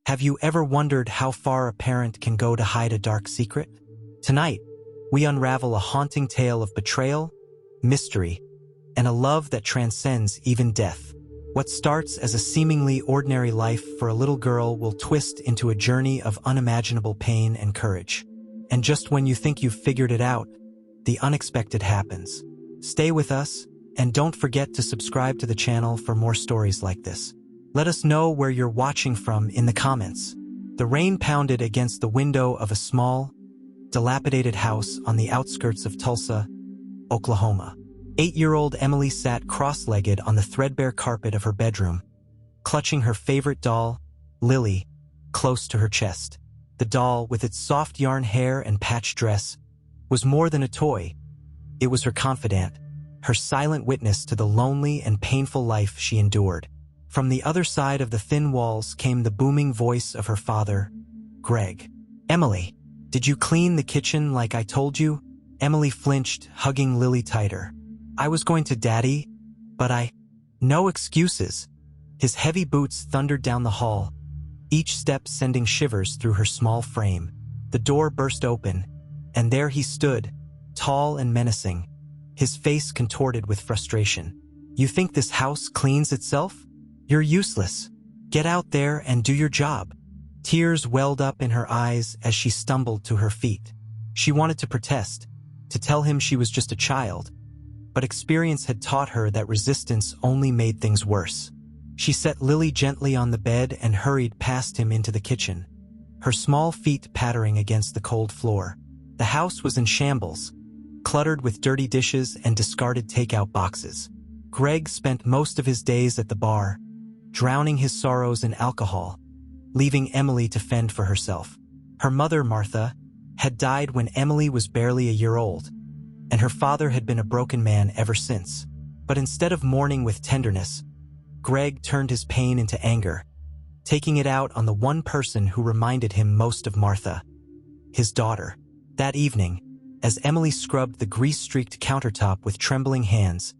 Have you ever wondered how far a parent can go to hide a dark secret? Tonight, we unravel a haunting tale of betrayal, mystery, and a love that transcends even death. What starts as a seemingly ordinary life for a little girl will twist into a journey of unimaginable pain and courage. And just when you think you've figured it out, the unexpected happens. Stay with us, and don't forget to subscribe to the channel for more stories like this. Let us know where you're watching from in the comments. The rain pounded against the window of a small, dilapidated house on the outskirts of Tulsa, Oklahoma. 8-year-old Emily sat cross-legged on the threadbare carpet of her bedroom, clutching her favorite doll, Lily, close to her chest. The doll, with its soft yarn hair and patched dress, was more than a toy. It was her confidant, her silent witness to the lonely and painful life she endured. From the other side of the thin walls came the booming voice of her father, Greg. "Emily, did you clean the kitchen like I told you?" Emily flinched, hugging Lily tighter. "I was going to, Daddy, but No excuses." His heavy boots thundered down the hall, each step sending shivers through her small frame. The door burst open, and there he stood, tall and menacing, his face contorted with frustration. "You think this house cleans itself? You're useless. Get out there and do your job." Tears welled up in her eyes as she stumbled to her feet. She wanted to protest, to tell him she was just a child, but experience had taught her that resistance only made things worse. She set Lily gently on the bed and hurried past him into the kitchen, her small feet pattering against the cold floor. The house was in shambles, cluttered with dirty dishes and discarded takeout boxes. Greg spent most of his days at the bar, drowning his sorrows in alcohol, leaving Emily to fend for herself. Her mother, Martha, had died when Emily was barely a year old, and her father had been a broken man ever since. But instead of mourning with tenderness, Greg turned his pain into anger, taking it out on the one person who reminded him most of Martha, his daughter. That evening, as Emily scrubbed the grease-streaked countertop with trembling hands,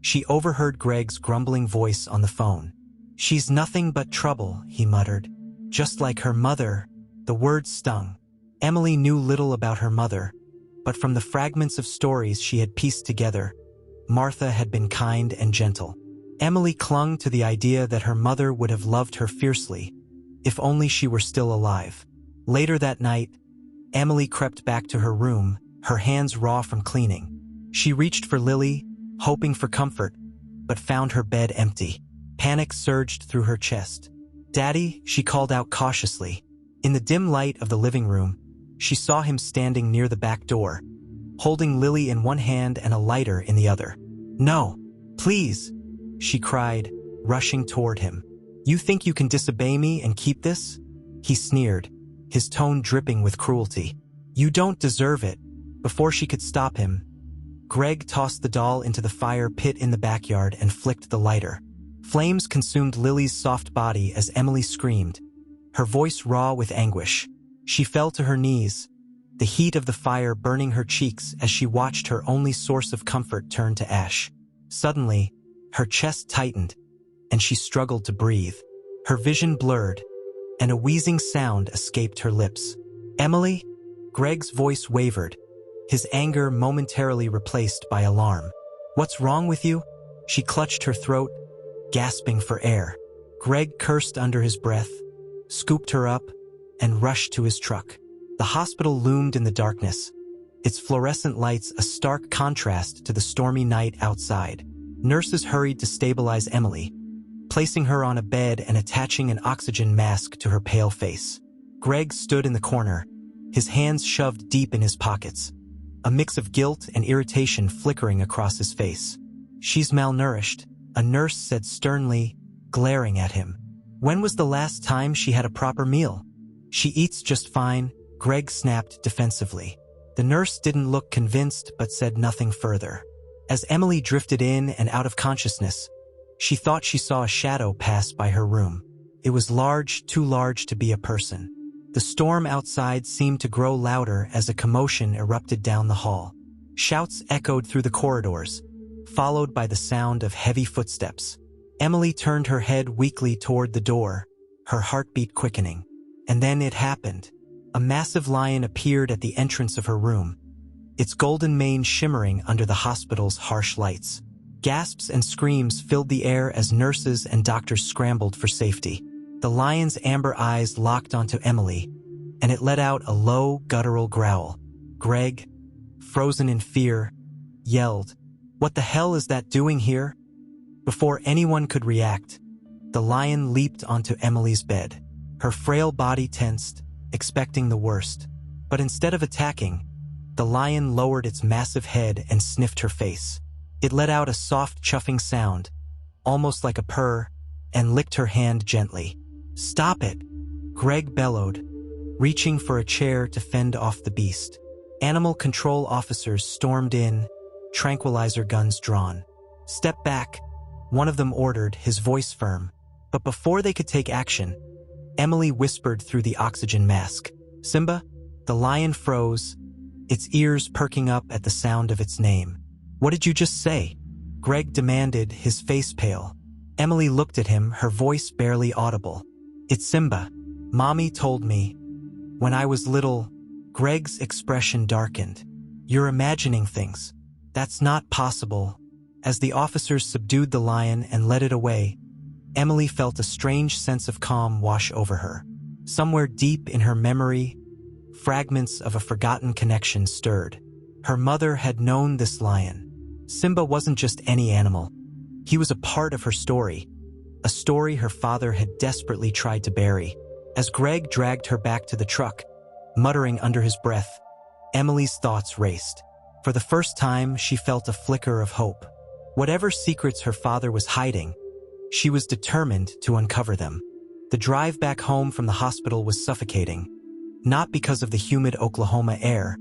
she overheard Greg's grumbling voice on the phone. "She's nothing but trouble," he muttered. "Just like her mother." The words stung. Emily knew little about her mother, but from the fragments of stories she had pieced together, Martha had been kind and gentle. Emily clung to the idea that her mother would have loved her fiercely, if only she were still alive. Later that night, Emily crept back to her room, her hands raw from cleaning. She reached for Lily, hoping for comfort, but found her bed empty. Panic surged through her chest. "Daddy," she called out cautiously. In the dim light of the living room, she saw him standing near the back door, holding Lily in one hand and a lighter in the other. "No, please," she cried, rushing toward him. "You think you can disobey me and keep this?" He sneered, his tone dripping with cruelty. "You don't deserve it." Before she could stop him, Greg tossed the doll into the fire pit in the backyard and flicked the lighter. Flames consumed Lily's soft body as Emily screamed, her voice raw with anguish. She fell to her knees, the heat of the fire burning her cheeks as she watched her only source of comfort turn to ash. Suddenly, her chest tightened, and she struggled to breathe. Her vision blurred, and a wheezing sound escaped her lips. "Emily?" Greg's voice wavered, his anger momentarily replaced by alarm. "What's wrong with you?" She clutched her throat, gasping for air. Greg cursed under his breath, scooped her up, and rushed to his truck. The hospital loomed in the darkness, its fluorescent lights a stark contrast to the stormy night outside. Nurses hurried to stabilize Emily, placing her on a bed and attaching an oxygen mask to her pale face. Greg stood in the corner, his hands shoved deep in his pockets, a mix of guilt and irritation flickering across his face. "She's malnourished," a nurse said sternly, glaring at him. "When was the last time she had a proper meal?" "She eats just fine," Greg snapped defensively. The nurse didn't look convinced but said nothing further. As Emily drifted in and out of consciousness, she thought she saw a shadow pass by her room. It was large, too large to be a person. The storm outside seemed to grow louder as a commotion erupted down the hall. Shouts echoed through the corridors, followed by the sound of heavy footsteps. Emily turned her head weakly toward the door, her heartbeat quickening. And then it happened. A massive lion appeared at the entrance of her room, its golden mane shimmering under the hospital's harsh lights. Gasps and screams filled the air as nurses and doctors scrambled for safety. The lion's amber eyes locked onto Emily, and it let out a low, guttural growl. Greg, frozen in fear, yelled, "What the hell is that doing here?" Before anyone could react, the lion leaped onto Emily's bed. Her frail body tensed, expecting the worst. But instead of attacking, the lion lowered its massive head and sniffed her face. It let out a soft chuffing sound, almost like a purr, and licked her hand gently. "Stop it!" Greg bellowed, reaching for a chair to fend off the beast. Animal control officers stormed in, tranquilizer guns drawn. "Step back," one of them ordered, his voice firm. But before they could take action, Emily whispered through the oxygen mask. "Simba?" The lion froze, its ears perking up at the sound of its name. "What did you just say?" Greg demanded, his face pale. Emily looked at him, her voice barely audible. "It's Simba. Mommy told me. When I was little." Greg's expression darkened. "You're imagining things. That's not possible." As the officers subdued the lion and led it away, Emily felt a strange sense of calm wash over her. Somewhere deep in her memory, fragments of a forgotten connection stirred. Her mother had known this lion. Simba wasn't just any animal. He was a part of her story, a story her father had desperately tried to bury. As Greg dragged her back to the truck, muttering under his breath, Emily's thoughts raced. For the first time, she felt a flicker of hope. Whatever secrets her father was hiding, she was determined to uncover them. The drive back home from the hospital was suffocating, not because of the humid Oklahoma air,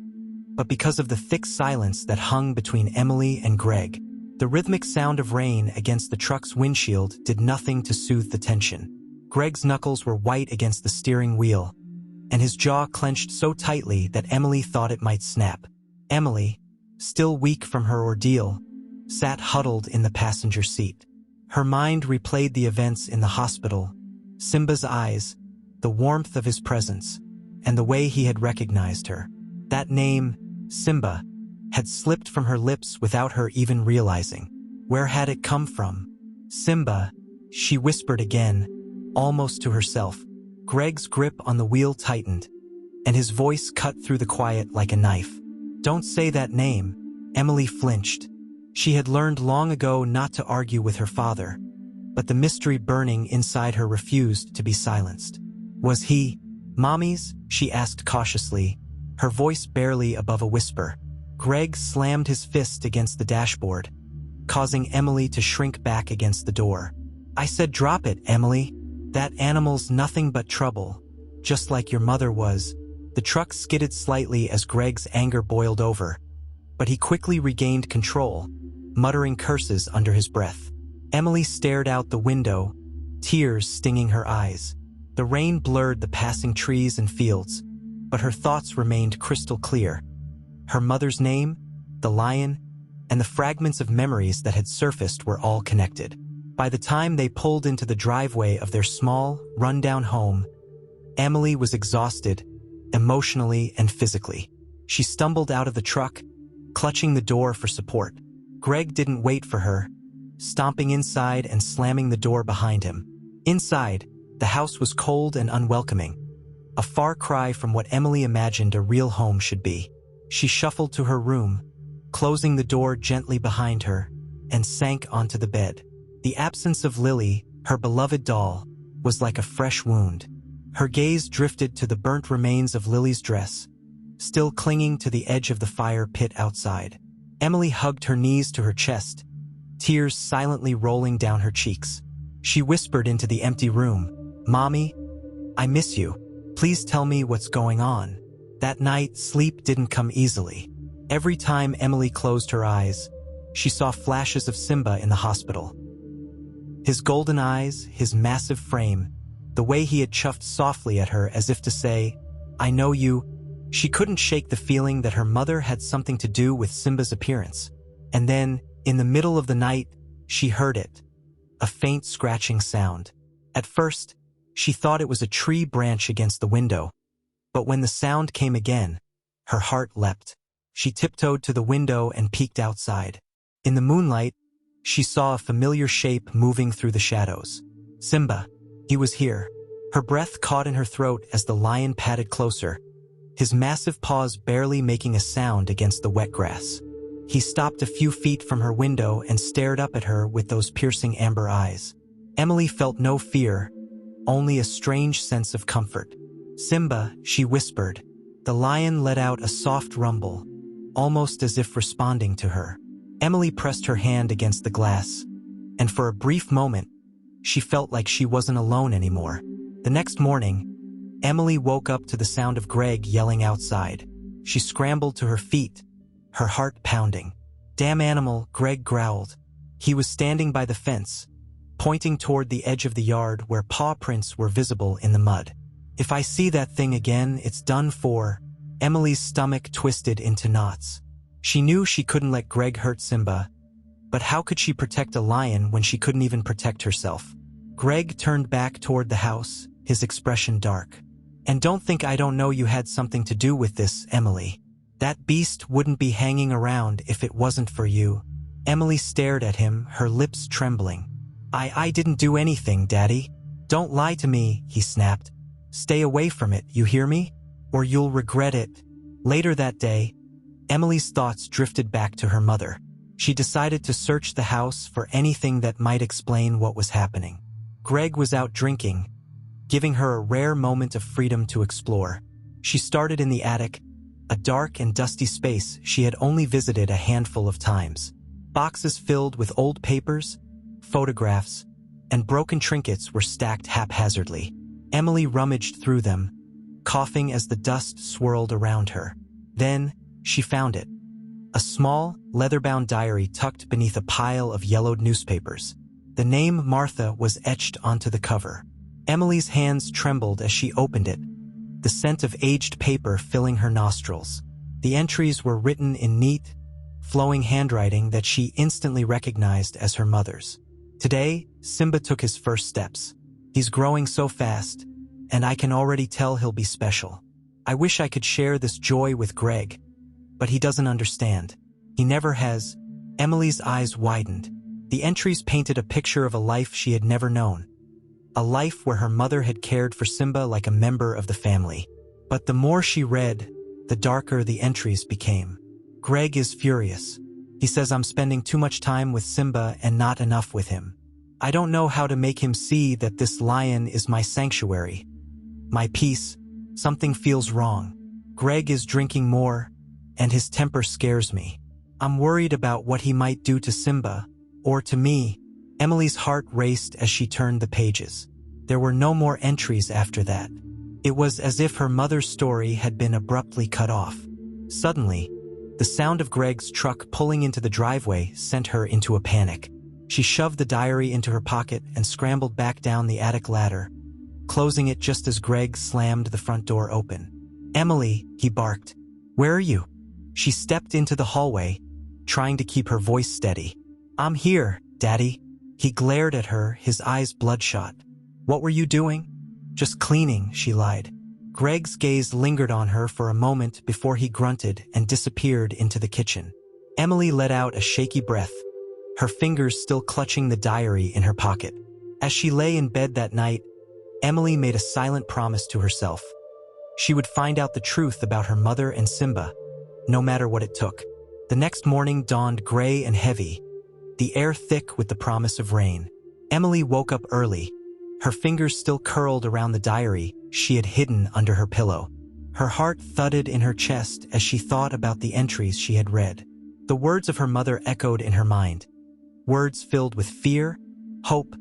but because of the thick silence that hung between Emily and Greg. The rhythmic sound of rain against the truck's windshield did nothing to soothe the tension. Greg's knuckles were white against the steering wheel, and his jaw clenched so tightly that Emily thought it might snap. Emily, still weak from her ordeal, sat huddled in the passenger seat. Her mind replayed the events in the hospital, Simba's eyes, the warmth of his presence, and the way he had recognized her. That name, Simba, had slipped from her lips without her even realizing. Where had it come from? "Simba," she whispered again, almost to herself. Greg's grip on the wheel tightened, and his voice cut through the quiet like a knife. "Don't say that name." Emily flinched. She had learned long ago not to argue with her father, but the mystery burning inside her refused to be silenced. "Was he Mommy's?" she asked cautiously, her voice barely above a whisper. Greg slammed his fist against the dashboard, causing Emily to shrink back against the door. "I said drop it, Emily. That animal's nothing but trouble, just like your mother was." The truck skidded slightly as Greg's anger boiled over, but he quickly regained control, muttering curses under his breath. Emily stared out the window, tears stinging her eyes. The rain blurred the passing trees and fields, but her thoughts remained crystal clear. Her mother's name, the lion, and the fragments of memories that had surfaced were all connected. By the time they pulled into the driveway of their small, run-down home, Emily was exhausted, emotionally and physically. She stumbled out of the truck, clutching the door for support. Greg didn't wait for her, stomping inside and slamming the door behind him. Inside, the house was cold and unwelcoming, a far cry from what Emily imagined a real home should be. She shuffled to her room, closing the door gently behind her, and sank onto the bed. The absence of Lily, her beloved doll, was like a fresh wound. Her gaze drifted to the burnt remains of Lily's dress, still clinging to the edge of the fire pit outside. Emily hugged her knees to her chest, tears silently rolling down her cheeks. She whispered into the empty room, "Mommy, I miss you. Please tell me what's going on." That night, sleep didn't come easily. Every time Emily closed her eyes, she saw flashes of Simba in the hospital. His golden eyes, his massive frame, the way he had chuffed softly at her as if to say, "I know you." She couldn't shake the feeling that her mother had something to do with Simba's appearance. And then, in the middle of the night, she heard it, a faint scratching sound. At first, She thought it was a tree branch against the window. But when the sound came again, her heart leapt. She tiptoed to the window and peeked outside. In the moonlight, she saw a familiar shape moving through the shadows. Simba. He was here. Her breath caught in her throat as the lion padded closer, his massive paws barely making a sound against the wet grass. He stopped a few feet from her window and stared up at her with those piercing amber eyes. Emily felt no fear, only a strange sense of comfort. "Simba," she whispered. The lion let out a soft rumble, almost as if responding to her. Emily pressed her hand against the glass, and for a brief moment, she felt like she wasn't alone anymore. The next morning, Emily woke up to the sound of Greg yelling outside. She scrambled to her feet, her heart pounding. "Damn animal," Greg growled. He was standing by the fence, pointing toward the edge of the yard where paw prints were visible in the mud. "If I see that thing again, it's done for." Emily's stomach twisted into knots. She knew she couldn't let Greg hurt Simba, but how could she protect a lion when she couldn't even protect herself? Greg turned back toward the house, his expression dark. "And don't think I don't know you had something to do with this, Emily. That beast wouldn't be hanging around if it wasn't for you." Emily stared at him, her lips trembling. I didn't do anything, Daddy." "Don't lie to me," he snapped. "Stay away from it, you hear me? Or you'll regret it." Later that day, Emily's thoughts drifted back to her mother. She decided to search the house for anything that might explain what was happening. Greg was out drinking, giving her a rare moment of freedom to explore. She started in the attic, a dark and dusty space she had only visited a handful of times. Boxes filled with old papers, photographs, and broken trinkets were stacked haphazardly. Emily rummaged through them, coughing as the dust swirled around her. Then, she found it. A small, leather-bound diary tucked beneath a pile of yellowed newspapers. The name Martha was etched onto the cover. Emily's hands trembled as she opened it, the scent of aged paper filling her nostrils. The entries were written in neat, flowing handwriting that she instantly recognized as her mother's. "Today, Simba took his first steps. He's growing so fast, and I can already tell he'll be special. I wish I could share this joy with Greg, but he doesn't understand. He never has." Emily's eyes widened. The entries painted a picture of a life she had never known. A life where her mother had cared for Simba like a member of the family. But the more she read, the darker the entries became. "Greg is furious. He says I'm spending too much time with Simba and not enough with him. I don't know how to make him see that this lion is my sanctuary, my peace. Something feels wrong. Greg is drinking more, and his temper scares me. I'm worried about what he might do to Simba, or to me." Emily's heart raced as she turned the pages. There were no more entries after that. It was as if her mother's story had been abruptly cut off. Suddenly, the sound of Greg's truck pulling into the driveway sent her into a panic. She shoved the diary into her pocket and scrambled back down the attic ladder, closing it just as Greg slammed the front door open. "Emily," he barked. "Where are you?" She stepped into the hallway, trying to keep her voice steady. "I'm here, Daddy." He glared at her, his eyes bloodshot. "What were you doing?" "Just cleaning," she lied. Greg's gaze lingered on her for a moment before he grunted and disappeared into the kitchen. Emily let out a shaky breath, her fingers still clutching the diary in her pocket. As she lay in bed that night, Emily made a silent promise to herself. She would find out the truth about her mother and Simba, no matter what it took. The next morning dawned gray and heavy, the air thick with the promise of rain. Emily woke up early, her fingers still curled around the diary she had hidden under her pillow. Her heart thudded in her chest as she thought about the entries she had read. The words of her mother echoed in her mind, words filled with fear, hope,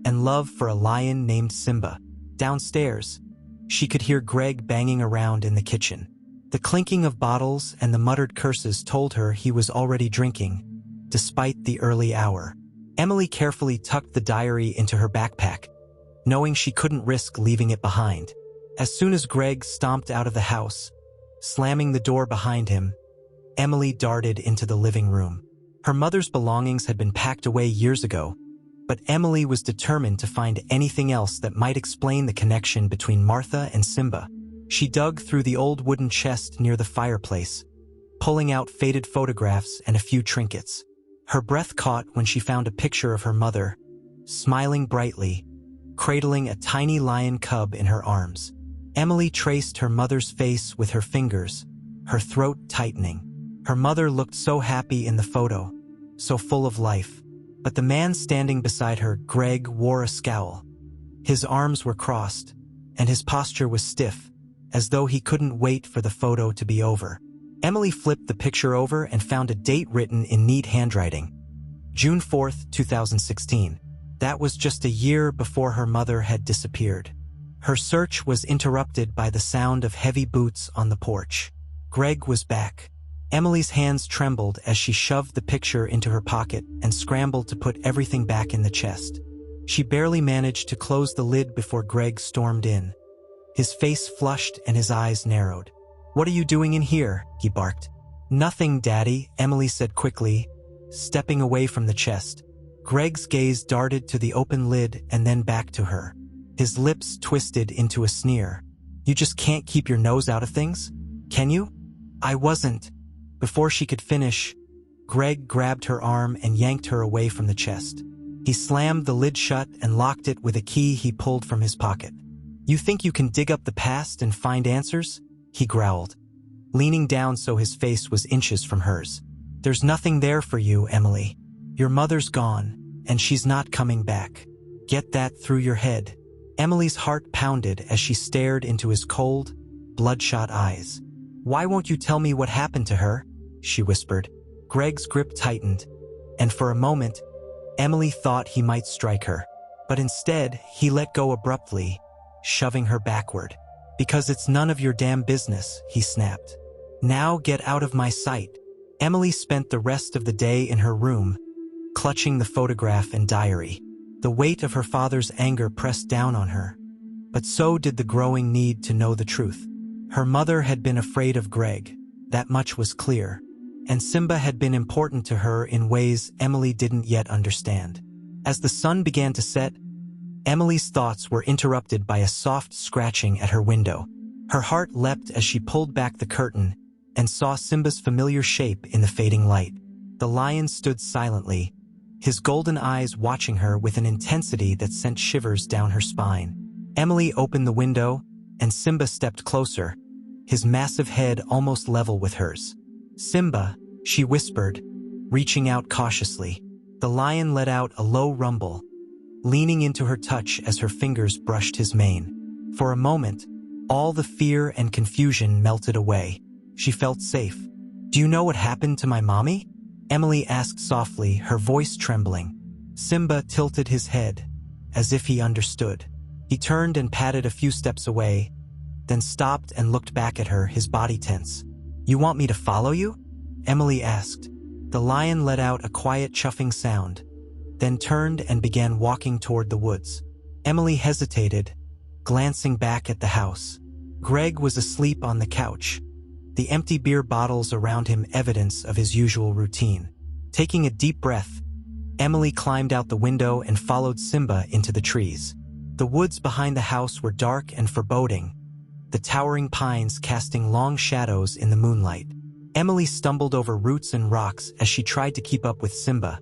and love for a lion named Simba. Downstairs, she could hear Greg banging around in the kitchen. The clinking of bottles and the muttered curses told her he was already drinking, despite the early hour. Emily carefully tucked the diary into her backpack, knowing she couldn't risk leaving it behind. As soon as Greg stomped out of the house, slamming the door behind him, Emily darted into the living room. Her mother's belongings had been packed away years ago, But Emily was determined to find anything else that might explain the connection between Martha and Simba. She dug through the old wooden chest near the fireplace, pulling out faded photographs and a few trinkets. Her breath caught when she found a picture of her mother, smiling brightly, cradling a tiny lion cub in her arms. Emily traced her mother's face with her fingers, her throat tightening. Her mother looked so happy in the photo, so full of life. But the man standing beside her, Greg, wore a scowl. His arms were crossed, and his posture was stiff, as though he couldn't wait for the photo to be over. Emily flipped the picture over and found a date written in neat handwriting. June 4th, 2016. That was just a year before her mother had disappeared. Her search was interrupted by the sound of heavy boots on the porch. Greg was back. Emily's hands trembled as she shoved the picture into her pocket and scrambled to put everything back in the chest. She barely managed to close the lid before Greg stormed in. His face flushed and his eyes narrowed. "What are you doing in here?" he barked. "Nothing, Daddy," Emily said quickly, stepping away from the chest. Greg's gaze darted to the open lid and then back to her. His lips twisted into a sneer. "You just can't keep your nose out of things? Can you?" "I wasn't." Before she could finish, Greg grabbed her arm and yanked her away from the chest. He slammed the lid shut and locked it with a key he pulled from his pocket. "You think you can dig up the past and find answers?" he growled, leaning down so his face was inches from hers. "There's nothing there for you, Emily. Your mother's gone, and she's not coming back. Get that through your head." Emily's heart pounded as she stared into his cold, bloodshot eyes. "Why won't you tell me what happened to her?" she whispered. Greg's grip tightened, and for a moment, Emily thought he might strike her. But instead, he let go abruptly, shoving her backward. "Because it's none of your damn business," he snapped. "Now get out of my sight." Emily spent the rest of the day in her room, clutching the photograph and diary. The weight of her father's anger pressed down on her, but so did the growing need to know the truth. Her mother had been afraid of Greg, that much was clear, and Simba had been important to her in ways Emily didn't yet understand. As the sun began to set, Emily's thoughts were interrupted by a soft scratching at her window. Her heart leapt as she pulled back the curtain and saw Simba's familiar shape in the fading light. The lion stood silently, his golden eyes watching her with an intensity that sent shivers down her spine. Emily opened the window, and Simba stepped closer, his massive head almost level with hers. "Simba," she whispered, reaching out cautiously. The lion let out a low rumble, leaning into her touch as her fingers brushed his mane. For a moment, all the fear and confusion melted away. She felt safe. "Do you know what happened to my mommy?" Emily asked softly, her voice trembling. Simba tilted his head, as if he understood. He turned and padded a few steps away, then stopped and looked back at her, his body tense. "You want me to follow you?" Emily asked. The lion let out a quiet chuffing sound, then turned and began walking toward the woods. Emily hesitated, glancing back at the house. Greg was asleep on the couch, the empty beer bottles around him evidence of his usual routine. Taking a deep breath, Emily climbed out the window and followed Simba into the trees. The woods behind the house were dark and foreboding, the towering pines casting long shadows in the moonlight. Emily stumbled over roots and rocks as she tried to keep up with Simba,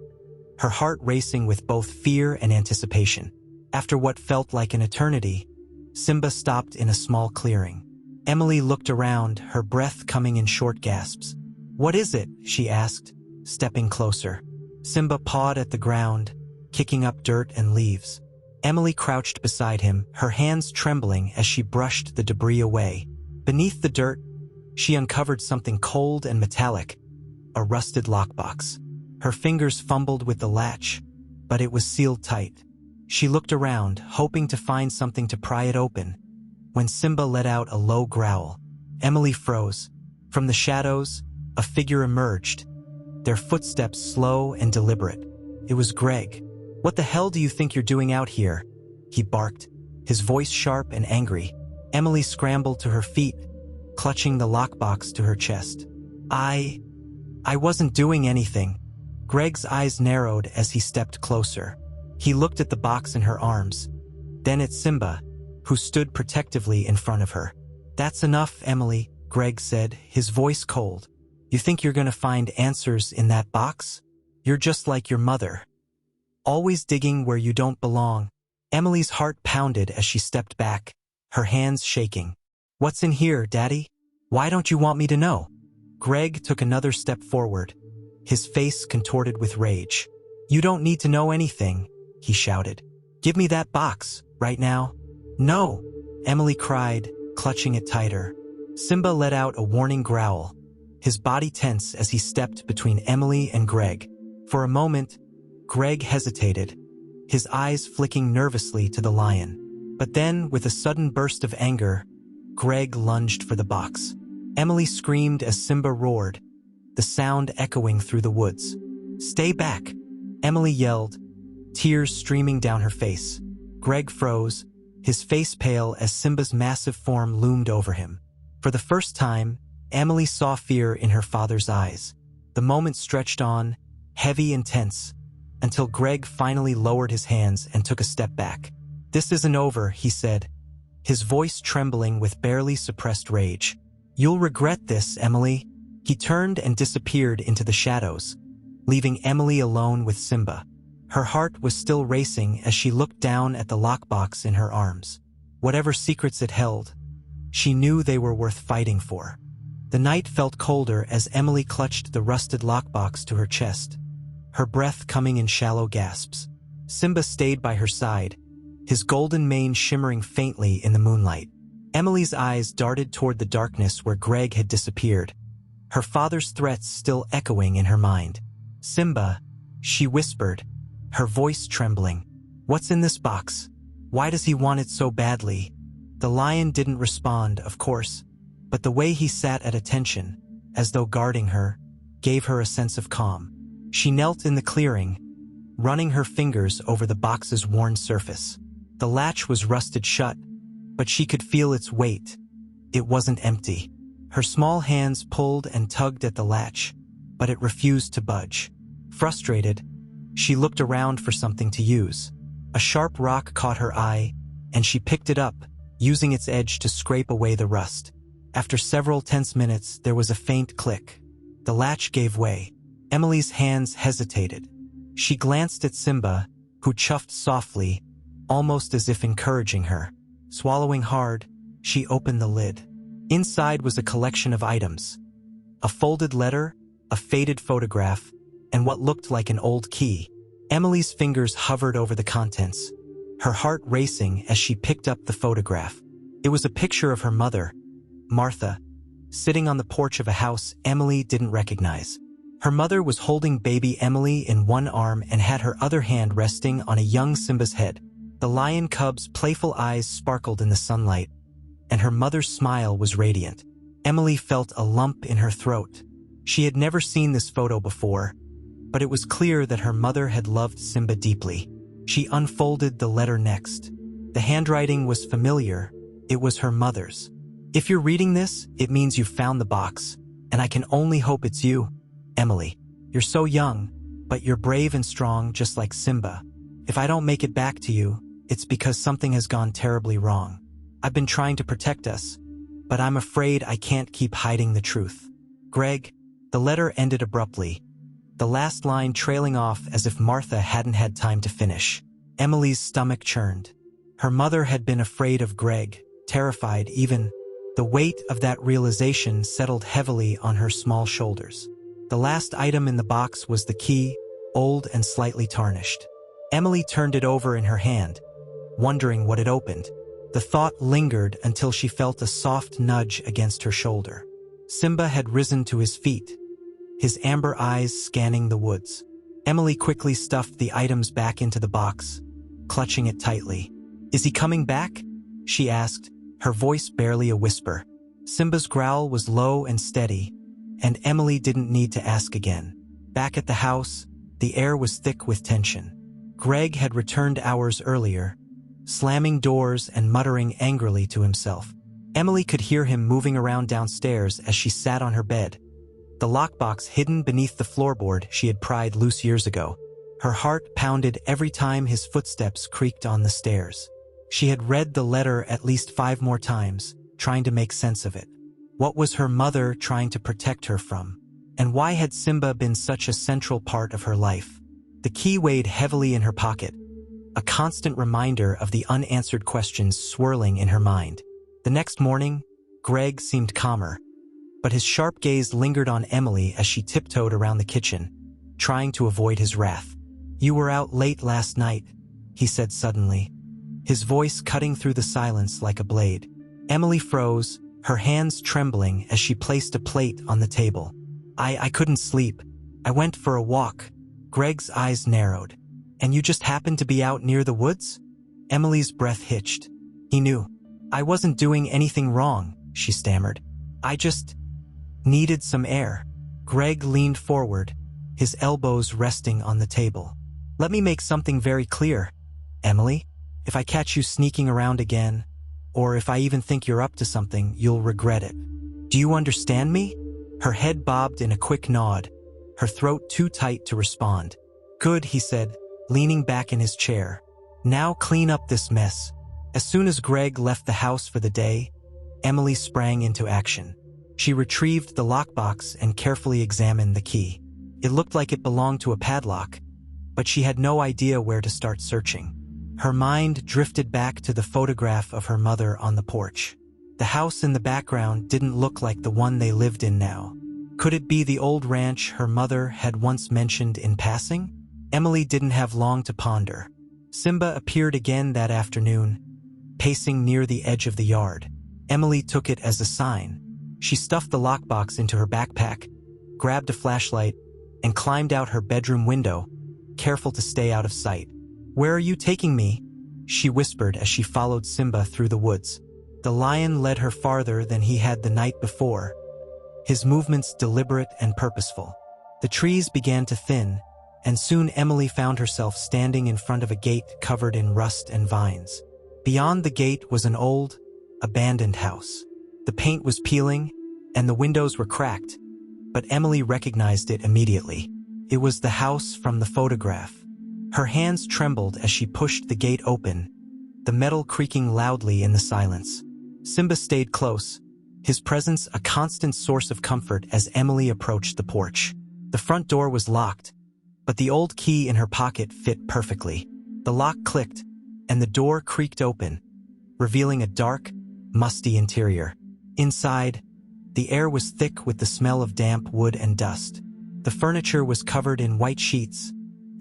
her heart racing with both fear and anticipation. After what felt like an eternity, Simba stopped in a small clearing. Emily looked around, her breath coming in short gasps. "What is it?" she asked, stepping closer. Simba pawed at the ground, kicking up dirt and leaves. Emily crouched beside him, her hands trembling as she brushed the debris away. Beneath the dirt, she uncovered something cold and metallic, a rusted lockbox. Her fingers fumbled with the latch, but it was sealed tight. She looked around, hoping to find something to pry it open, when Simba let out a low growl. Emily froze. From the shadows, a figure emerged, their footsteps slow and deliberate. It was Greg. "What the hell do you think you're doing out here?" he barked, his voice sharp and angry. Emily scrambled to her feet, clutching the lockbox to her chest. I wasn't doing anything." Greg's eyes narrowed as he stepped closer. He looked at the box in her arms, then at Simba, who stood protectively in front of her. "That's enough, Emily," Greg said, his voice cold. "You think you're gonna find answers in that box? You're just like your mother. Always digging where you don't belong." Emily's heart pounded as she stepped back, her hands shaking. "What's in here, Daddy? Why don't you want me to know?" Greg took another step forward, his face contorted with rage. "You don't need to know anything," he shouted. "Give me that box, right now." "No," Emily cried, clutching it tighter. Simba let out a warning growl, his body tense as he stepped between Emily and Greg. For a moment, Greg hesitated, his eyes flicking nervously to the lion. But then, with a sudden burst of anger, Greg lunged for the box. Emily screamed as Simba roared, the sound echoing through the woods. "Stay back," Emily yelled, tears streaming down her face. Greg froze, his face pale as Simba's massive form loomed over him. For the first time, Emily saw fear in her father's eyes. The moment stretched on, heavy and tense, until Greg finally lowered his hands and took a step back. "This isn't over," he said, his voice trembling with barely suppressed rage. "You'll regret this, Emily." He turned and disappeared into the shadows, leaving Emily alone with Simba. Her heart was still racing as she looked down at the lockbox in her arms. Whatever secrets it held, she knew they were worth fighting for. The night felt colder as Emily clutched the rusted lockbox to her chest, her breath coming in shallow gasps. Simba stayed by her side, his golden mane shimmering faintly in the moonlight. Emily's eyes darted toward the darkness where Greg had disappeared, her father's threats still echoing in her mind. "Simba," she whispered, her voice trembling. "What's in this box? Why does he want it so badly?" The lion didn't respond, of course, but the way he sat at attention, as though guarding her, gave her a sense of calm. She knelt in the clearing, running her fingers over the box's worn surface. The latch was rusted shut, but she could feel its weight. It wasn't empty. Her small hands pulled and tugged at the latch, but it refused to budge. Frustrated, she looked around for something to use. A sharp rock caught her eye, and she picked it up, using its edge to scrape away the rust. After several tense minutes, there was a faint click. The latch gave way. Emily's hands hesitated. She glanced at Simba, who chuffed softly, almost as if encouraging her. Swallowing hard, she opened the lid. Inside was a collection of items. A folded letter, a faded photograph, and what looked like an old key. Emily's fingers hovered over the contents, her heart racing as she picked up the photograph. It was a picture of her mother, Martha, sitting on the porch of a house Emily didn't recognize. Her mother was holding baby Emily in one arm and had her other hand resting on a young Simba's head. The lion cub's playful eyes sparkled in the sunlight, and her mother's smile was radiant. Emily felt a lump in her throat. She had never seen this photo before, but it was clear that her mother had loved Simba deeply. She unfolded the letter next. The handwriting was familiar. It was her mother's. "If you're reading this, it means you found the box, and I can only hope it's you, Emily. You're so young, but you're brave and strong just like Simba. If I don't make it back to you, it's because something has gone terribly wrong. I've been trying to protect us, but I'm afraid I can't keep hiding the truth. Greg." The letter ended abruptly, the last line trailing off as if Martha hadn't had time to finish. Emily's stomach churned. Her mother had been afraid of Greg, terrified even. The weight of that realization settled heavily on her small shoulders. The last item in the box was the key, old and slightly tarnished. Emily turned it over in her hand, wondering what it opened. The thought lingered until she felt a soft nudge against her shoulder. Simba had risen to his feet, his amber eyes scanning the woods. Emily quickly stuffed the items back into the box, clutching it tightly. "Is he coming back?" she asked, her voice barely a whisper. Simba's growl was low and steady, and Emily didn't need to ask again. Back at the house, the air was thick with tension. Greg had returned hours earlier, slamming doors and muttering angrily to himself. Emily could hear him moving around downstairs as she sat on her bed, the lockbox hidden beneath the floorboard she had pried loose years ago. Her heart pounded every time his footsteps creaked on the stairs. She had read the letter at least 5 more times, trying to make sense of it. What was her mother trying to protect her from? And why had Simba been such a central part of her life? The key weighed heavily in her pocket, a constant reminder of the unanswered questions swirling in her mind. The next morning, Greg seemed calmer, but his sharp gaze lingered on Emily as she tiptoed around the kitchen, trying to avoid his wrath. "You were out late last night," he said suddenly, his voice cutting through the silence like a blade. Emily froze, her hands trembling as she placed a plate on the table. I couldn't sleep. I went for a walk." Greg's eyes narrowed. "And you just happened to be out near the woods?" Emily's breath hitched. He knew. "I wasn't doing anything wrong," she stammered. "I just needed some air." Greg leaned forward, his elbows resting on the table. "Let me make something very clear, Emily. If I catch you sneaking around again, or if I even think you're up to something, you'll regret it. Do you understand me?" Her head bobbed in a quick nod, her throat too tight to respond. "Good," he said, leaning back in his chair. "Now clean up this mess." As soon as Greg left the house for the day, Emily sprang into action. She retrieved the lockbox and carefully examined the key. It looked like it belonged to a padlock, but she had no idea where to start searching. Her mind drifted back to the photograph of her mother on the porch. The house in the background didn't look like the one they lived in now. Could it be the old ranch her mother had once mentioned in passing? Emily didn't have long to ponder. Simba appeared again that afternoon, pacing near the edge of the yard. Emily took it as a sign. She stuffed the lockbox into her backpack, grabbed a flashlight, and climbed out her bedroom window, careful to stay out of sight. "Where are you taking me?" she whispered as she followed Simba through the woods. The lion led her farther than he had the night before, his movements deliberate and purposeful. The trees began to thin, and soon Emily found herself standing in front of a gate covered in rust and vines. Beyond the gate was an old, abandoned house. The paint was peeling, and the windows were cracked, but Emily recognized it immediately. It was the house from the photograph. Her hands trembled as she pushed the gate open, the metal creaking loudly in the silence. Simba stayed close, his presence a constant source of comfort as Emily approached the porch. The front door was locked, but the old key in her pocket fit perfectly. The lock clicked, and the door creaked open, revealing a dark, musty interior. Inside, the air was thick with the smell of damp wood and dust. The furniture was covered in white sheets,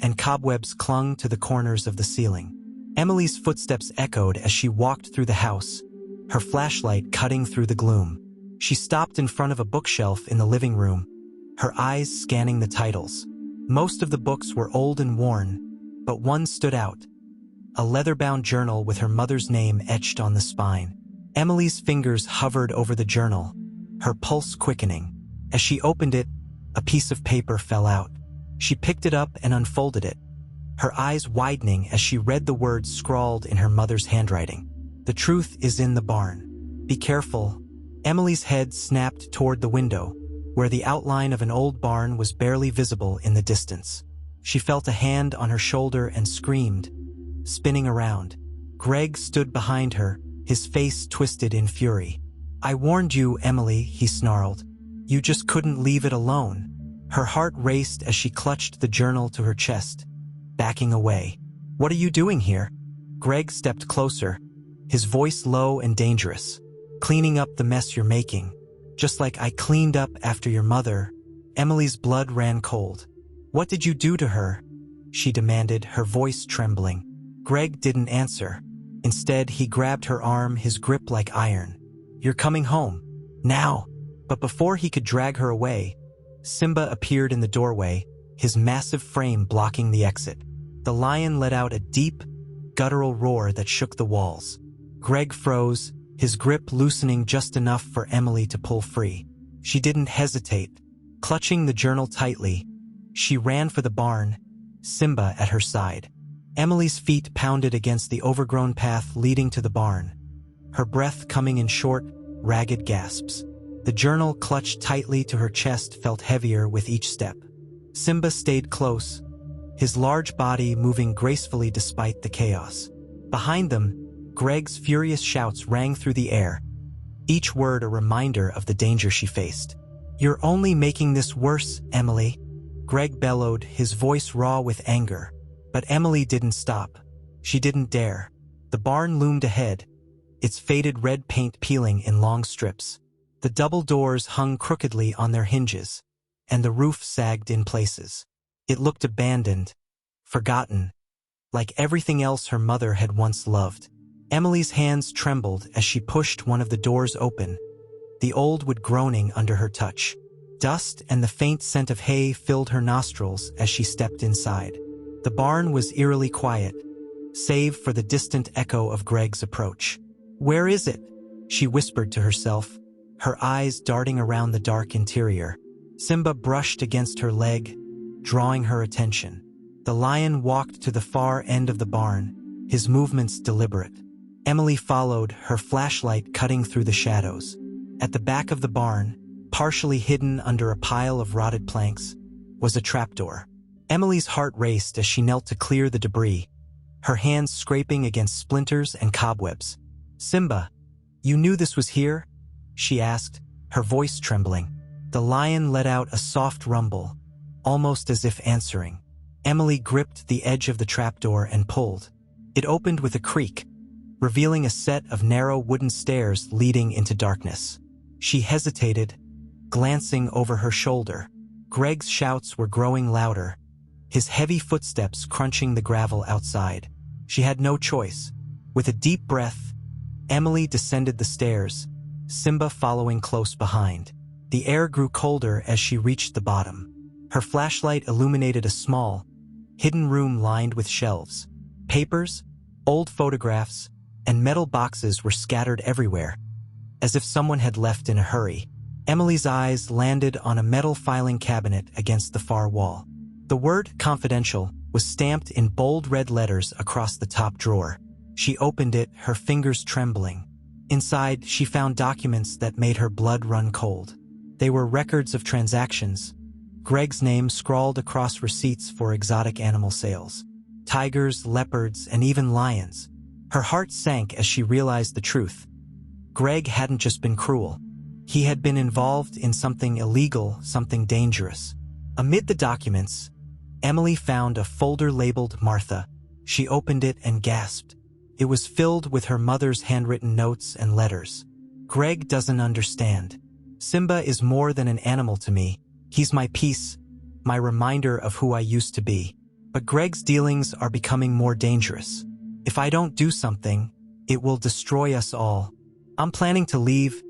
and cobwebs clung to the corners of the ceiling. Emily's footsteps echoed as she walked through the house, her flashlight cutting through the gloom. She stopped in front of a bookshelf in the living room, her eyes scanning the titles. Most of the books were old and worn, but one stood out, a leather-bound journal with her mother's name etched on the spine. Emily's fingers hovered over the journal, her pulse quickening. As she opened it, a piece of paper fell out. She picked it up and unfolded it, her eyes widening as she read the words scrawled in her mother's handwriting. "The truth is in the barn. Be careful." Emily's head snapped toward the window, where the outline of an old barn was barely visible in the distance. She felt a hand on her shoulder and screamed, spinning around. Greg stood behind her, his face twisted in fury. "I warned you, Emily," he snarled. "You just couldn't leave it alone." Her heart raced as she clutched the journal to her chest, backing away. "What are you doing here?" Greg stepped closer, his voice low and dangerous. "Cleaning up the mess you're making. Just like I cleaned up after your mother." Emily's blood ran cold. "What did you do to her?" she demanded, her voice trembling. Greg didn't answer. Instead, he grabbed her arm, his grip like iron. "You're coming home. Now." But before he could drag her away, Simba appeared in the doorway, his massive frame blocking the exit. The lion let out a deep, guttural roar that shook the walls. Greg froze, his grip loosening just enough for Emily to pull free. She didn't hesitate. Clutching the journal tightly, she ran for the barn, Simba at her side. Emily's feet pounded against the overgrown path leading to the barn, her breath coming in short, ragged gasps. The journal clutched tightly to her chest felt heavier with each step. Simba stayed close, his large body moving gracefully despite the chaos. Behind them, Greg's furious shouts rang through the air, each word a reminder of the danger she faced. "You're only making this worse, Emily," Greg bellowed, his voice raw with anger. But Emily didn't stop. She didn't dare. The barn loomed ahead, its faded red paint peeling in long strips. The double doors hung crookedly on their hinges, and the roof sagged in places. It looked abandoned, forgotten, like everything else her mother had once loved. Emily's hands trembled as she pushed one of the doors open, the old wood groaning under her touch. Dust and the faint scent of hay filled her nostrils as she stepped inside. The barn was eerily quiet, save for the distant echo of Greg's approach. "Where is it?" she whispered to herself, her eyes darting around the dark interior. Simba brushed against her leg, drawing her attention. The lion walked to the far end of the barn, his movements deliberate. Emily followed, her flashlight cutting through the shadows. At the back of the barn, partially hidden under a pile of rotted planks, was a trapdoor. Emily's heart raced as she knelt to clear the debris, her hands scraping against splinters and cobwebs. "Simba, you knew this was here?" she asked, her voice trembling. The lion let out a soft rumble, almost as if answering. Emily gripped the edge of the trapdoor and pulled. It opened with a creak, revealing a set of narrow wooden stairs leading into darkness. She hesitated, glancing over her shoulder. Greg's shouts were growing louder, his heavy footsteps crunching the gravel outside. She had no choice. With a deep breath, Emily descended the stairs, Simba following close behind. The air grew colder as she reached the bottom. Her flashlight illuminated a small, hidden room lined with shelves. Papers, old photographs, and metal boxes were scattered everywhere, as if someone had left in a hurry. Emily's eyes landed on a metal filing cabinet against the far wall. The word "confidential" was stamped in bold red letters across the top drawer. She opened it, her fingers trembling. Inside, she found documents that made her blood run cold. They were records of transactions, Greg's name scrawled across receipts for exotic animal sales. Tigers, leopards, and even lions. Her heart sank as she realized the truth. Greg hadn't just been cruel. He had been involved in something illegal, something dangerous. Amid the documents, Emily found a folder labeled Martha. She opened it and gasped. It was filled with her mother's handwritten notes and letters. "Greg doesn't understand. Simba is more than an animal to me. He's my peace, my reminder of who I used to be. But Greg's dealings are becoming more dangerous. If I don't do something, it will destroy us all. I'm planning to leave,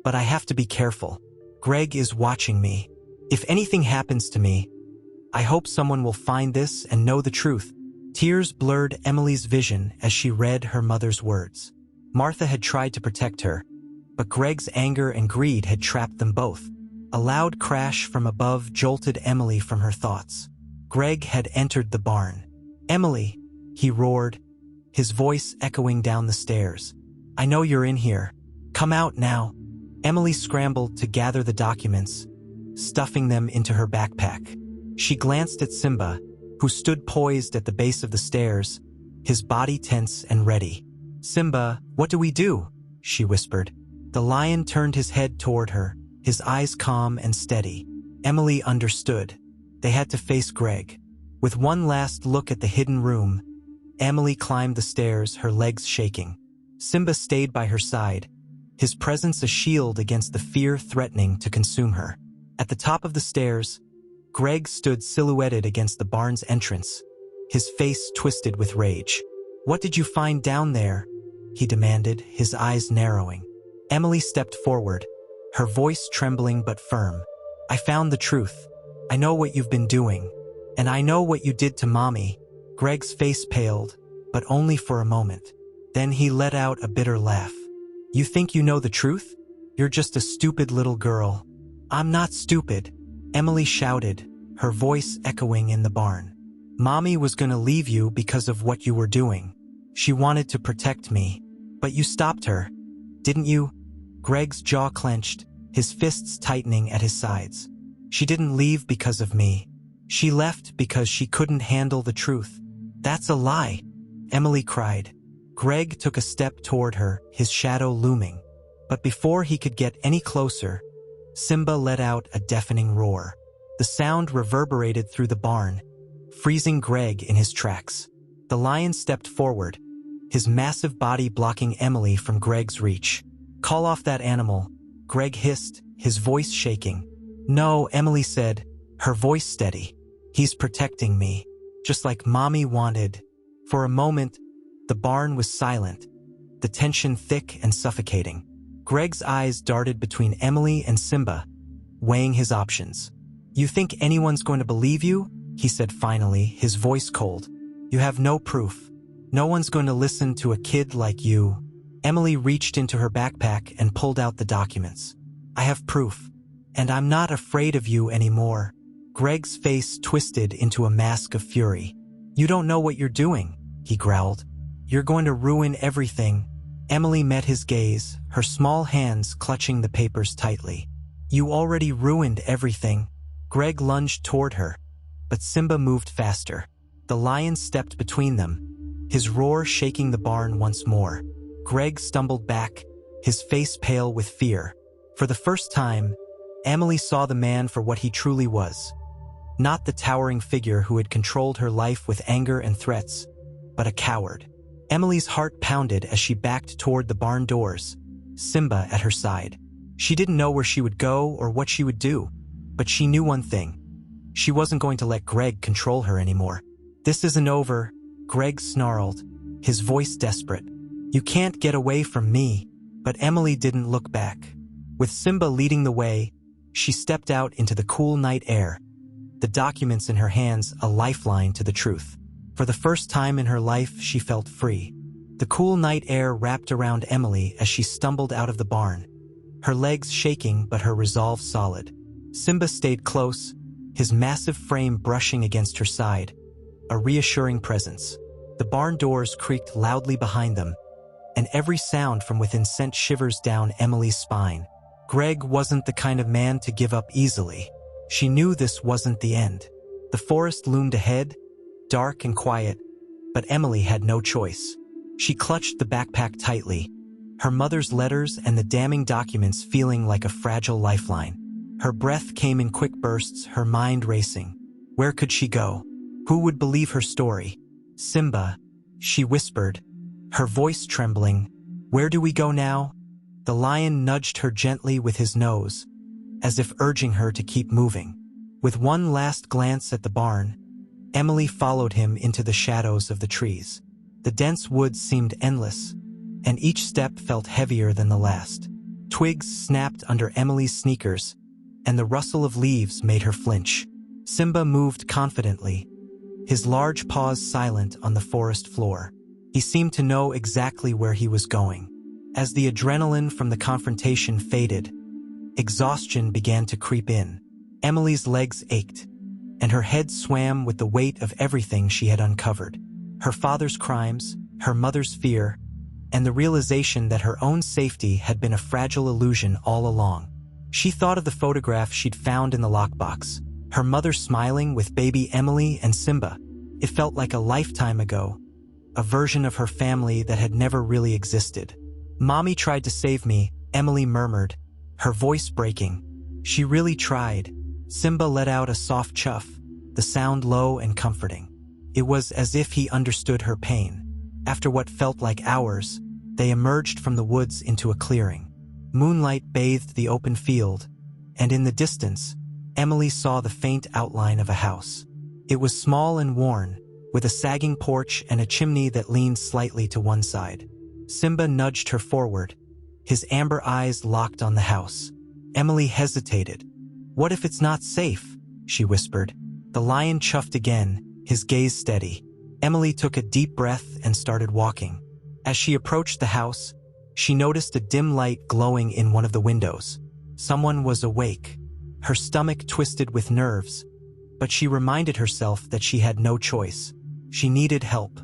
but I have to be careful. Greg is watching me. If anything happens to me, I hope someone will find this and know the truth." Tears blurred Emily's vision as she read her mother's words. Martha had tried to protect her, but Greg's anger and greed had trapped them both. A loud crash from above jolted Emily from her thoughts. Greg had entered the barn. "Emily," he roared, his voice echoing down the stairs. "I know you're in here. Come out now." Emily scrambled to gather the documents, stuffing them into her backpack. She glanced at Simba, who stood poised at the base of the stairs, his body tense and ready. "Simba, what do we do?" she whispered. The lion turned his head toward her, his eyes calm and steady. Emily understood. They had to face Greg. With one last look at the hidden room, Emily climbed the stairs, her legs shaking. Simba stayed by her side, his presence a shield against the fear threatening to consume her. At the top of the stairs, Greg stood silhouetted against the barn's entrance, his face twisted with rage. "What did you find down there?" he demanded, his eyes narrowing. Emily stepped forward, her voice trembling but firm. "I found the truth. I know what you've been doing, and I know what you did to Mommy." Greg's face paled, but only for a moment. Then he let out a bitter laugh. "You think you know the truth? You're just a stupid little girl." "I'm not stupid," Emily shouted, her voice echoing in the barn. "Mommy was gonna leave you because of what you were doing. She wanted to protect me. But you stopped her, didn't you?" Greg's jaw clenched, his fists tightening at his sides. "She didn't leave because of me. She left because she couldn't handle the truth. That's a lie, Emily cried. Greg took a step toward her, his shadow looming. But before he could get any closer, Simba let out a deafening roar. The sound reverberated through the barn, freezing Greg in his tracks. The lion stepped forward, his massive body blocking Emily from Greg's reach. "Call off that animal," Greg hissed, his voice shaking. "No," Emily said, her voice steady. "He's protecting me, just like Mommy wanted." For a moment, the barn was silent, the tension thick and suffocating. Greg's eyes darted between Emily and Simba, weighing his options. "You think anyone's going to believe you?" he said finally, his voice cold. "You have no proof. No one's going to listen to a kid like you." Emily reached into her backpack and pulled out the documents. "I have proof, and I'm not afraid of you anymore." Greg's face twisted into a mask of fury. "You don't know what you're doing," he growled. "You're going to ruin everything." Emily met his gaze, her small hands clutching the papers tightly. "You already ruined everything." Greg lunged toward her, but Simba moved faster. The lion stepped between them, his roar shaking the barn once more. Greg stumbled back, his face pale with fear. For the first time, Emily saw the man for what he truly was. Not the towering figure who had controlled her life with anger and threats, but a coward. Emily's heart pounded as she backed toward the barn doors, Simba at her side. She didn't know where she would go or what she would do, but she knew one thing. She wasn't going to let Greg control her anymore. "This isn't over," Greg snarled, his voice desperate. "You can't get away from me." But Emily didn't look back. With Simba leading the way, she stepped out into the cool night air, the documents in her hands a lifeline to the truth. For the first time in her life, she felt free. The cool night air wrapped around Emily as she stumbled out of the barn, her legs shaking but her resolve solid. Simba stayed close, his massive frame brushing against her side, a reassuring presence. The barn doors creaked loudly behind them, and every sound from within sent shivers down Emily's spine. Greg wasn't the kind of man to give up easily. She knew this wasn't the end. The forest loomed ahead, dark and quiet, but Emily had no choice. She clutched the backpack tightly, her mother's letters and the damning documents feeling like a fragile lifeline. Her breath came in quick bursts, her mind racing. Where could she go? Who would believe her story? "Simba," she whispered, her voice trembling. "Where do we go now?" The lion nudged her gently with his nose, as if urging her to keep moving. With one last glance at the barn, Emily followed him into the shadows of the trees. The dense woods seemed endless, and each step felt heavier than the last. Twigs snapped under Emily's sneakers, and the rustle of leaves made her flinch. Simba moved confidently, his large paws silent on the forest floor. He seemed to know exactly where he was going. As the adrenaline from the confrontation faded, exhaustion began to creep in. Emily's legs ached, and her head swam with the weight of everything she had uncovered. Her father's crimes, her mother's fear, and the realization that her own safety had been a fragile illusion all along. She thought of the photograph she'd found in the lockbox, her mother smiling with baby Emily and Simba. It felt like a lifetime ago, a version of her family that had never really existed. "Mommy tried to save me," Emily murmured, her voice breaking. "She really tried." Simba let out a soft chuff, the sound low and comforting. It was as if he understood her pain. After what felt like hours, they emerged from the woods into a clearing. Moonlight bathed the open field, and in the distance, Emily saw the faint outline of a house. It was small and worn, with a sagging porch and a chimney that leaned slightly to one side. Simba nudged her forward, his amber eyes locked on the house. Emily hesitated. "What if it's not safe?" she whispered. The lion chuffed again, his gaze steady. Emily took a deep breath and started walking. As she approached the house, she noticed a dim light glowing in one of the windows. Someone was awake. Her stomach twisted with nerves, but she reminded herself that she had no choice. She needed help.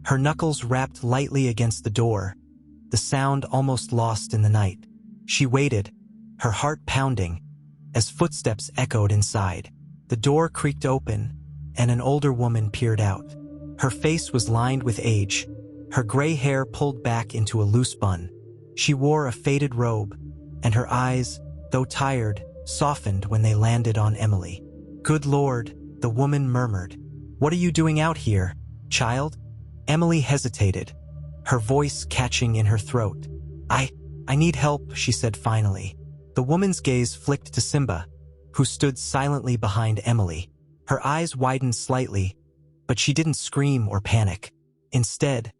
Her knuckles rapped lightly against the door, the sound almost lost in the night. She waited, her heart pounding, as footsteps echoed inside. The door creaked open, and an older woman peered out. Her face was lined with age, her gray hair pulled back into a loose bun. She wore a faded robe, and her eyes, though tired, softened when they landed on Emily. "Good Lord," the woman murmured. "What are you doing out here, child?" Emily hesitated, her voice catching in her throat. I need help," she said finally. The woman's gaze flicked to Simba, who stood silently behind Emily. Her eyes widened slightly, but she didn't scream or panic. Instead,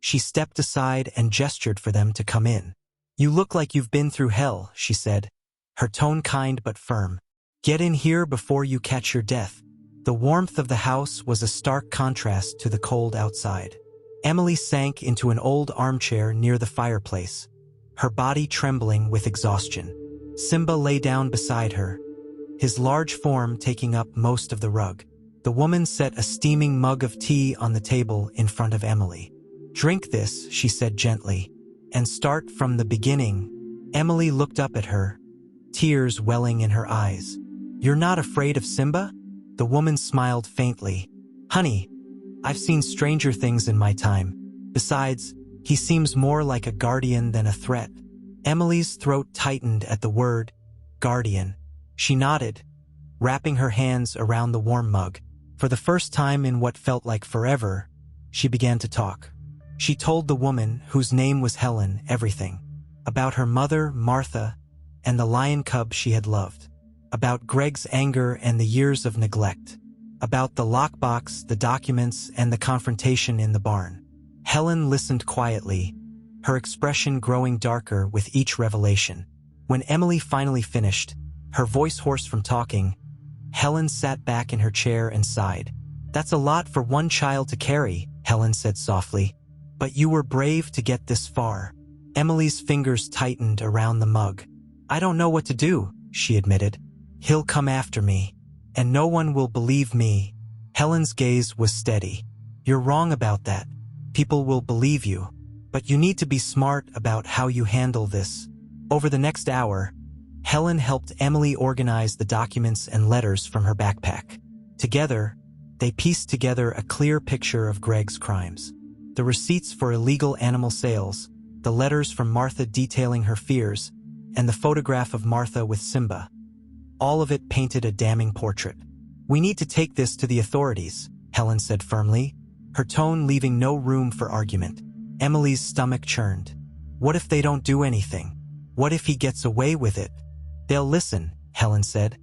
she stepped aside and gestured for them to come in. "You look like you've been through hell," she said, her tone kind but firm. "Get in here before you catch your death." The warmth of the house was a stark contrast to the cold outside. Emily sank into an old armchair near the fireplace, her body trembling with exhaustion. Simba lay down beside her, his large form taking up most of the rug. The woman set a steaming mug of tea on the table in front of Emily. "Drink this," she said gently, "and start from the beginning." Emily looked up at her, tears welling in her eyes. "You're not afraid of Simba?" The woman smiled faintly. "Honey, I've seen stranger things in my time. Besides, he seems more like a guardian than a threat." Emily's throat tightened at the word, guardian. She nodded, wrapping her hands around the warm mug. For the first time in what felt like forever, she began to talk. She told the woman, whose name was Helen, everything. About her mother, Martha, and the lion cub she had loved. About Greg's anger and the years of neglect. About the lockbox, the documents, and the confrontation in the barn. Helen listened quietly, her expression growing darker with each revelation. When Emily finally finished, her voice hoarse from talking, Helen sat back in her chair and sighed. "That's a lot for one child to carry," Helen said softly. "But you were brave to get this far." Emily's fingers tightened around the mug. "I don't know what to do," she admitted. "He'll come after me, and no one will believe me." Helen's gaze was steady. "You're wrong about that. People will believe you. But you need to be smart about how you handle this." Over the next hour, Helen helped Emily organize the documents and letters from her backpack. Together, they pieced together a clear picture of Greg's crimes. The receipts for illegal animal sales, the letters from Martha detailing her fears, and the photograph of Martha with Simba. All of it painted a damning portrait. "We need to take this to the authorities," Helen said firmly, her tone leaving no room for argument. Emily's stomach churned. "What if they don't do anything? What if he gets away with it?" "They'll listen," Helen said,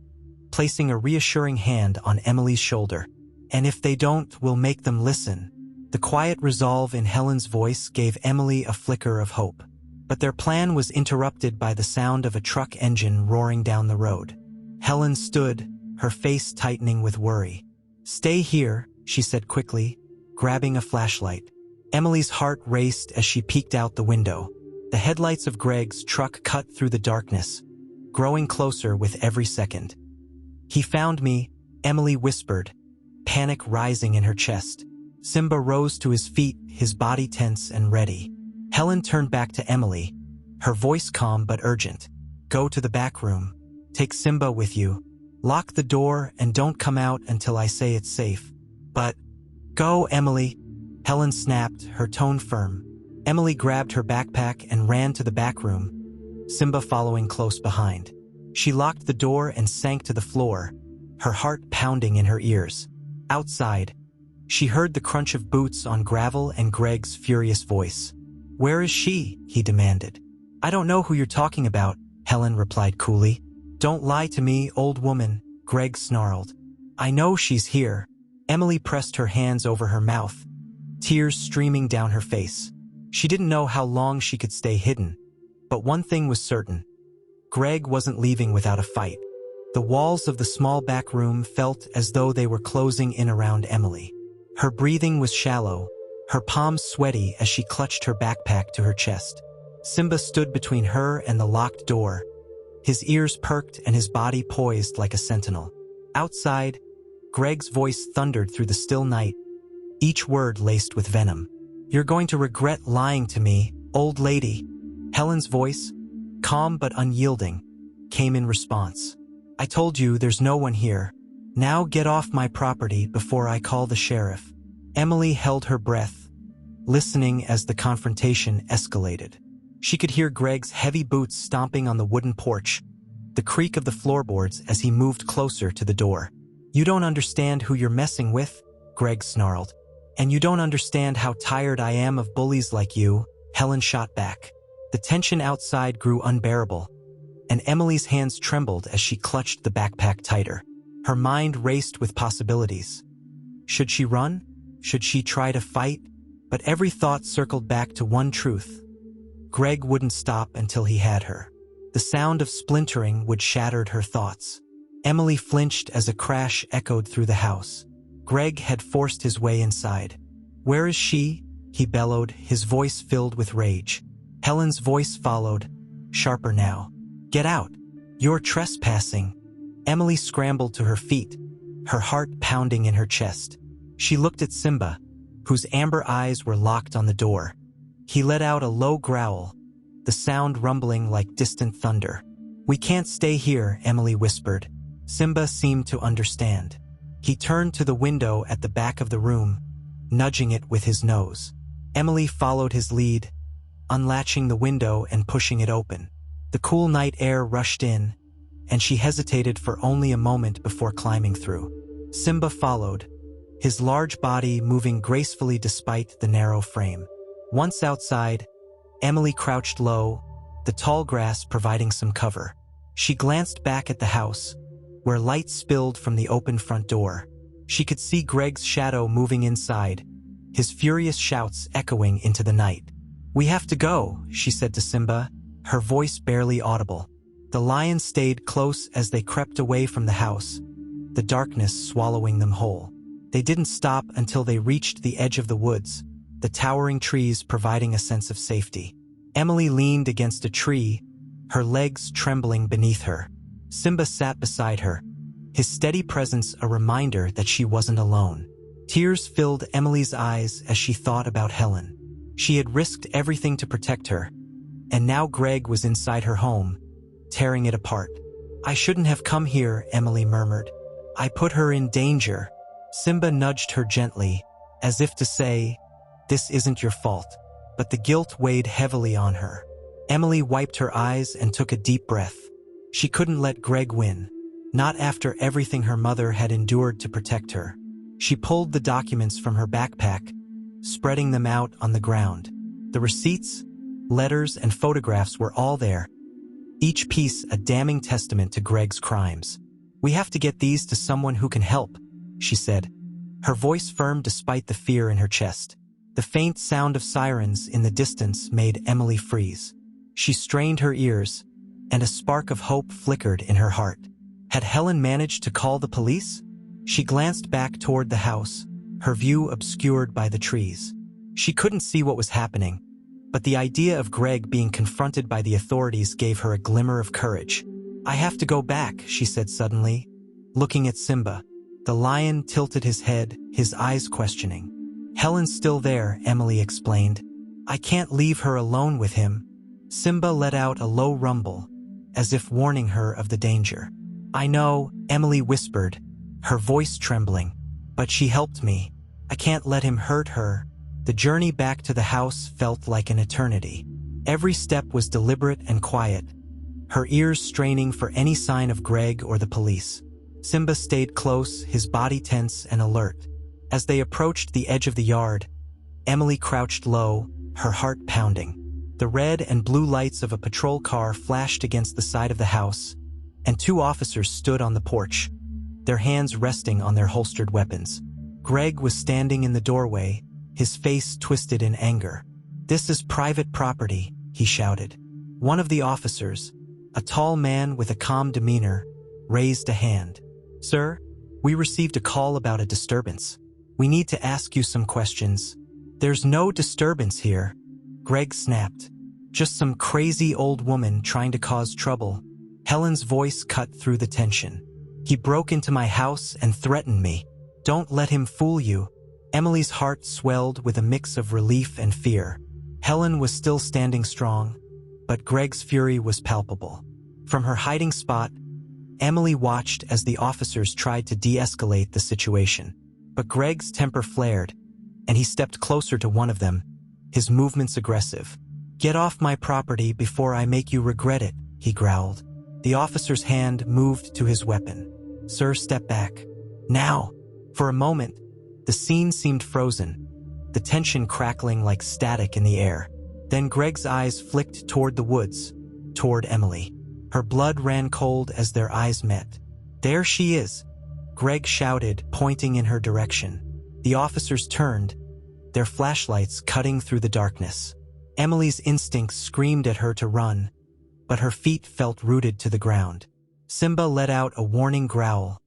placing a reassuring hand on Emily's shoulder. "And if they don't, we'll make them listen." The quiet resolve in Helen's voice gave Emily a flicker of hope. But their plan was interrupted by the sound of a truck engine roaring down the road. Helen stood, her face tightening with worry. "Stay here," she said quickly, grabbing a flashlight. Emily's heart raced as she peeked out the window. The headlights of Greg's truck cut through the darkness, growing closer with every second. "He found me," Emily whispered, panic rising in her chest. Simba rose to his feet, his body tense and ready. Helen turned back to Emily, her voice calm but urgent. "Go to the back room. Take Simba with you. Lock the door and don't come out until I say it's safe." "But..." "Go, Emily," Helen snapped, her tone firm. Emily grabbed her backpack and ran to the back room, Simba following close behind. She locked the door and sank to the floor, her heart pounding in her ears. Outside, she heard the crunch of boots on gravel and Greg's furious voice. "Where is she?" he demanded. "I don't know who you're talking about," Helen replied coolly. "Don't lie to me, old woman," Greg snarled. "I know she's here." Emily pressed her hands over her mouth, tears streaming down her face. She didn't know how long she could stay hidden, but one thing was certain. Greg wasn't leaving without a fight. The walls of the small back room felt as though they were closing in around Emily. Her breathing was shallow, her palms sweaty as she clutched her backpack to her chest. Simba stood between her and the locked door, his ears perked and his body poised like a sentinel. Outside, Greg's voice thundered through the still night, each word laced with venom. "You're going to regret lying to me, old lady." Helen's voice, calm but unyielding, came in response. "I told you there's no one here. Now get off my property before I call the sheriff. Emily held her breath, listening as the confrontation escalated. She could hear Greg's heavy boots stomping on the wooden porch, the creak of the floorboards as he moved closer to the door. You don't understand who you're messing with, Greg snarled. And you don't understand how tired I am of bullies like you, Helen shot back. The tension outside grew unbearable, and Emily's hands trembled as she clutched the backpack tighter. Her mind raced with possibilities. Should she run? Should she try to fight? But every thought circled back to one truth. Greg wouldn't stop until he had her. The sound of splintering would shatter her thoughts. Emily flinched as a crash echoed through the house. Greg had forced his way inside. Where is she? He bellowed, his voice filled with rage. Helen's voice followed, sharper now. Get out! You're trespassing! Emily scrambled to her feet, her heart pounding in her chest. She looked at Simba, whose amber eyes were locked on the door. He let out a low growl, the sound rumbling like distant thunder. We can't stay here, Emily whispered. Simba seemed to understand. He turned to the window at the back of the room, nudging it with his nose. Emily followed his lead, unlatching the window and pushing it open. The cool night air rushed in, and she hesitated for only a moment before climbing through. Simba followed, his large body moving gracefully despite the narrow frame. Once outside, Emily crouched low, the tall grass providing some cover. She glanced back at the house, where light spilled from the open front door. She could see Greg's shadow moving inside, his furious shouts echoing into the night. We have to go, she said to Simba, her voice barely audible. The lions stayed close as they crept away from the house, the darkness swallowing them whole. They didn't stop until they reached the edge of the woods, the towering trees providing a sense of safety. Emily leaned against a tree, her legs trembling beneath her. Simba sat beside her, his steady presence a reminder that she wasn't alone. Tears filled Emily's eyes as she thought about Helen. She had risked everything to protect her, and now Greg was inside her home, tearing it apart. I shouldn't have come here, Emily murmured. I put her in danger. Simba nudged her gently, as if to say, this isn't your fault. But the guilt weighed heavily on her. Emily wiped her eyes and took a deep breath. She couldn't let Greg win, not after everything her mother had endured to protect her. She pulled the documents from her backpack, spreading them out on the ground. The receipts, letters, and photographs were all there, each piece a damning testament to Greg's crimes. We have to get these to someone who can help, she said, her voice firm despite the fear in her chest. The faint sound of sirens in the distance made Emily freeze. She strained her ears, and a spark of hope flickered in her heart. Had Helen managed to call the police? She glanced back toward the house, her view obscured by the trees. She couldn't see what was happening, but the idea of Greg being confronted by the authorities gave her a glimmer of courage. I have to go back, she said suddenly, looking at Simba. The lion tilted his head, his eyes questioning. Helen's still there, Emily explained. I can't leave her alone with him. Simba let out a low rumble, as if warning her of the danger. I know, Emily whispered, her voice trembling, but she helped me. I can't let him hurt her. The journey back to the house felt like an eternity. Every step was deliberate and quiet, her ears straining for any sign of Greg or the police. Simba stayed close, his body tense and alert. As they approached the edge of the yard, Emily crouched low, her heart pounding. The red and blue lights of a patrol car flashed against the side of the house, and two officers stood on the porch, their hands resting on their holstered weapons. Greg was standing in the doorway, his face twisted in anger. This is private property, he shouted. One of the officers, a tall man with a calm demeanor, raised a hand. Sir, we received a call about a disturbance. We need to ask you some questions. There's no disturbance here, Greg snapped. Just some crazy old woman trying to cause trouble. Helen's voice cut through the tension. He broke into my house and threatened me. Don't let him fool you. Emily's heart swelled with a mix of relief and fear. Helen was still standing strong, but Greg's fury was palpable. From her hiding spot, Emily watched as the officers tried to de-escalate the situation. But Greg's temper flared, and he stepped closer to one of them, his movements aggressive. "Get off my property before I make you regret it," he growled. The officer's hand moved to his weapon. "Sir, step back. Now." For a moment, the scene seemed frozen, the tension crackling like static in the air. Then Greg's eyes flicked toward the woods, toward Emily. Her blood ran cold as their eyes met. "There she is," Greg shouted, pointing in her direction. The officers turned, their flashlights cutting through the darkness. Emily's instincts screamed at her to run, but her feet felt rooted to the ground. Simba let out a warning growl,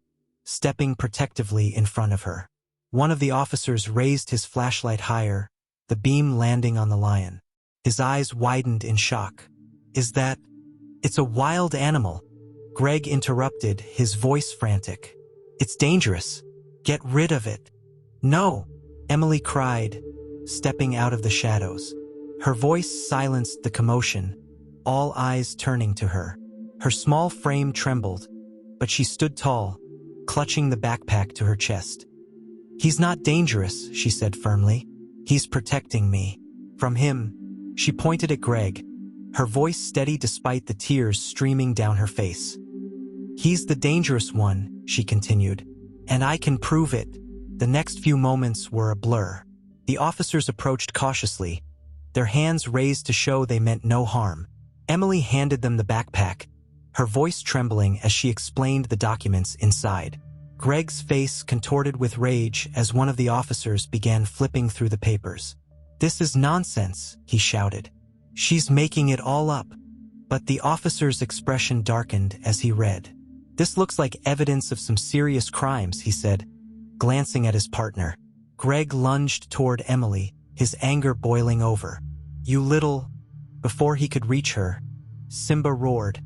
stepping protectively in front of her. One of the officers raised his flashlight higher, the beam landing on the lion. His eyes widened in shock. "Is that? It's a wild animal," Greg interrupted, his voice frantic. "It's dangerous. Get rid of it." "No," Emily cried, stepping out of the shadows. Her voice silenced the commotion, all eyes turning to her. Her small frame trembled, but she stood tall, clutching the backpack to her chest. "He's not dangerous," she said firmly. "He's protecting me. From him." She pointed at Greg, her voice steady despite the tears streaming down her face. "He's the dangerous one," she continued, "and I can prove it." The next few moments were a blur. The officers approached cautiously, their hands raised to show they meant no harm. Emily handed them the backpack, her voice trembling as she explained the documents inside. Greg's face contorted with rage as one of the officers began flipping through the papers. "This is nonsense," he shouted. "She's making it all up." But the officer's expression darkened as he read. "This looks like evidence of some serious crimes," he said, glancing at his partner. Greg lunged toward Emily, his anger boiling over. "You little—" Before he could reach her, Simba roared,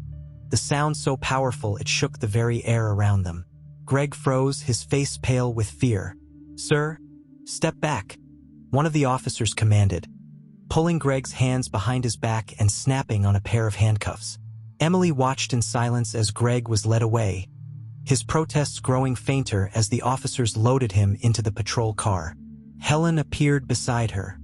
the sound so powerful it shook the very air around them. Greg froze, his face pale with fear. "Sir, step back," one of the officers commanded, pulling Greg's hands behind his back and snapping on a pair of handcuffs. Emily watched in silence as Greg was led away, his protests growing fainter as the officers loaded him into the patrol car. Helen appeared beside her,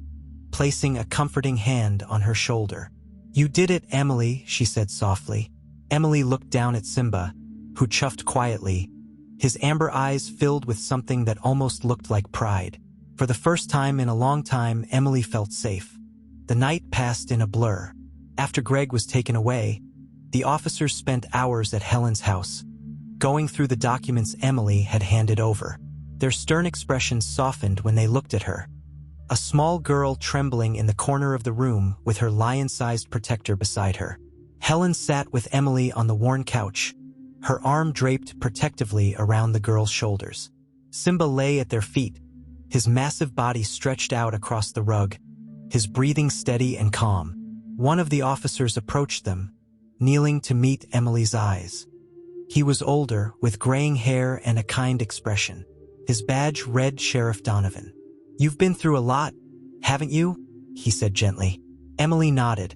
placing a comforting hand on her shoulder. "You did it, Emily," she said softly. Emily looked down at Simba, who chuffed quietly, his amber eyes filled with something that almost looked like pride. For the first time in a long time, Emily felt safe. The night passed in a blur. After Greg was taken away, the officers spent hours at Helen's house, going through the documents Emily had handed over. Their stern expressions softened when they looked at her, a small girl trembling in the corner of the room with her lion-sized protector beside her. Helen sat with Emily on the worn couch, her arm draped protectively around the girl's shoulders. Simba lay at their feet, his massive body stretched out across the rug, his breathing steady and calm. One of the officers approached them, kneeling to meet Emily's eyes. He was older, with graying hair and a kind expression. His badge read Sheriff Donovan. "You've been through a lot, haven't you?" he said gently. Emily nodded,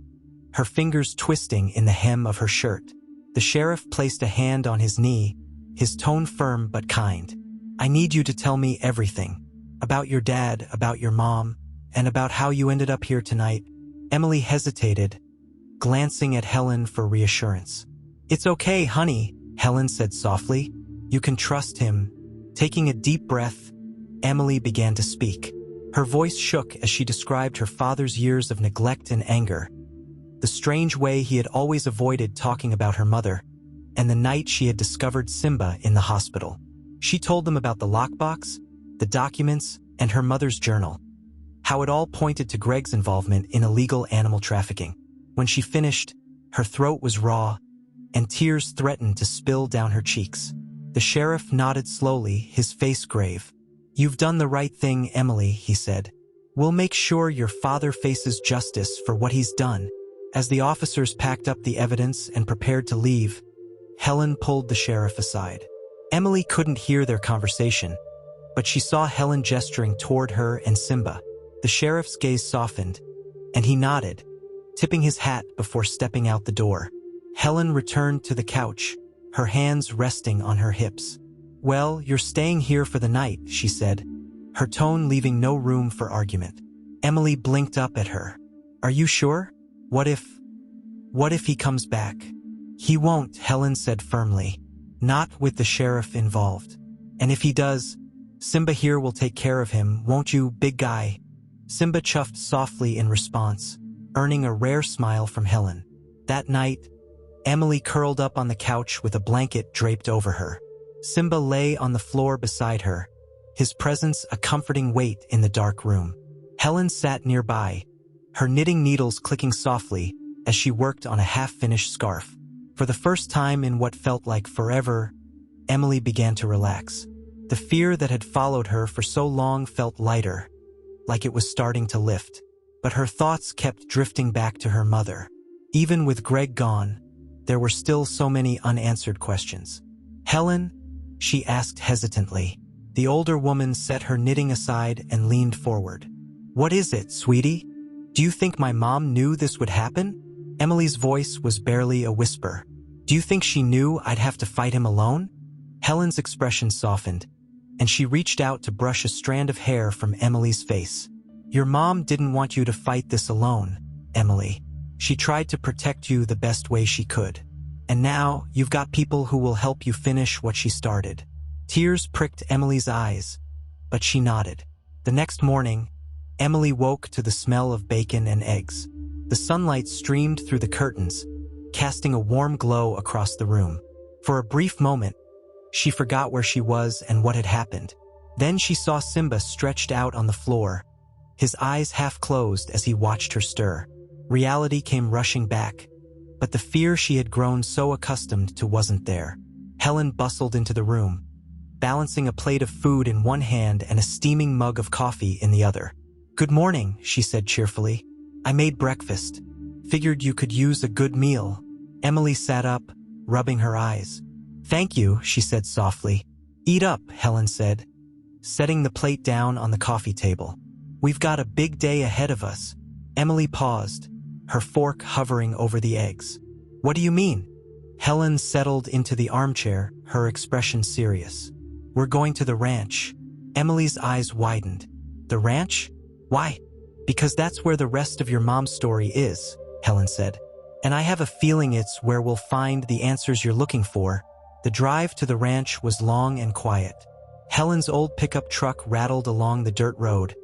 her fingers twisting in the hem of her shirt. The sheriff placed a hand on his knee, his tone firm but kind. "I need you to tell me everything. About your dad, about your mom, and about how you ended up here tonight." Emily hesitated, glancing at Helen for reassurance. "It's okay, honey," Helen said softly. "You can trust him." Taking a deep breath, Emily began to speak. Her voice shook as she described her father's years of neglect and anger, the strange way he had always avoided talking about her mother, and the night she had discovered Simba in the hospital. She told them about the lockbox, the documents, and her mother's journal, how it all pointed to Greg's involvement in illegal animal trafficking. When she finished, her throat was raw, and tears threatened to spill down her cheeks. The sheriff nodded slowly, his face grave. "You've done the right thing, Emily," he said. "We'll make sure your father faces justice for what he's done." As the officers packed up the evidence and prepared to leave, Helen pulled the sheriff aside. Emily couldn't hear their conversation, but she saw Helen gesturing toward her and Simba. The sheriff's gaze softened, and he nodded, tipping his hat before stepping out the door. Helen returned to the couch, her hands resting on her hips. "Well, you're staying here for the night," she said, her tone leaving no room for argument. Emily blinked up at her. "Are you sure? What if he comes back?" "He won't," Helen said firmly. "Not with the sheriff involved. And if he does, Simba here will take care of him, won't you, big guy?" Simba chuffed softly in response, earning a rare smile from Helen. That night, Emily curled up on the couch with a blanket draped over her. Simba lay on the floor beside her, his presence a comforting weight in the dark room. Helen sat nearby, her knitting needles clicking softly as she worked on a half-finished scarf. For the first time in what felt like forever, Emily began to relax. The fear that had followed her for so long felt lighter, like it was starting to lift. But her thoughts kept drifting back to her mother. Even with Greg gone, there were still so many unanswered questions. "Helen?" she asked hesitantly. The older woman set her knitting aside and leaned forward. "What is it, sweetie? Do you think my mom knew this would happen?" Emily's voice was barely a whisper. "Do you think she knew I'd have to fight him alone?" Helen's expression softened, and she reached out to brush a strand of hair from Emily's face. "Your mom didn't want you to fight this alone, Emily. She tried to protect you the best way she could. And now, you've got people who will help you finish what she started." Tears pricked Emily's eyes, but she nodded. The next morning, Emily woke to the smell of bacon and eggs. The sunlight streamed through the curtains, casting a warm glow across the room. For a brief moment, she forgot where she was and what had happened. Then she saw Simba stretched out on the floor, his eyes half closed as he watched her stir. Reality came rushing back, but the fear she had grown so accustomed to wasn't there. Helen bustled into the room, balancing a plate of food in one hand and a steaming mug of coffee in the other. "Good morning," she said cheerfully. "I made breakfast. Figured you could use a good meal." Emily sat up, rubbing her eyes. "Thank you," she said softly. "Eat up," Helen said, setting the plate down on the coffee table. "We've got a big day ahead of us." Emily paused, her fork hovering over the eggs. "What do you mean?" Helen settled into the armchair, her expression serious. "We're going to the ranch." Emily's eyes widened. "The ranch? Why?" "Because that's where the rest of your mom's story is," Helen said. "And I have a feeling it's where we'll find the answers you're looking for." The drive to the ranch was long and quiet. Helen's old pickup truck rattled along the dirt road,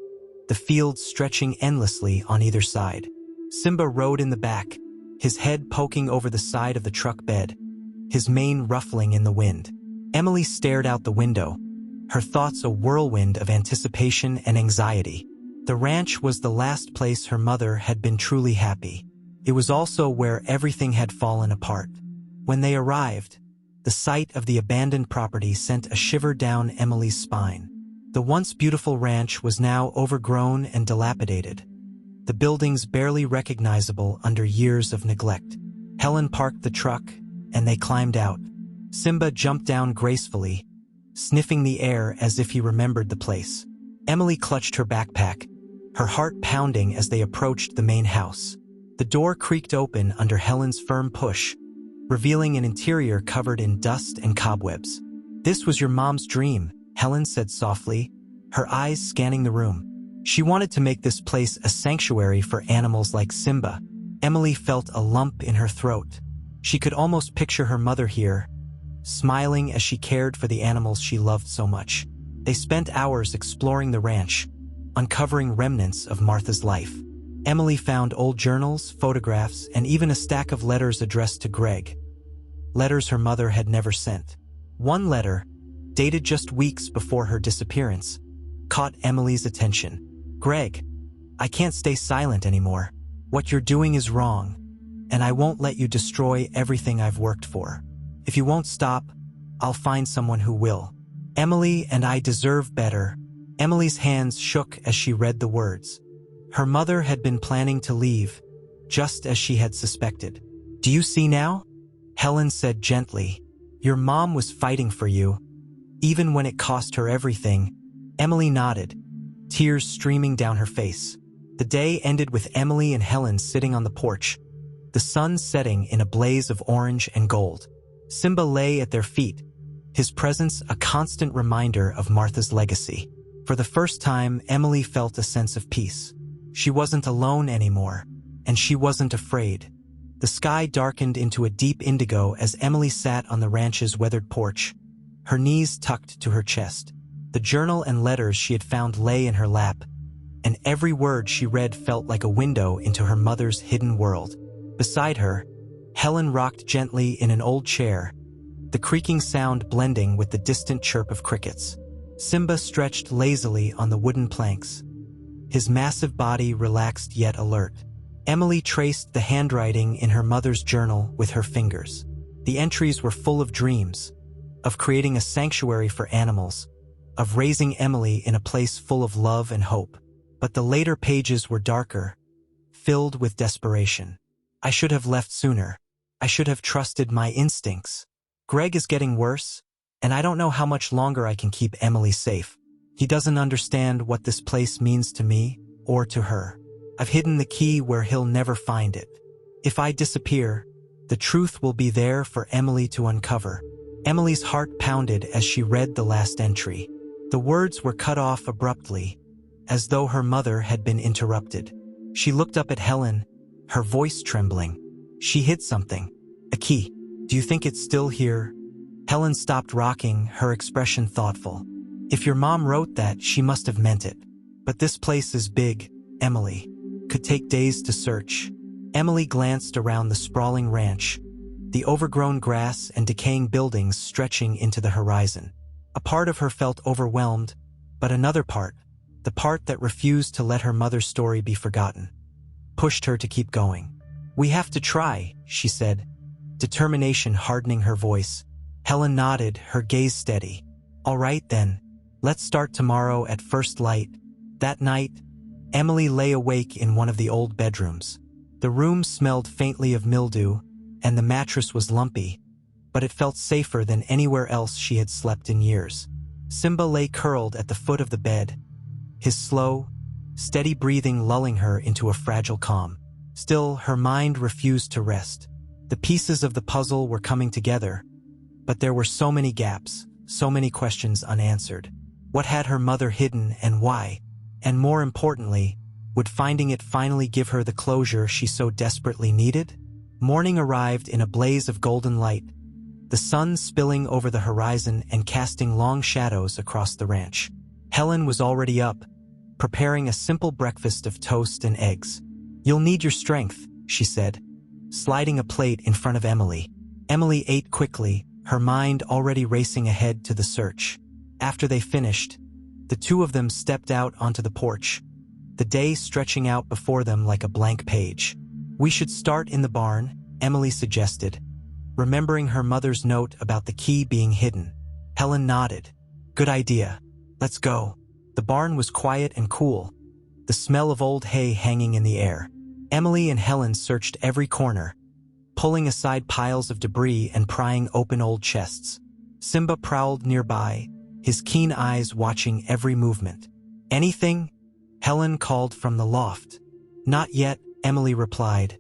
the fields stretching endlessly on either side. Simba rode in the back, his head poking over the side of the truck bed, his mane ruffling in the wind. Emily stared out the window, her thoughts a whirlwind of anticipation and anxiety. The ranch was the last place her mother had been truly happy. It was also where everything had fallen apart. When they arrived, the sight of the abandoned property sent a shiver down Emily's spine. The once beautiful ranch was now overgrown and dilapidated, the buildings barely recognizable under years of neglect. Helen parked the truck, and they climbed out. Simba jumped down gracefully, sniffing the air as if he remembered the place. Emily clutched her backpack, her heart pounding as they approached the main house. The door creaked open under Helen's firm push, revealing an interior covered in dust and cobwebs. "This was your mom's dream," Helen said softly, her eyes scanning the room. She wanted to make this place a sanctuary for animals like Simba. Emily felt a lump in her throat. She could almost picture her mother here, smiling as she cared for the animals she loved so much. They spent hours exploring the ranch, uncovering remnants of Martha's life. Emily found old journals, photographs, and even a stack of letters addressed to Greg. Letters her mother had never sent. One letter, dated just weeks before her disappearance, caught Emily's attention. "Greg, I can't stay silent anymore. What you're doing is wrong, and I won't let you destroy everything I've worked for. If you won't stop, I'll find someone who will. Emily and I deserve better." Emily's hands shook as she read the words. Her mother had been planning to leave, just as she had suspected. "Do you see now?" Helen said gently. "Your mom was fighting for you, even when it cost her everything." Emily nodded, tears streaming down her face. The day ended with Emily and Helen sitting on the porch, the sun setting in a blaze of orange and gold. Simba lay at their feet, his presence a constant reminder of Martha's legacy. For the first time, Emily felt a sense of peace. She wasn't alone anymore, and she wasn't afraid. The sky darkened into a deep indigo as Emily sat on the ranch's weathered porch, her knees tucked to her chest. The journal and letters she had found lay in her lap, and every word she read felt like a window into her mother's hidden world. Beside her, Helen rocked gently in an old chair, the creaking sound blending with the distant chirp of crickets. Simba stretched lazily on the wooden planks, his massive body relaxed yet alert. Emily traced the handwriting in her mother's journal with her fingers. The entries were full of dreams, of creating a sanctuary for animals, of raising Emily in a place full of love and hope. But the later pages were darker, filled with desperation. I should have left sooner. I should have trusted my instincts. Greg is getting worse, and I don't know how much longer I can keep Emily safe. He doesn't understand what this place means to me or to her. I've hidden the key where he'll never find it. If I disappear, the truth will be there for Emily to uncover. Emily's heart pounded as she read the last entry. The words were cut off abruptly, as though her mother had been interrupted. She looked up at Helen, her voice trembling. She hid something. A key. Do you think it's still here? Helen stopped rocking, her expression thoughtful. If your mom wrote that, she must have meant it. But this place is big, Emily. Could take days to search. Emily glanced around the sprawling ranch, the overgrown grass and decaying buildings stretching into the horizon. A part of her felt overwhelmed, but another part, the part that refused to let her mother's story be forgotten, pushed her to keep going. We have to try, she said, determination hardening her voice. Helen nodded, her gaze steady. All right then, let's start tomorrow at first light. That night, Emily lay awake in one of the old bedrooms. The room smelled faintly of mildew, and the mattress was lumpy, but it felt safer than anywhere else she had slept in years. Simba lay curled at the foot of the bed, his slow, steady breathing lulling her into a fragile calm. Still, her mind refused to rest. The pieces of the puzzle were coming together, but there were so many gaps, so many questions unanswered. What had her mother hidden and why? And more importantly, would finding it finally give her the closure she so desperately needed? Morning arrived in a blaze of golden light, the sun spilling over the horizon and casting long shadows across the ranch. Helen was already up, preparing a simple breakfast of toast and eggs. You'll need your strength, she said, sliding a plate in front of Emily. Emily ate quickly, her mind already racing ahead to the search. After they finished, the two of them stepped out onto the porch, the day stretching out before them like a blank page. We should start in the barn, Emily suggested, remembering her mother's note about the key being hidden. Helen nodded. Good idea. Let's go. The barn was quiet and cool, the smell of old hay hanging in the air. Emily and Helen searched every corner, pulling aside piles of debris and prying open old chests. Simba prowled nearby, his keen eyes watching every movement. Anything? Helen called from the loft. Not yet, Emily replied,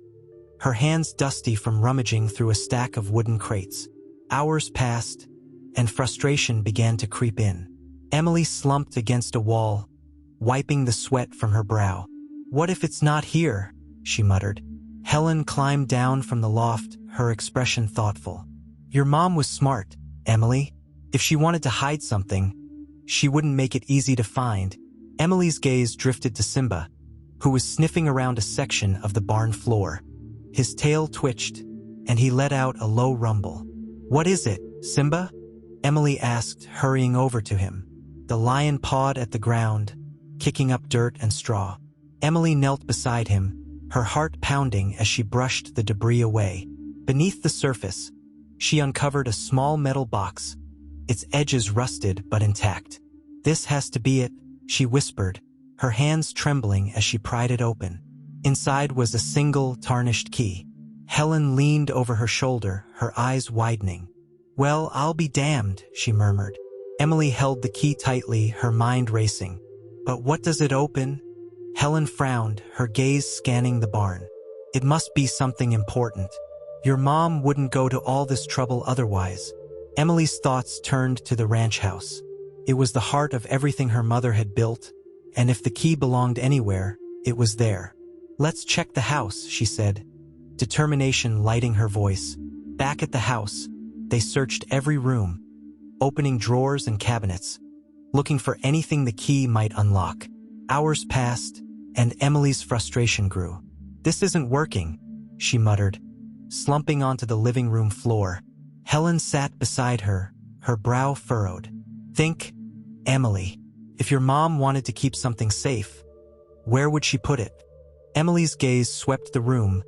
her hands dusty from rummaging through a stack of wooden crates. Hours passed, and frustration began to creep in. Emily slumped against a wall, wiping the sweat from her brow. What if it's not here? She muttered. Helen climbed down from the loft, her expression thoughtful. Your mom was smart, Emily. If she wanted to hide something, she wouldn't make it easy to find. Emily's gaze drifted to Simba, who was sniffing around a section of the barn floor. His tail twitched, and he let out a low rumble. What is it, Simba? Emily asked, hurrying over to him. The lion pawed at the ground, kicking up dirt and straw. Emily knelt beside him, her heart pounding as she brushed the debris away. Beneath the surface, she uncovered a small metal box, its edges rusted but intact. This has to be it, she whispered, her hands trembling as she pried it open. Inside was a single, tarnished key. Helen leaned over her shoulder, her eyes widening. Well, I'll be damned, she murmured. Emily held the key tightly, her mind racing. But what does it open? Helen frowned, her gaze scanning the barn. It must be something important. Your mom wouldn't go to all this trouble otherwise. Emily's thoughts turned to the ranch house. It was the heart of everything her mother had built, and if the key belonged anywhere, it was there. "Let's check the house," she said, determination lighting her voice. Back at the house, they searched every room, opening drawers and cabinets, looking for anything the key might unlock. Hours passed, and Emily's frustration grew. "This isn't working," she muttered, slumping onto the living room floor. Helen sat beside her, her brow furrowed. "Think, Emily. If your mom wanted to keep something safe, where would she put it?" Emily's gaze swept the room,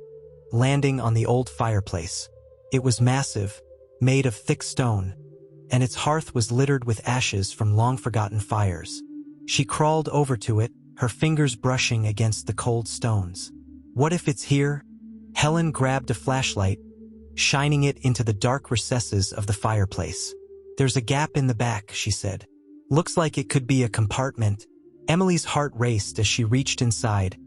landing on the old fireplace. It was massive, made of thick stone, and its hearth was littered with ashes from long-forgotten fires. She crawled over to it, her fingers brushing against the cold stones. "What if it's here?" Helen grabbed a flashlight, shining it into the dark recesses of the fireplace. "There's a gap in the back," she said. "Looks like it could be a compartment." Emily's heart raced as she reached inside,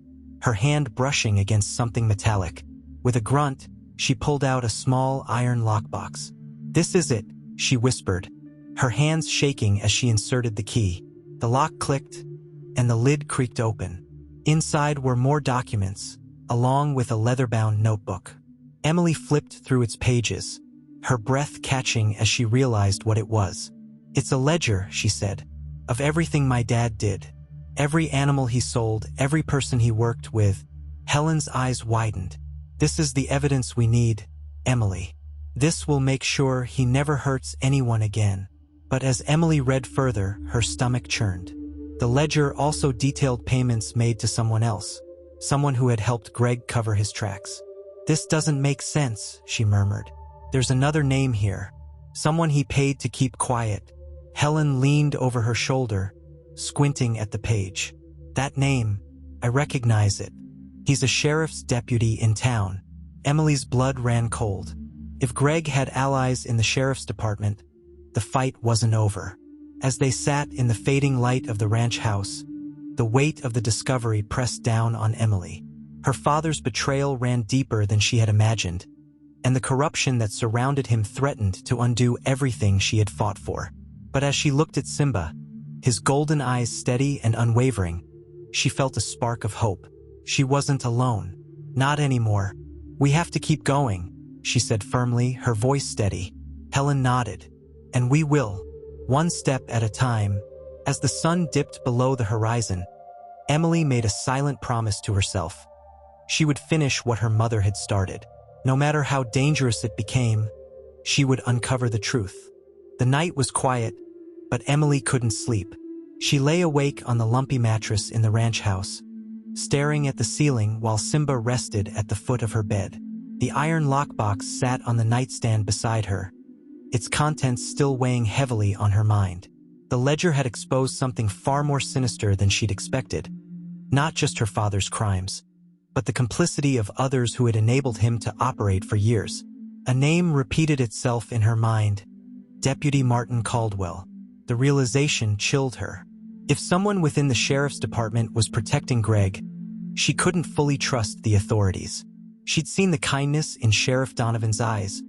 her hand brushing against something metallic. With a grunt, she pulled out a small iron lockbox. "This is it," she whispered, her hands shaking as she inserted the key. The lock clicked, and the lid creaked open. Inside were more documents, along with a leather-bound notebook. Emily flipped through its pages, her breath catching as she realized what it was. "It's a ledger," she said, "of everything my dad did. Every animal he sold, every person he worked with." Helen's eyes widened. "This is the evidence we need, Emily. This will make sure he never hurts anyone again." But as Emily read further, her stomach churned. The ledger also detailed payments made to someone else, someone who had helped Greg cover his tracks. "This doesn't make sense," she murmured. "There's another name here. Someone he paid to keep quiet." Helen leaned over her shoulder, squinting at the page. "That name, I recognize it. He's a sheriff's deputy in town." Emily's blood ran cold. If Greg had allies in the sheriff's department, the fight wasn't over. As they sat in the fading light of the ranch house, the weight of the discovery pressed down on Emily. Her father's betrayal ran deeper than she had imagined, and the corruption that surrounded him threatened to undo everything she had fought for. But as she looked at Simba, his golden eyes steady and unwavering, she felt a spark of hope. She wasn't alone. Not anymore. "We have to keep going," she said firmly, her voice steady. Helen nodded. "And we will, one step at a time." As the sun dipped below the horizon, Emily made a silent promise to herself. She would finish what her mother had started. No matter how dangerous it became, she would uncover the truth. The night was quiet, but Emily couldn't sleep. She lay awake on the lumpy mattress in the ranch house, staring at the ceiling while Simba rested at the foot of her bed. The iron lockbox sat on the nightstand beside her, its contents still weighing heavily on her mind. The ledger had exposed something far more sinister than she'd expected. Not just her father's crimes, but the complicity of others who had enabled him to operate for years. A name repeated itself in her mind: Deputy Martin Caldwell. The realization chilled her. If someone within the sheriff's department was protecting Greg, she couldn't fully trust the authorities. She'd seen the kindness in Sheriff Donovan's eyes,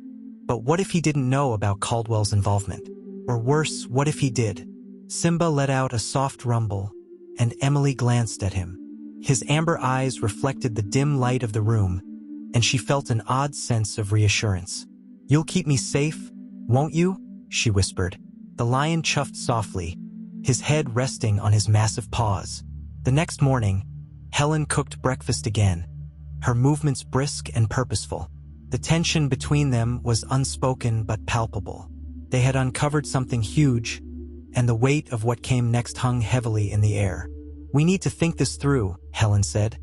but what if he didn't know about Caldwell's involvement? Or worse, what if he did? Simba let out a soft rumble, and Emily glanced at him. His amber eyes reflected the dim light of the room, and she felt an odd sense of reassurance. "You'll keep me safe, won't you?" she whispered. The lion chuffed softly, his head resting on his massive paws. The next morning, Helen cooked breakfast again, her movements brisk and purposeful. The tension between them was unspoken but palpable. They had uncovered something huge, and the weight of what came next hung heavily in the air. "We need to think this through," Helen said,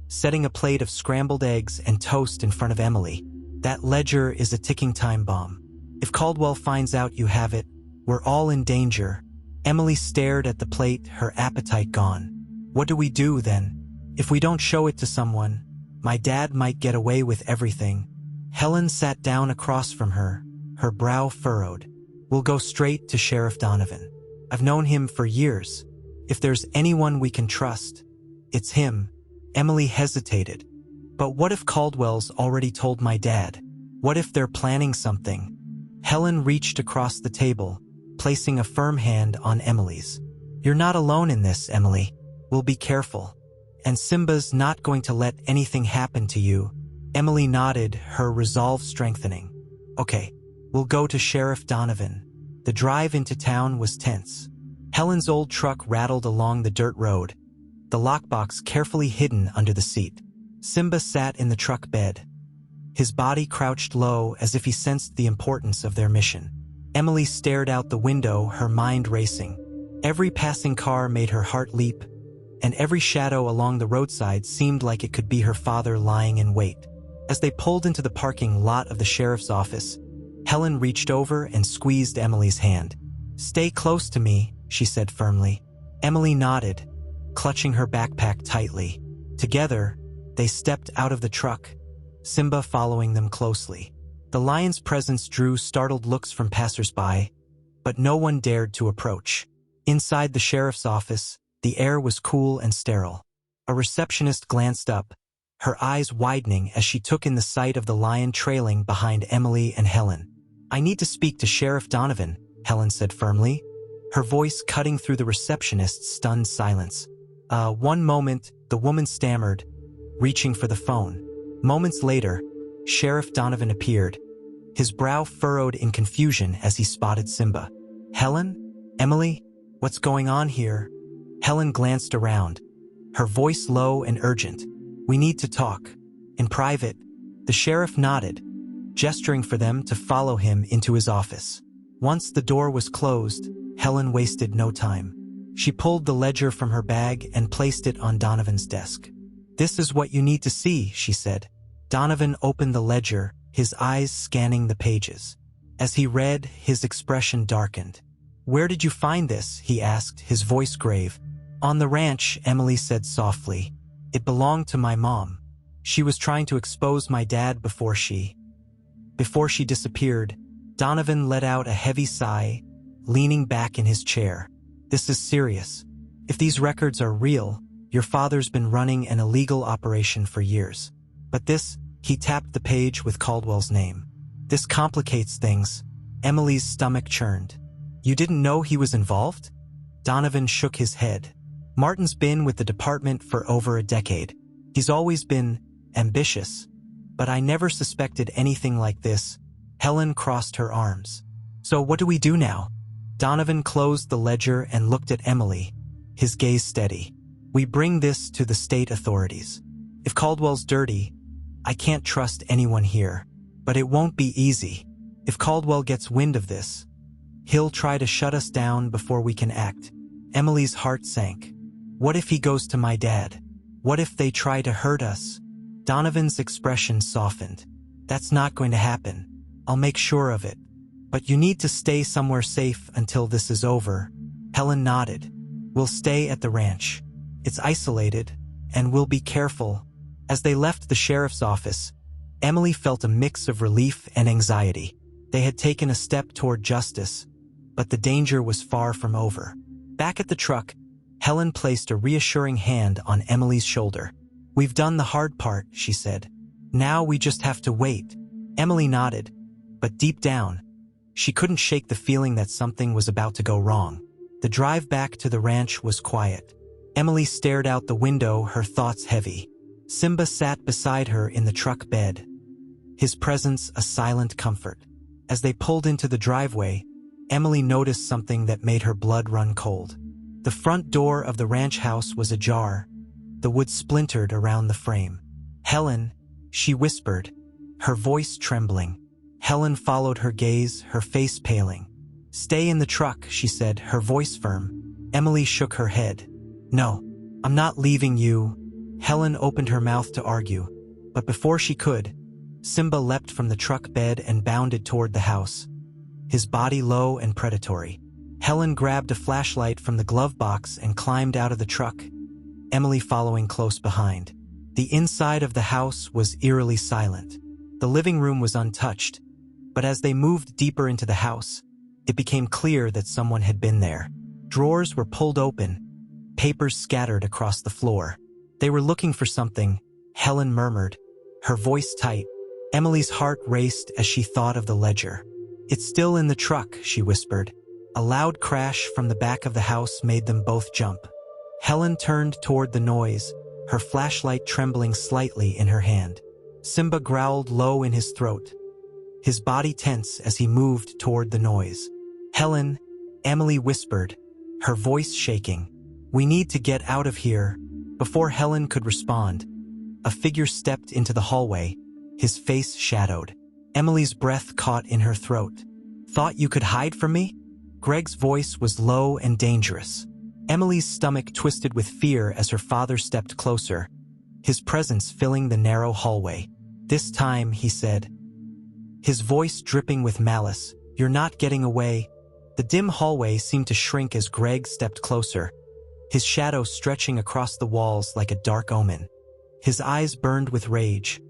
setting a plate of scrambled eggs and toast in front of Emily. "That ledger is a ticking time bomb. If Caldwell finds out you have it, we're all in danger." Emily stared at the plate, her appetite gone. "What do we do then? If we don't show it to someone, my dad might get away with everything." Helen sat down across from her, her brow furrowed. "We'll go straight to Sheriff Donovan. I've known him for years. If there's anyone we can trust, it's him." Emily hesitated. "But what if Caldwell's already told my dad? What if they're planning something? Helen reached across the table, placing a firm hand on Emily's. You're not alone in this, Emily. We'll be careful. And Simba's not going to let anything happen to you. Emily nodded, her resolve strengthening. Okay, we'll go to Sheriff Donovan. The drive into town was tense. Helen's old truck rattled along the dirt road, the lockbox carefully hidden under the seat. Simba sat in the truck bed, his body crouched low as if he sensed the importance of their mission. Emily stared out the window, her mind racing. Every passing car made her heart leap, and every shadow along the roadside seemed like it could be her father lying in wait. As they pulled into the parking lot of the sheriff's office, Helen reached over and squeezed Emily's hand. Stay close to me, she said firmly. Emily nodded, clutching her backpack tightly. Together, they stepped out of the truck, Simba following them closely. The lion's presence drew startled looks from passersby, but no one dared to approach. Inside the sheriff's office, the air was cool and sterile. A receptionist glanced up, her eyes widening as she took in the sight of the lion trailing behind Emily and Helen. I need to speak to Sheriff Donovan, Helen said firmly, her voice cutting through the receptionist's stunned silence. One moment, the woman stammered, reaching for the phone. Moments later, Sheriff Donovan appeared, his brow furrowed in confusion as he spotted Simba. Helen? Emily? What's going on here? Helen glanced around, her voice low and urgent. We need to talk. In private. The sheriff nodded, gesturing for them to follow him into his office. Once the door was closed, Helen wasted no time. She pulled the ledger from her bag and placed it on Donovan's desk. This is what you need to see, she said. Donovan opened the ledger, his eyes scanning the pages. As he read, his expression darkened. Where did you find this? He asked, his voice grave. On the ranch, Emily said softly. It belonged to my mom. She was trying to expose my dad before she disappeared. Donovan let out a heavy sigh, leaning back in his chair. This is serious. If these records are real, your father's been running an illegal operation for years. But this, he tapped the page with Caldwell's name. This complicates things. Emily's stomach churned. You didn't know he was involved? Donovan shook his head. Martin's been with the department for over a decade. He's always been ambitious, but I never suspected anything like this. Helen crossed her arms. So what do we do now? Donovan closed the ledger and looked at Emily, his gaze steady. We bring this to the state authorities. If Caldwell's dirty, I can't trust anyone here. But it won't be easy. If Caldwell gets wind of this, he'll try to shut us down before we can act. Emily's heart sank. What if he goes to my dad? What if they try to hurt us? Donovan's expression softened. That's not going to happen. I'll make sure of it. But you need to stay somewhere safe until this is over. Helen nodded. We'll stay at the ranch. It's isolated, and we'll be careful. As they left the sheriff's office, Emily felt a mix of relief and anxiety. They had taken a step toward justice, but the danger was far from over. Back at the truck, Helen placed a reassuring hand on Emily's shoulder. We've done the hard part, she said. Now we just have to wait. Emily nodded, but deep down, she couldn't shake the feeling that something was about to go wrong. The drive back to the ranch was quiet. Emily stared out the window, her thoughts heavy. Simba sat beside her in the truck bed, his presence a silent comfort. As they pulled into the driveway, Emily noticed something that made her blood run cold. The front door of the ranch house was ajar, the wood splintered around the frame. Helen, she whispered, her voice trembling. Helen followed her gaze, her face paling. Stay in the truck, she said, her voice firm. Emily shook her head. No, I'm not leaving you. Helen opened her mouth to argue, but before she could, Simba leapt from the truck bed and bounded toward the house, his body low and predatory. Helen grabbed a flashlight from the glove box and climbed out of the truck, Emily following close behind. The inside of the house was eerily silent. The living room was untouched, but as they moved deeper into the house, it became clear that someone had been there. Drawers were pulled open, papers scattered across the floor. They were looking for something, Helen murmured, her voice tight. Emily's heart raced as she thought of the ledger. "It's still in the truck," she whispered. A loud crash from the back of the house made them both jump. Helen turned toward the noise, her flashlight trembling slightly in her hand. Simba growled low in his throat, his body tense as he moved toward the noise. "Helen," Emily whispered, her voice shaking. "We need to get out of here." Before Helen could respond, a figure stepped into the hallway, his face shadowed. Emily's breath caught in her throat. "Thought you could hide from me?" Greg's voice was low and dangerous. Emily's stomach twisted with fear as her father stepped closer, his presence filling the narrow hallway. "This time," he said, his voice dripping with malice, "you're not getting away." The dim hallway seemed to shrink as Greg stepped closer, his shadow stretching across the walls like a dark omen. His eyes burned with rage,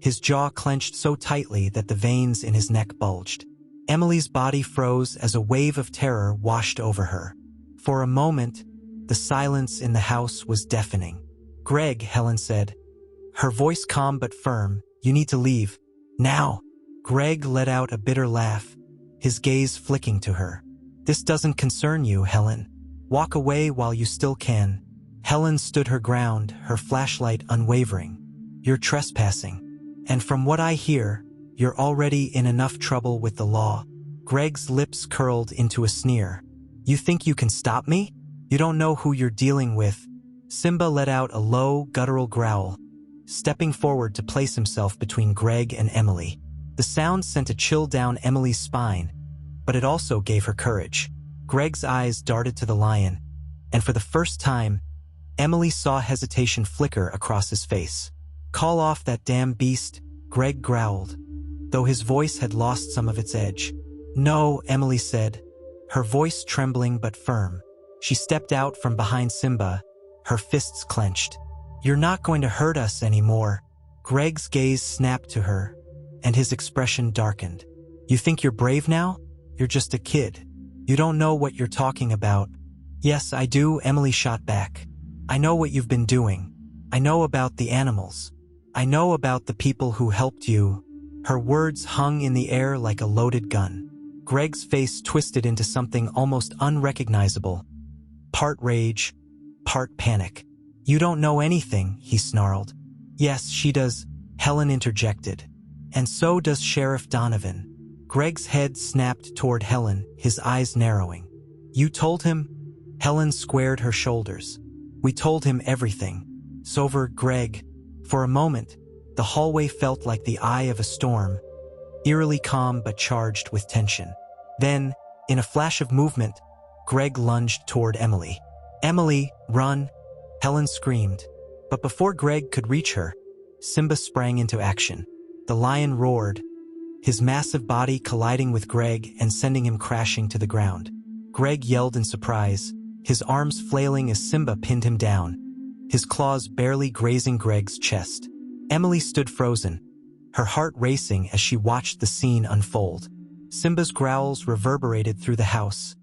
his jaw clenched so tightly that the veins in his neck bulged. Emily's body froze as a wave of terror washed over her. For a moment, the silence in the house was deafening. "Greg," Helen said, her voice calm but firm, "you need to leave. Now." Greg let out a bitter laugh, his gaze flicking to her. "This doesn't concern you, Helen. Walk away while you still can." Helen stood her ground, her flashlight unwavering. "You're trespassing. And from what I hear, you're already in enough trouble with the law." Greg's lips curled into a sneer. "You think you can stop me? You don't know who you're dealing with." Simba let out a low, guttural growl, stepping forward to place himself between Greg and Emily. The sound sent a chill down Emily's spine, but it also gave her courage. Greg's eyes darted to the lion, and for the first time, Emily saw hesitation flicker across his face. "Call off that damn beast," Greg growled, though his voice had lost some of its edge. "No," Emily said, her voice trembling but firm. She stepped out from behind Simba, her fists clenched. "You're not going to hurt us anymore." Greg's gaze snapped to her, and his expression darkened. "You think you're brave now? You're just a kid. You don't know what you're talking about." "Yes, I do," Emily shot back. "I know what you've been doing. I know about the animals. I know about the people who helped you." Her words hung in the air like a loaded gun. Greg's face twisted into something almost unrecognizable, part rage, part panic. "You don't know anything," he snarled. "Yes, she does," Helen interjected. "And so does Sheriff Donovan." Greg's head snapped toward Helen, his eyes narrowing. "You told him?" Helen squared her shoulders. "We told him everything." Sober Greg. For a moment, the hallway felt like the eye of a storm, eerily calm but charged with tension. Then, in a flash of movement, Greg lunged toward Emily. "Emily, run!" Helen screamed. But before Greg could reach her, Simba sprang into action. The lion roared, his massive body colliding with Greg and sending him crashing to the ground. Greg yelled in surprise, his arms flailing as Simba pinned him down, his claws barely grazing Greg's chest. Emily stood frozen, her heart racing as she watched the scene unfold. Simba's growls reverberated through the house,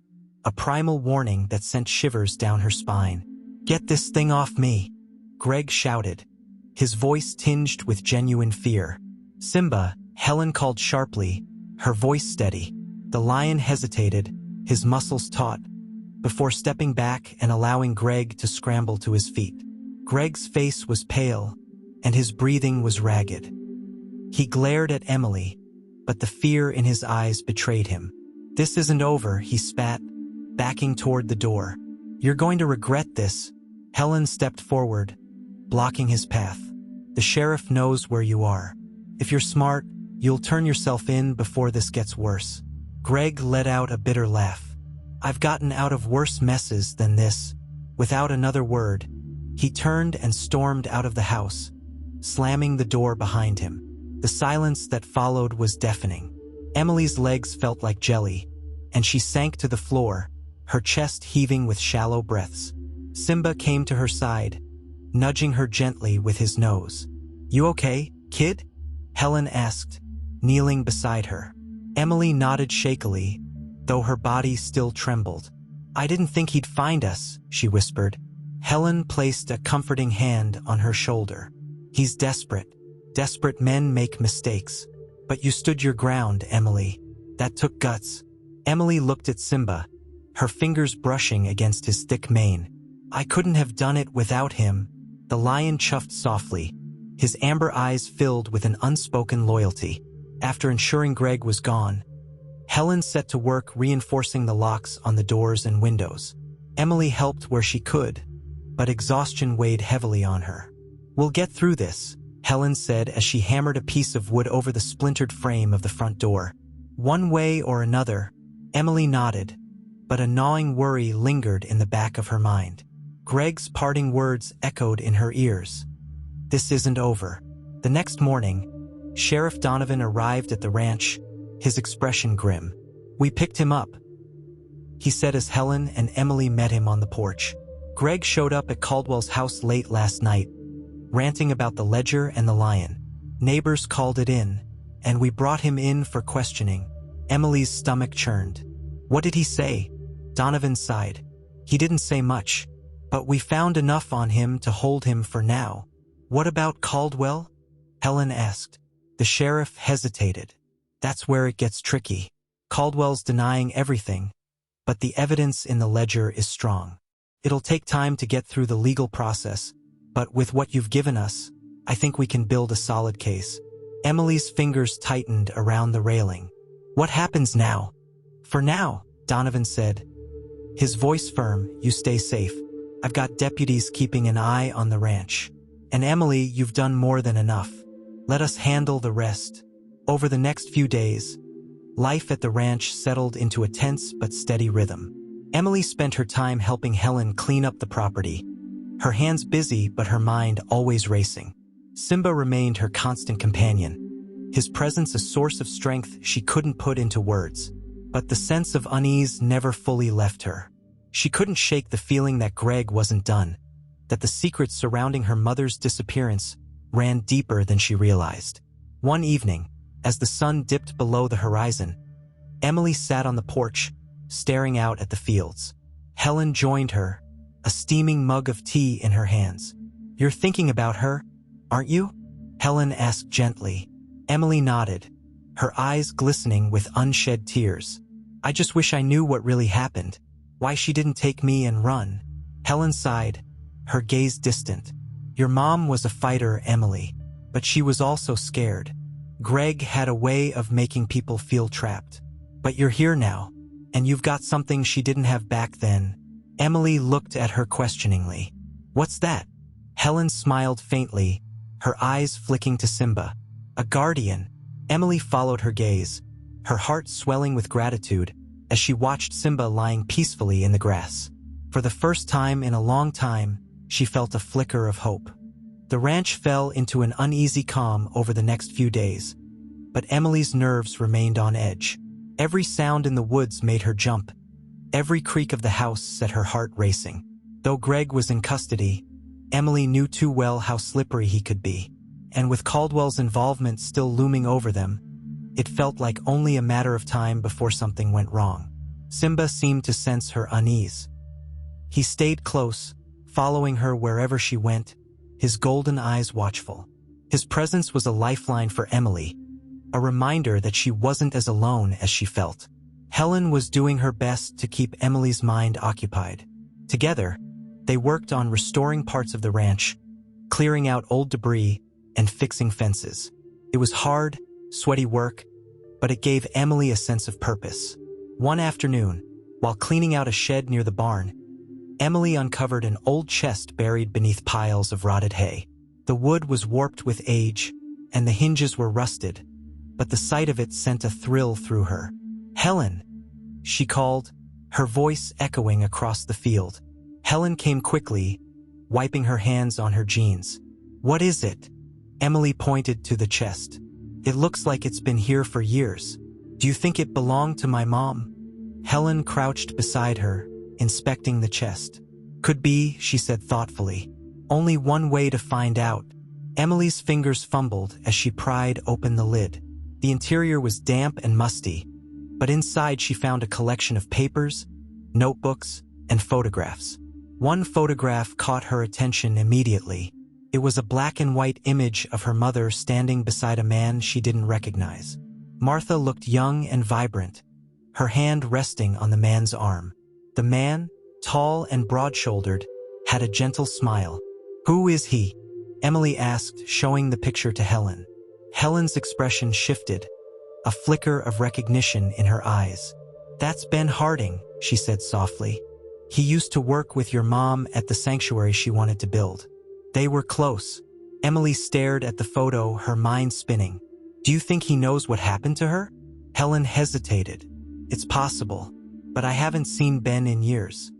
a primal warning that sent shivers down her spine. "Get this thing off me!" Greg shouted, his voice tinged with genuine fear. "Simba," Helen called sharply, her voice steady. The lion hesitated, his muscles taut, before stepping back and allowing Greg to scramble to his feet. Greg's face was pale, and his breathing was ragged. He glared at Emily, but the fear in his eyes betrayed him. "This isn't over," he spat, backing toward the door. "You're going to regret this." Helen stepped forward, blocking his path. "The sheriff knows where you are. If you're smart, you'll turn yourself in before this gets worse." Greg let out a bitter laugh. "I've gotten out of worse messes than this." Without another word, he turned and stormed out of the house, slamming the door behind him. The silence that followed was deafening. Emily's legs felt like jelly, and she sank to the floor, her chest heaving with shallow breaths. Simba came to her side, nudging her gently with his nose. "You okay, kid?" Helen asked, kneeling beside her. Emily nodded shakily, though her body still trembled. "I didn't think he'd find us," she whispered. Helen placed a comforting hand on her shoulder. "He's desperate. Desperate men make mistakes. But you stood your ground, Emily. That took guts. Emily looked at Simba, her fingers brushing against his thick mane. I couldn't have done it without him. The lion chuffed softly, his amber eyes filled with an unspoken loyalty. After ensuring Greg was gone, Helen set to work reinforcing the locks on the doors and windows. Emily helped where she could, but exhaustion weighed heavily on her. We'll get through this, Helen said as she hammered a piece of wood over the splintered frame of the front door. One way or another, Emily nodded, but a gnawing worry lingered in the back of her mind. Greg's parting words echoed in her ears. This isn't over. The next morning, Sheriff Donovan arrived at the ranch, his expression grim. We picked him up, he said as Helen and Emily met him on the porch. Greg showed up at Caldwell's house late last night, ranting about the ledger and the lion. Neighbors called it in, and we brought him in for questioning. Emily's stomach churned. What did he say? Donovan sighed. He didn't say much, but we found enough on him to hold him for now. What about Caldwell? Helen asked. The sheriff hesitated. That's where it gets tricky. Caldwell's denying everything, but the evidence in the ledger is strong. It'll take time to get through the legal process, but with what you've given us, I think we can build a solid case. Emily's fingers tightened around the railing. What happens now? For now, Donovan said, his voice firm, you stay safe. I've got deputies keeping an eye on the ranch. And Emily, you've done more than enough. Let us handle the rest. Over the next few days, life at the ranch settled into a tense but steady rhythm. Emily spent her time helping Helen clean up the property, her hands busy but her mind always racing. Simba remained her constant companion, his presence a source of strength she couldn't put into words. But the sense of unease never fully left her. She couldn't shake the feeling that Greg wasn't done, that the secrets surrounding her mother's disappearance ran deeper than she realized. One evening, as the sun dipped below the horizon, Emily sat on the porch, staring out at the fields. Helen joined her, a steaming mug of tea in her hands. You're thinking about her, aren't you? Helen asked gently. Emily nodded, her eyes glistening with unshed tears. I just wish I knew what really happened, why she didn't take me and run. Helen sighed, her gaze distant. Your mom was a fighter, Emily, but she was also scared. Greg had a way of making people feel trapped. But you're here now, and you've got something she didn't have back then. Emily looked at her questioningly. What's that? Helen smiled faintly, her eyes flicking to Simba. A guardian. Emily followed her gaze, her heart swelling with gratitude as she watched Simba lying peacefully in the grass. For the first time in a long time, she felt a flicker of hope. The ranch fell into an uneasy calm over the next few days, but Emily's nerves remained on edge. Every sound in the woods made her jump. Every creak of the house set her heart racing. Though Greg was in custody, Emily knew too well how slippery he could be. And with Caldwell's involvement still looming over them, it felt like only a matter of time before something went wrong. Simba seemed to sense her unease. He stayed close, following her wherever she went, his golden eyes watchful. His presence was a lifeline for Emily, a reminder that she wasn't as alone as she felt. Helen was doing her best to keep Emily's mind occupied. Together, they worked on restoring parts of the ranch, clearing out old debris, and fixing fences. It was hard, sweaty work, but it gave Emily a sense of purpose. One afternoon, while cleaning out a shed near the barn, Emily uncovered an old chest buried beneath piles of rotted hay. The wood was warped with age, and the hinges were rusted, but the sight of it sent a thrill through her. Helen, she called, her voice echoing across the field. Helen came quickly, wiping her hands on her jeans. What is it? Emily pointed to the chest. It looks like it's been here for years. Do you think it belonged to my mom? Helen crouched beside her, inspecting the chest. Could be, she said thoughtfully. Only one way to find out. Emily's fingers fumbled as she pried open the lid. The interior was damp and musty, but inside she found a collection of papers, notebooks, and photographs. One photograph caught her attention immediately. It was a black and white image of her mother standing beside a man she didn't recognize. Martha looked young and vibrant, her hand resting on the man's arm. The man, tall and broad-shouldered, had a gentle smile. "Who is he?" Emily asked, showing the picture to Helen. Helen's expression shifted, a flicker of recognition in her eyes. "That's Ben Harding," she said softly. "He used to work with your mom at the sanctuary she wanted to build." They were close. Emily stared at the photo, her mind spinning. "Do you think he knows what happened to her?" Helen hesitated. "It's possible, but I haven't seen Ben in years.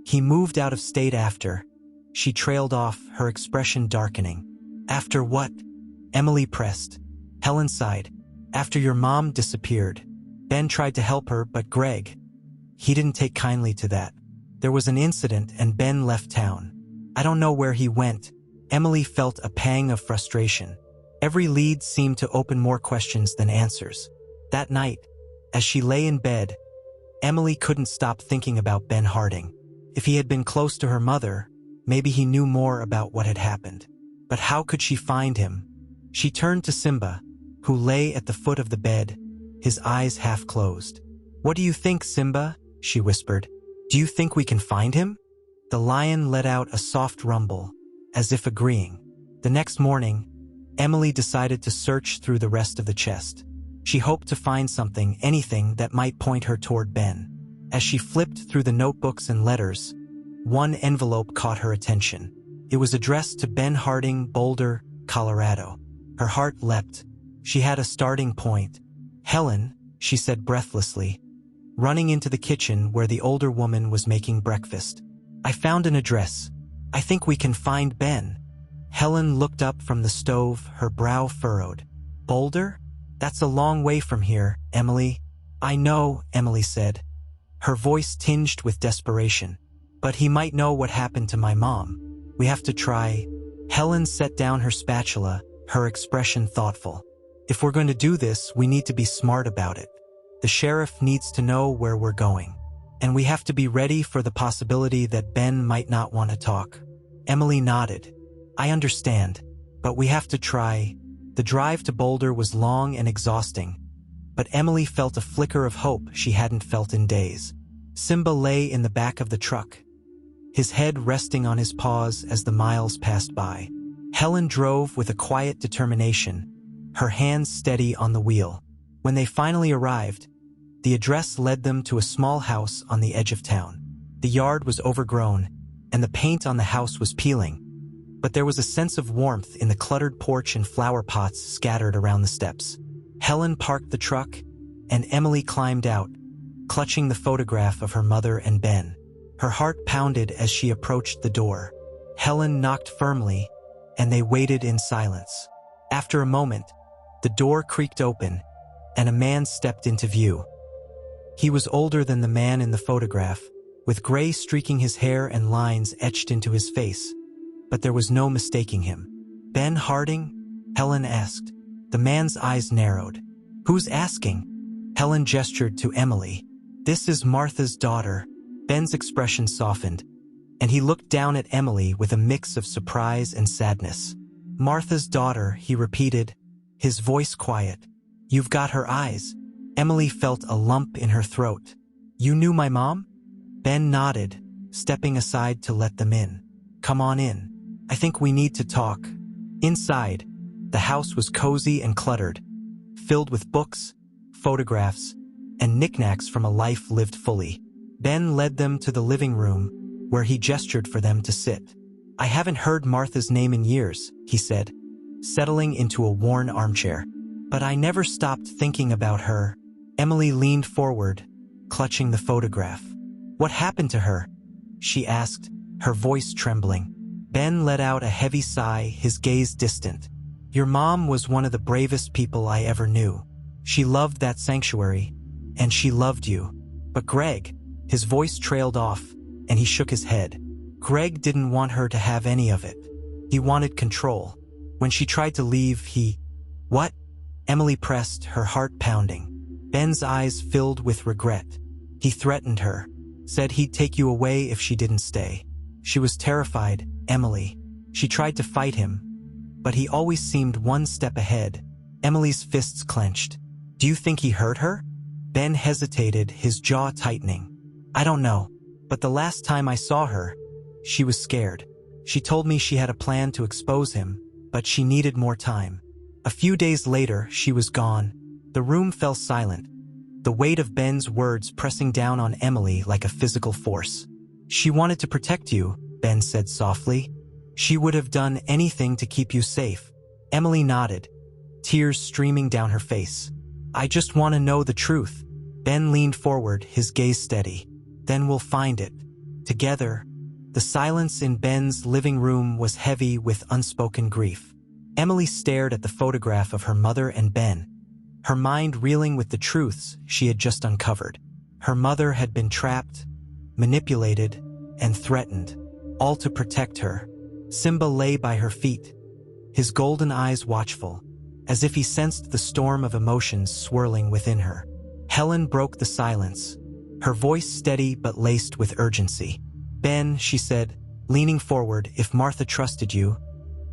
He moved out of state after." She trailed off, her expression darkening. "After what?" Emily pressed. Helen sighed. "After your mom disappeared. Ben tried to help her, but Greg, he didn't take kindly to that. There was an incident and Ben left town. I don't know where he went." Emily felt a pang of frustration. Every lead seemed to open more questions than answers. That night, as she lay in bed, Emily couldn't stop thinking about Ben Harding. If he had been close to her mother, maybe he knew more about what had happened. But how could she find him? She turned to Simba, who lay at the foot of the bed, his eyes half closed. "What do you think, Simba?" she whispered. "Do you think we can find him?" The lion let out a soft rumble, as if agreeing. The next morning, Emily decided to search through the rest of the chest. She hoped to find something, anything that might point her toward Ben. As she flipped through the notebooks and letters, one envelope caught her attention. It was addressed to Ben Harding, Boulder, Colorado. Her heart leapt. She had a starting point. "Helen," she said breathlessly, running into the kitchen where the older woman was making breakfast. "I found an address. I think we can find Ben." Helen looked up from the stove, her brow furrowed. "Boulder? That's a long way from here, Emily." "I know," Emily said, her voice tinged with desperation. "But he might know what happened to my mom. We have to try." Helen set down her spatula, her expression thoughtful. "If we're going to do this, we need to be smart about it. The sheriff needs to know where we're going. And we have to be ready for the possibility that Ben might not want to talk." Emily nodded. "I understand, but we have to try." The drive to Boulder was long and exhausting, but Emily felt a flicker of hope she hadn't felt in days. Simba lay in the back of the truck, his head resting on his paws as the miles passed by. Helen drove with a quiet determination, her hands steady on the wheel. When they finally arrived, the address led them to a small house on the edge of town. The yard was overgrown, and the paint on the house was peeling, but there was a sense of warmth in the cluttered porch and flower pots scattered around the steps. Helen parked the truck, and Emily climbed out, clutching the photograph of her mother and Ben. Her heart pounded as she approached the door. Helen knocked firmly, and they waited in silence. After a moment, the door creaked open, and a man stepped into view. He was older than the man in the photograph, with gray streaking his hair and lines etched into his face, but there was no mistaking him. "Ben Harding?" Helen asked. The man's eyes narrowed. "Who's asking?" Helen gestured to Emily. "This is Martha's daughter." Ben's expression softened, and he looked down at Emily with a mix of surprise and sadness. "Martha's daughter," he repeated, his voice quiet. "You've got her eyes." Emily felt a lump in her throat. "You knew my mom?" Ben nodded, stepping aside to let them in. "Come on in. I think we need to talk." Inside, the house was cozy and cluttered, filled with books, photographs, and knickknacks from a life lived fully. Ben led them to the living room, where he gestured for them to sit. "I haven't heard Martha's name in years," he said, settling into a worn armchair. "But I never stopped thinking about her." Emily leaned forward, clutching the photograph. "What happened to her?" she asked, her voice trembling. Ben let out a heavy sigh, his gaze distant. "Your mom was one of the bravest people I ever knew. She loved that sanctuary, and she loved you. But Greg," his voice trailed off, and he shook his head. "Greg didn't want her to have any of it. He wanted control. When she tried to leave, he—" "What?" Emily pressed, her heart pounding. Ben's eyes filled with regret. "He threatened her, said he'd take you away if she didn't stay." She was terrified, Emily. She tried to fight him, but he always seemed one step ahead. Emily's fists clenched. Do you think he hurt her? Ben hesitated, his jaw tightening. I don't know, but the last time I saw her, she was scared. She told me she had a plan to expose him, but she needed more time. A few days later, she was gone. The room fell silent, the weight of Ben's words pressing down on Emily like a physical force. She wanted to protect you, Ben said softly. She would have done anything to keep you safe. Emily nodded, tears streaming down her face. I just want to know the truth. Ben leaned forward, his gaze steady. Then we'll find it. Together. The silence in Ben's living room was heavy with unspoken grief. Emily stared at the photograph of her mother and Ben, her mind reeling with the truths she had just uncovered. Her mother had been trapped, manipulated, and threatened, all to protect her. Simba lay by her feet, his golden eyes watchful, as if he sensed the storm of emotions swirling within her. Helen broke the silence, her voice steady but laced with urgency. Ben, she said, leaning forward, if Martha trusted you,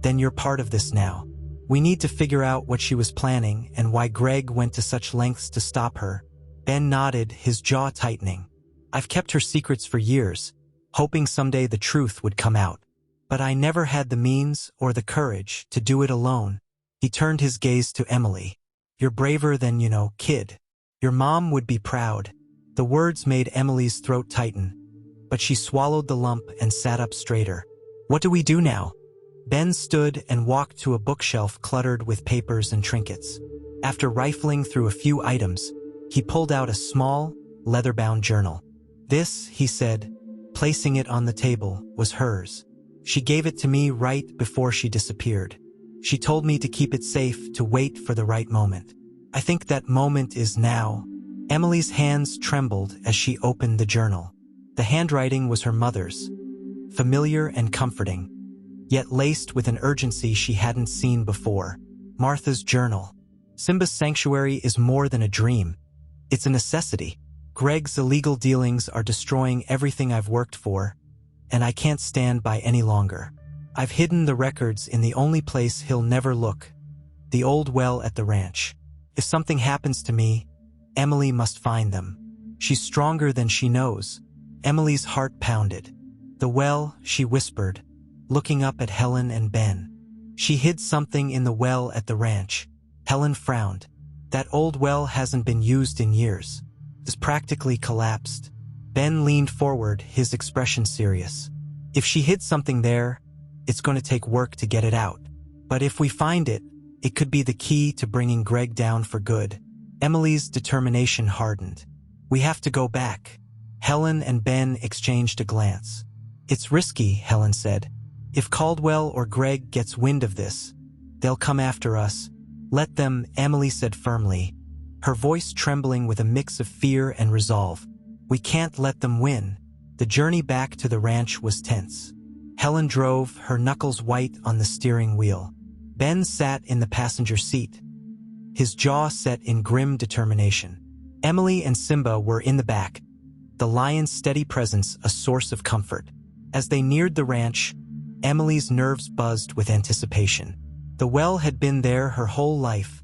then you're part of this now. We need to figure out what she was planning and why Greg went to such lengths to stop her. Ben nodded, his jaw tightening. I've kept her secrets for years, hoping someday the truth would come out. But I never had the means or the courage to do it alone. He turned his gaze to Emily. You're braver than, kid. Your mom would be proud. The words made Emily's throat tighten, but she swallowed the lump and sat up straighter. What do we do now? Ben stood and walked to a bookshelf cluttered with papers and trinkets. After rifling through a few items, he pulled out a small, leather-bound journal. This, he said, placing it on the table, was hers. She gave it to me right before she disappeared. She told me to keep it safe, to wait for the right moment. I think that moment is now. Emily's hands trembled as she opened the journal. The handwriting was her mother's, familiar and comforting, yet laced with an urgency she hadn't seen before. Martha's journal. Simba's sanctuary is more than a dream. It's a necessity. Greg's illegal dealings are destroying everything I've worked for, and I can't stand by any longer. I've hidden the records in the only place he'll never look, the old well at the ranch. If something happens to me, Emily must find them. She's stronger than she knows. Emily's heart pounded. The well, she whispered, looking up at Helen and Ben. She hid something in the well at the ranch. Helen frowned. That old well hasn't been used in years. It's practically collapsed. Ben leaned forward, his expression serious. If she hid something there, it's going to take work to get it out. But if we find it, it could be the key to bringing Greg down for good. Emily's determination hardened. We have to go back. Helen and Ben exchanged a glance. It's risky, Helen said. If Caldwell or Greg gets wind of this, they'll come after us. Let them, Emily said firmly, her voice trembling with a mix of fear and resolve. We can't let them win. The journey back to the ranch was tense. Helen drove, her knuckles white on the steering wheel. Ben sat in the passenger seat, his jaw set in grim determination. Emily and Simba were in the back, the lion's steady presence a source of comfort. As they neared the ranch, Emily's nerves buzzed with anticipation. The well had been there her whole life,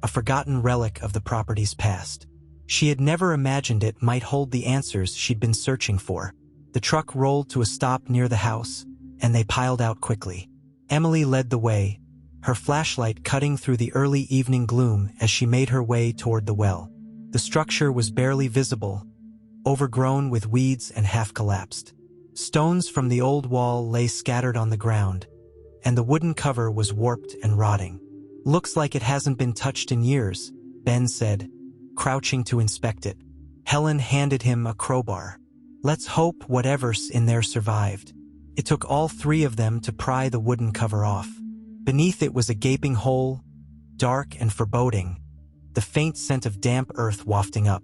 a forgotten relic of the property's past. She had never imagined it might hold the answers she'd been searching for. The truck rolled to a stop near the house, and they piled out quickly. Emily led the way, her flashlight cutting through the early evening gloom as she made her way toward the well. The structure was barely visible, overgrown with weeds and half-collapsed. Stones from the old wall lay scattered on the ground, and the wooden cover was warped and rotting. Looks like it hasn't been touched in years, Ben said, crouching to inspect it. Helen handed him a crowbar. Let's hope whatever's in there survived. It took all three of them to pry the wooden cover off. Beneath it was a gaping hole, dark and foreboding, the faint scent of damp earth wafting up.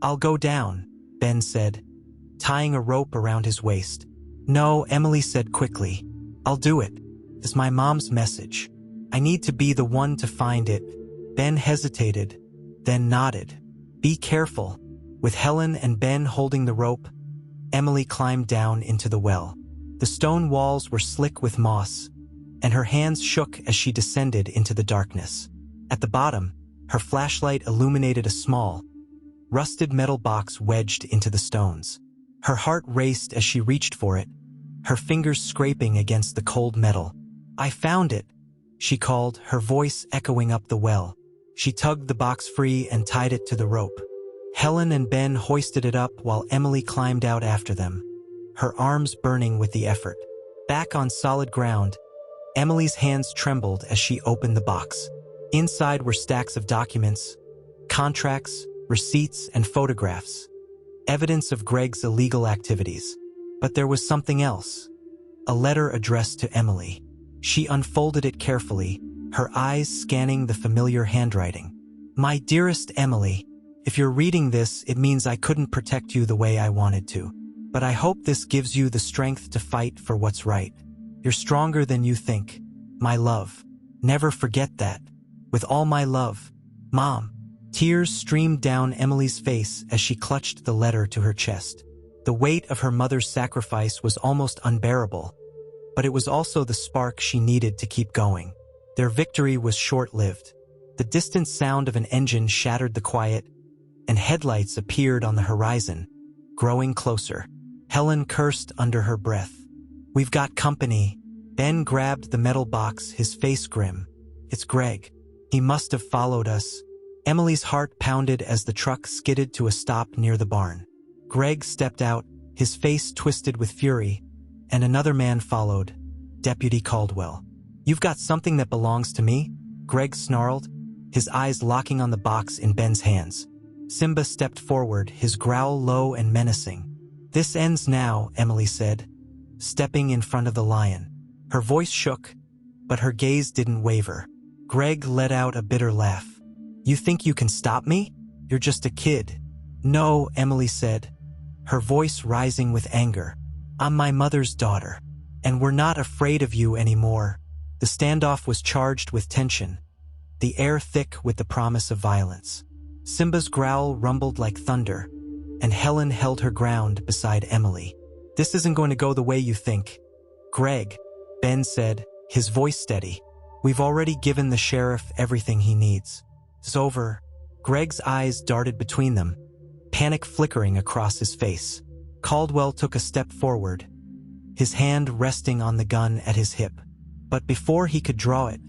I'll go down, Ben said, tying a rope around his waist. No, Emily said quickly. I'll do it. It's my mom's message. I need to be the one to find it. Ben hesitated, then nodded. Be careful. With Helen and Ben holding the rope, Emily climbed down into the well. The stone walls were slick with moss, and her hands shook as she descended into the darkness. At the bottom, her flashlight illuminated a small, rusted metal box wedged into the stones. Her heart raced as she reached for it, her fingers scraping against the cold metal. "I found it," she called, her voice echoing up the well. She tugged the box free and tied it to the rope. Helen and Ben hoisted it up while Emily climbed out after them, her arms burning with the effort. Back on solid ground, Emily's hands trembled as she opened the box. Inside were stacks of documents, contracts, receipts, and photographs, evidence of Greg's illegal activities. But there was something else, a letter addressed to Emily. She unfolded it carefully, her eyes scanning the familiar handwriting. "My dearest Emily, if you're reading this, it means I couldn't protect you the way I wanted to. But I hope this gives you the strength to fight for what's right. You're stronger than you think. My love. Never forget that. With all my love, Mom." Tears streamed down Emily's face as she clutched the letter to her chest. The weight of her mother's sacrifice was almost unbearable, but it was also the spark she needed to keep going. Their victory was short-lived. The distant sound of an engine shattered the quiet, and headlights appeared on the horizon, growing closer. Helen cursed under her breath. "We've got company." Ben grabbed the metal box, his face grim. "It's Greg. He must have followed us." Emily's heart pounded as the truck skidded to a stop near the barn. Greg stepped out, his face twisted with fury, and another man followed, Deputy Caldwell. "You've got something that belongs to me?" Greg snarled, his eyes locking on the box in Ben's hands. Simba stepped forward, his growl low and menacing. "This ends now," Emily said, stepping in front of the lion. Her voice shook, but her gaze didn't waver. Greg let out a bitter laugh. "You think you can stop me? You're just a kid." "No," Emily said, her voice rising with anger. "I'm my mother's daughter, and we're not afraid of you anymore." The standoff was charged with tension, the air thick with the promise of violence. Simba's growl rumbled like thunder, and Helen held her ground beside Emily. "This isn't going to go the way you think, Greg," Ben said, his voice steady. "We've already given the sheriff everything he needs. It's over." Greg's eyes darted between them, panic flickering across his face. Caldwell took a step forward, his hand resting on the gun at his hip. But before he could draw it,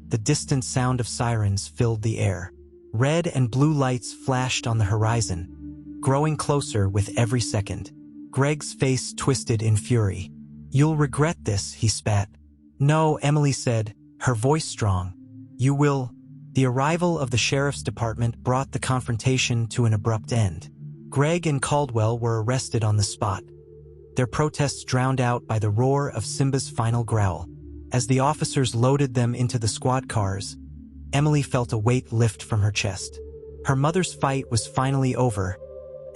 the distant sound of sirens filled the air. Red and blue lights flashed on the horizon, growing closer with every second. Greg's face twisted in fury. "You'll regret this," he spat. "No," Emily said, her voice strong. "You will." The arrival of the sheriff's department brought the confrontation to an abrupt end. Greg and Caldwell were arrested on the spot, their protests drowned out by the roar of Simba's final growl. As the officers loaded them into the squad cars, Emily felt a weight lift from her chest. Her mother's fight was finally over,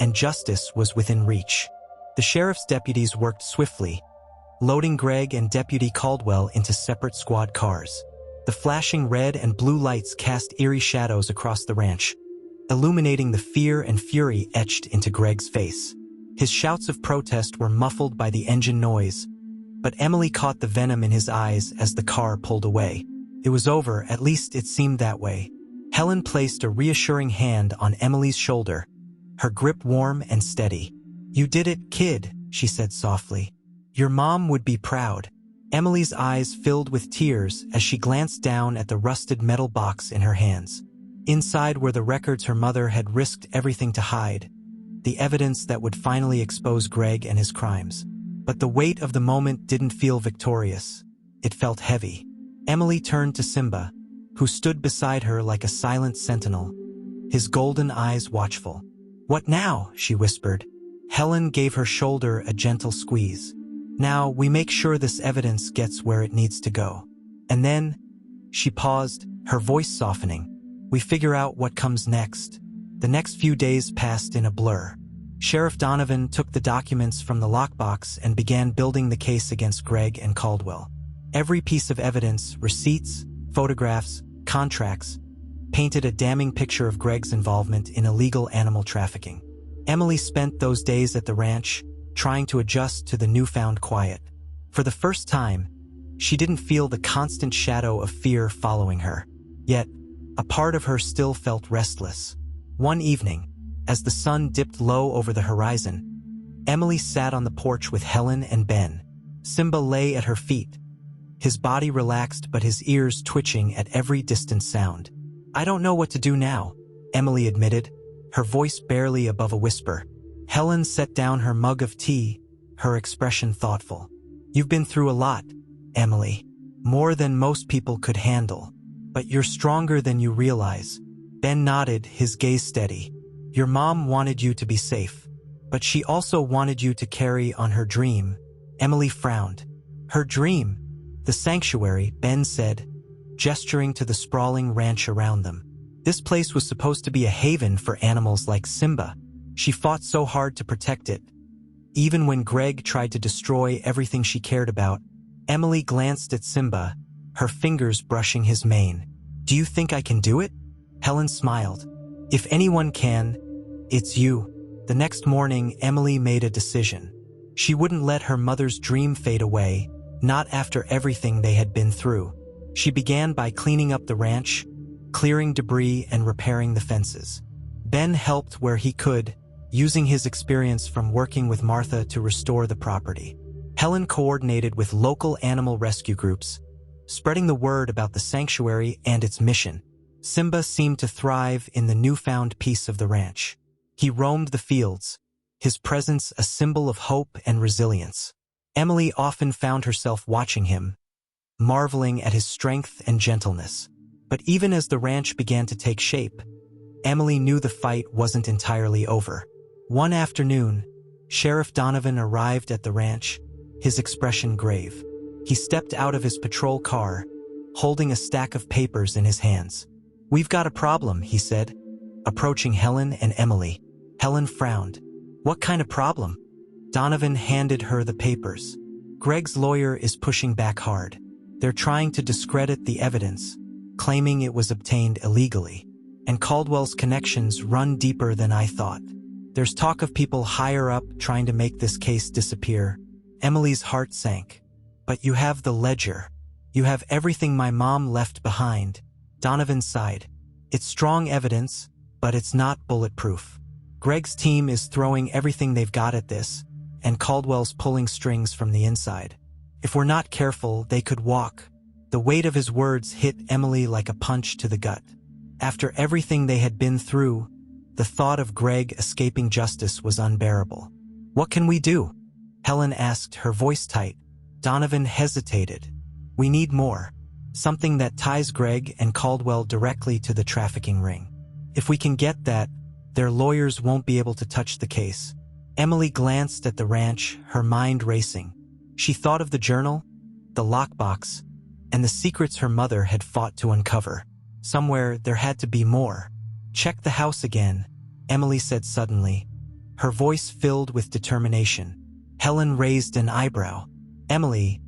and justice was within reach. The sheriff's deputies worked swiftly, loading Greg and Deputy Caldwell into separate squad cars. The flashing red and blue lights cast eerie shadows across the ranch, illuminating the fear and fury etched into Greg's face. His shouts of protest were muffled by the engine noise, but Emily caught the venom in his eyes as the car pulled away. It was over, at least it seemed that way. Helen placed a reassuring hand on Emily's shoulder, her grip warm and steady. "You did it, kid," she said softly. "Your mom would be proud." Emily's eyes filled with tears as she glanced down at the rusted metal box in her hands. Inside were the records her mother had risked everything to hide, the evidence that would finally expose Greg and his crimes. But the weight of the moment didn't feel victorious. It felt heavy. Emily turned to Simba, who stood beside her like a silent sentinel, his golden eyes watchful. "What now?" she whispered. Helen gave her shoulder a gentle squeeze. "Now we make sure this evidence gets where it needs to go. And then," she paused, her voice softening, "we figure out what comes next." The next few days passed in a blur. Sheriff Donovan took the documents from the lockbox and began building the case against Greg and Caldwell. Every piece of evidence, receipts, photographs, contracts, painted a damning picture of Greg's involvement in illegal animal trafficking. Emily spent those days at the ranch, trying to adjust to the newfound quiet. For the first time, She didn't feel the constant shadow of fear following her. Yet, a part of her still felt restless. One evening, as the sun dipped low over the horizon, Emily sat on the porch with Helen and Ben. Simba lay at her feet, his body relaxed but his ears twitching at every distant sound. "I don't know what to do now," Emily admitted, her voice barely above a whisper. Helen set down her mug of tea, her expression thoughtful. "You've been through a lot, Emily. More than most people could handle. But you're stronger than you realize." Ben nodded, his gaze steady. "Your mom wanted you to be safe, but she also wanted you to carry on her dream." Emily frowned. "Her dream?" "The sanctuary," Ben said, gesturing to the sprawling ranch around them. This place was supposed to be a haven for animals like Simba. She fought so hard to protect it. Even when Greg tried to destroy everything she cared about, Emily glanced at Simba, her fingers brushing his mane. "Do you think I can do it?" Helen smiled. "If anyone can, it's you." The next morning, Emily made a decision. She wouldn't let her mother's dream fade away, not after everything they had been through. She began by cleaning up the ranch, clearing debris and repairing the fences. Ben helped where he could, using his experience from working with Martha to restore the property. Helen coordinated with local animal rescue groups, spreading the word about the sanctuary and its mission. Simba seemed to thrive in the newfound peace of the ranch. He roamed the fields, his presence a symbol of hope and resilience. Emily often found herself watching him, marveling at his strength and gentleness. But even as the ranch began to take shape, Emily knew the fight wasn't entirely over. One afternoon, Sheriff Donovan arrived at the ranch, his expression grave. He stepped out of his patrol car, holding a stack of papers in his hands. "We've got a problem," he said, approaching Helen and Emily. Helen frowned. "What kind of problem?" Donovan handed her the papers. "Greg's lawyer is pushing back hard. They're trying to discredit the evidence, claiming it was obtained illegally. And Caldwell's connections run deeper than I thought. There's talk of people higher up trying to make this case disappear." Emily's heart sank. "But you have the ledger. You have everything my mom left behind." Donovan sighed. "It's strong evidence, but it's not bulletproof. Greg's team is throwing everything they've got at this, and Caldwell's pulling strings from the inside. If we're not careful, they could walk." The weight of his words hit Emily like a punch to the gut. After everything they had been through, the thought of Greg escaping justice was unbearable. "What can we do?" Helen asked, her voice tight. Donovan hesitated. "We need more. Something that ties Greg and Caldwell directly to the trafficking ring. If we can get that, their lawyers won't be able to touch the case." Emily glanced at the ranch, her mind racing. She thought of the journal, the lockbox, and the secrets her mother had fought to uncover. Somewhere there had to be more. "Check the house again," Emily said suddenly, her voice filled with determination. Helen raised an eyebrow. "Emily,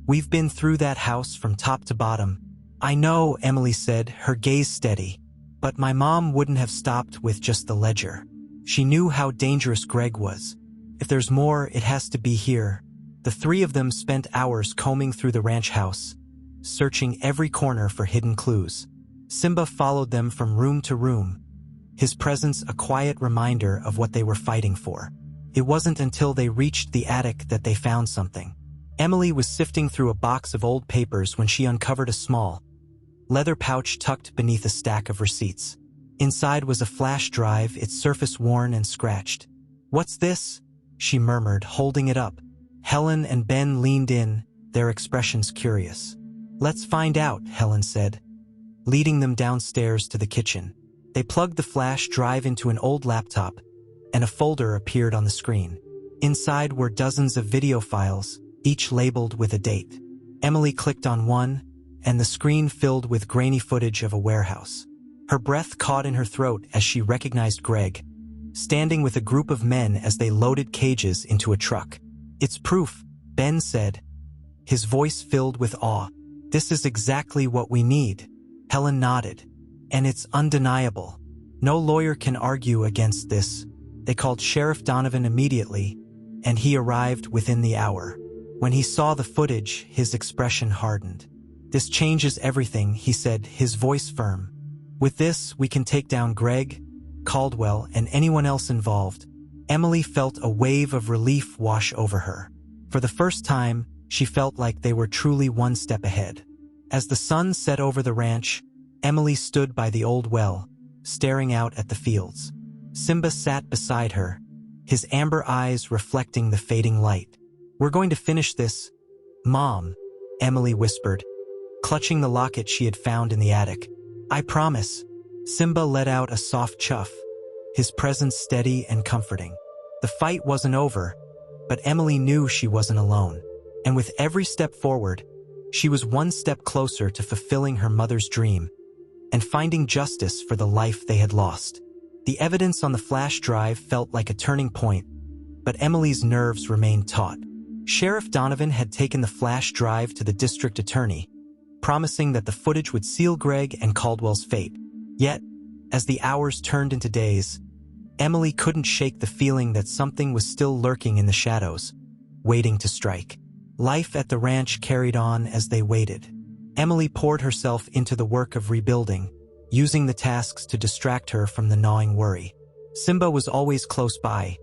we've been through that house from top to bottom." "I know," Emily said, her gaze steady. "But my mom wouldn't have stopped with just the ledger. She knew how dangerous Greg was. If there's more, it has to be here." The three of them spent hours combing through the ranch house, searching every corner for hidden clues. Simba followed them from room to room, his presence a quiet reminder of what they were fighting for. It wasn't until they reached the attic that they found something. Emily was sifting through a box of old papers when she uncovered a small, leather pouch tucked beneath a stack of receipts. Inside was a flash drive, its surface worn and scratched. "What's this?" she murmured, holding it up. Helen and Ben leaned in, their expressions curious. "Let's find out," Helen said, leading them downstairs to the kitchen. They plugged the flash drive into an old laptop, and a folder appeared on the screen. Inside were dozens of video files, each labeled with a date. Emily clicked on one, and the screen filled with grainy footage of a warehouse. Her breath caught in her throat as she recognized Greg, standing with a group of men as they loaded cages into a truck. "It's proof," Ben said, his voice filled with awe. "This is exactly what we need." Helen nodded. "And it's undeniable. No lawyer can argue against this." They called Sheriff Donovan immediately, and he arrived within the hour. When he saw the footage, his expression hardened. "This changes everything," he said, his voice firm. "With this, we can take down Greg, Caldwell, and anyone else involved." Emily felt a wave of relief wash over her. For the first time, she felt like they were truly one step ahead. As the sun set over the ranch, Emily stood by the old well, staring out at the fields. Simba sat beside her, his amber eyes reflecting the fading light. "We're going to finish this, Mom," Emily whispered, clutching the locket she had found in the attic. "I promise." Simba let out a soft chuff, his presence steady and comforting. The fight wasn't over, but Emily knew she wasn't alone. And with every step forward, she was one step closer to fulfilling her mother's dream and finding justice for the life they had lost. The evidence on the flash drive felt like a turning point, but Emily's nerves remained taut. Sheriff Donovan had taken the flash drive to the district attorney, promising that the footage would seal Greg and Caldwell's fate. Yet, as the hours turned into days, Emily couldn't shake the feeling that something was still lurking in the shadows, waiting to strike. Life at the ranch carried on as they waited. Emily poured herself into the work of rebuilding, using the tasks to distract her from the gnawing worry. Simba was always close by,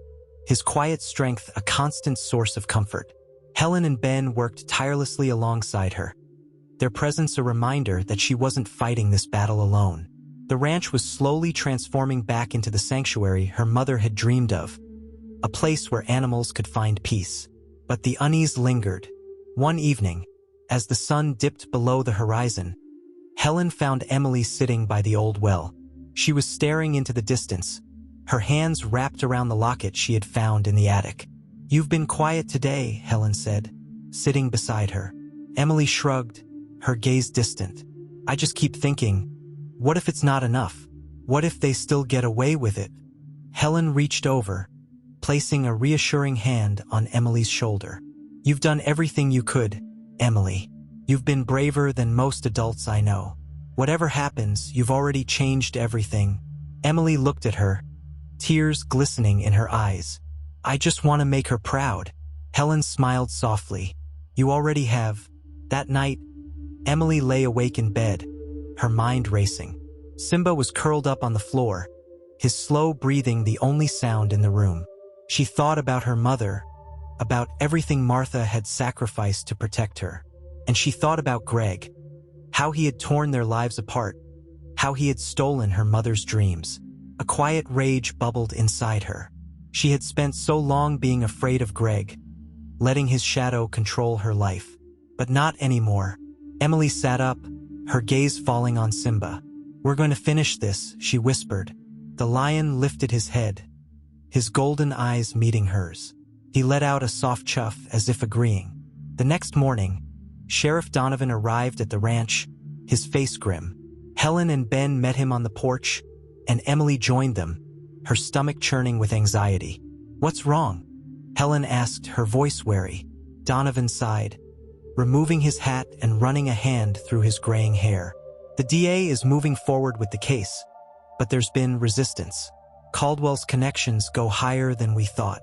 his quiet strength a constant source of comfort. Helen and Ben worked tirelessly alongside her, their presence a reminder that she wasn't fighting this battle alone. The ranch was slowly transforming back into the sanctuary her mother had dreamed of, a place where animals could find peace. But the unease lingered. One evening, as the sun dipped below the horizon, Helen found Emily sitting by the old well. She was staring into the distance, her hands wrapped around the locket she had found in the attic. "You've been quiet today," Helen said, sitting beside her. Emily shrugged, her gaze distant. "I just keep thinking, what if it's not enough? What if they still get away with it?" Helen reached over, placing a reassuring hand on Emily's shoulder. "You've done everything you could, Emily. You've been braver than most adults I know. Whatever happens, you've already changed everything." Emily looked at her, tears glistening in her eyes. "I just want to make her proud." Helen smiled softly. "You already have." That night, Emily lay awake in bed, her mind racing. Simba was curled up on the floor, his slow breathing the only sound in the room. She thought about her mother, about everything Martha had sacrificed to protect her. And she thought about Greg, how he had torn their lives apart, how he had stolen her mother's dreams. A quiet rage bubbled inside her. She had spent so long being afraid of Greg, letting his shadow control her life. But not anymore. Emily sat up, her gaze falling on Simba. "We're going to finish this," she whispered. The lion lifted his head, his golden eyes meeting hers. He let out a soft chuff as if agreeing. The next morning, Sheriff Donovan arrived at the ranch, his face grim. Helen and Ben met him on the porch, and Emily joined them, her stomach churning with anxiety. "What's wrong?" Helen asked, her voice wary. Donovan sighed, removing his hat and running a hand through his graying hair. "The DA is moving forward with the case, but there's been resistance. Caldwell's connections go higher than we thought,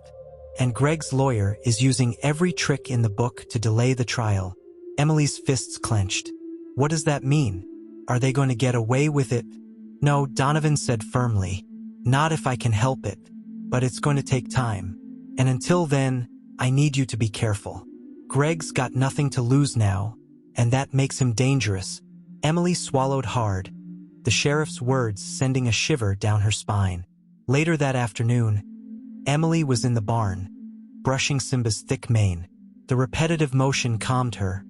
and Greg's lawyer is using every trick in the book to delay the trial." Emily's fists clenched. "What does that mean? Are they going to get away with it?" "No," Donovan said firmly. "Not if I can help it. But it's going to take time. And until then, I need you to be careful. Greg's got nothing to lose now, and that makes him dangerous." Emily swallowed hard, the sheriff's words sending a shiver down her spine. Later that afternoon, Emily was in the barn, brushing Simba's thick mane. The repetitive motion calmed her,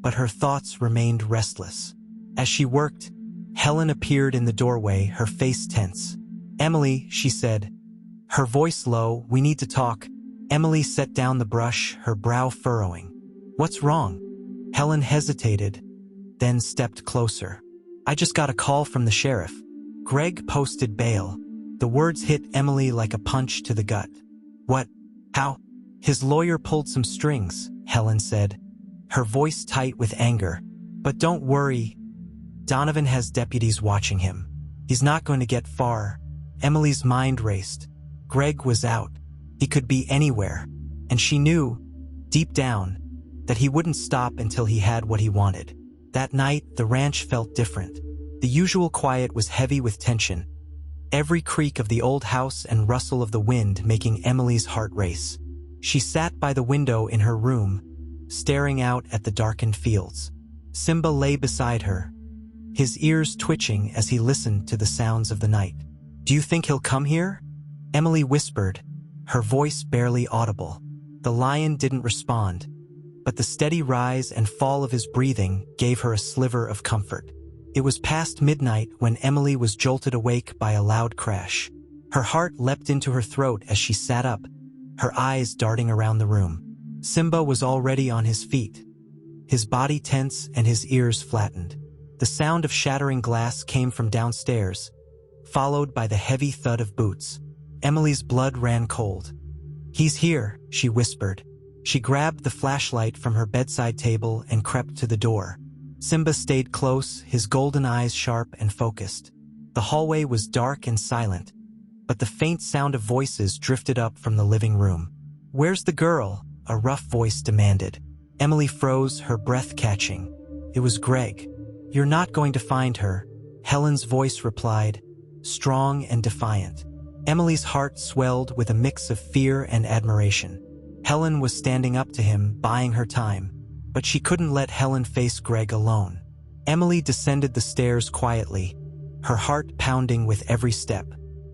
but her thoughts remained restless. As she worked, Helen appeared in the doorway, her face tense. "Emily," she said, her voice low, "we need to talk." Emily set down the brush, her brow furrowing. "What's wrong?" Helen hesitated, then stepped closer. "I just got a call from the sheriff. Greg posted bail." The words hit Emily like a punch to the gut. "What? How?" "His lawyer pulled some strings," Helen said, her voice tight with anger. "But don't worry. Donovan has deputies watching him. He's not going to get far." Emily's mind raced. Greg was out. He could be anywhere. And she knew, deep down, that he wouldn't stop until he had what he wanted. That night, the ranch felt different. The usual quiet was heavy with tension, every creak of the old house and rustle of the wind making Emily's heart race. She sat by the window in her room, staring out at the darkened fields. Simba lay beside her, his ears twitching as he listened to the sounds of the night. "Do you think he'll come here?" Emily whispered, her voice barely audible. The lion didn't respond, but the steady rise and fall of his breathing gave her a sliver of comfort. It was past midnight when Emily was jolted awake by a loud crash. Her heart leapt into her throat as she sat up, her eyes darting around the room. Simba was already on his feet, his body tense and his ears flattened. The sound of shattering glass came from downstairs, followed by the heavy thud of boots. Emily's blood ran cold. "He's here," she whispered. She grabbed the flashlight from her bedside table and crept to the door. Simba stayed close, his golden eyes sharp and focused. The hallway was dark and silent, but the faint sound of voices drifted up from the living room. "Where's the girl?" a rough voice demanded. Emily froze, her breath catching. It was Greg. "You're not going to find her," Helen's voice replied, strong and defiant. Emily's heart swelled with a mix of fear and admiration. Helen was standing up to him, buying her time, but she couldn't let Helen face Greg alone. Emily descended the stairs quietly, her heart pounding with every step.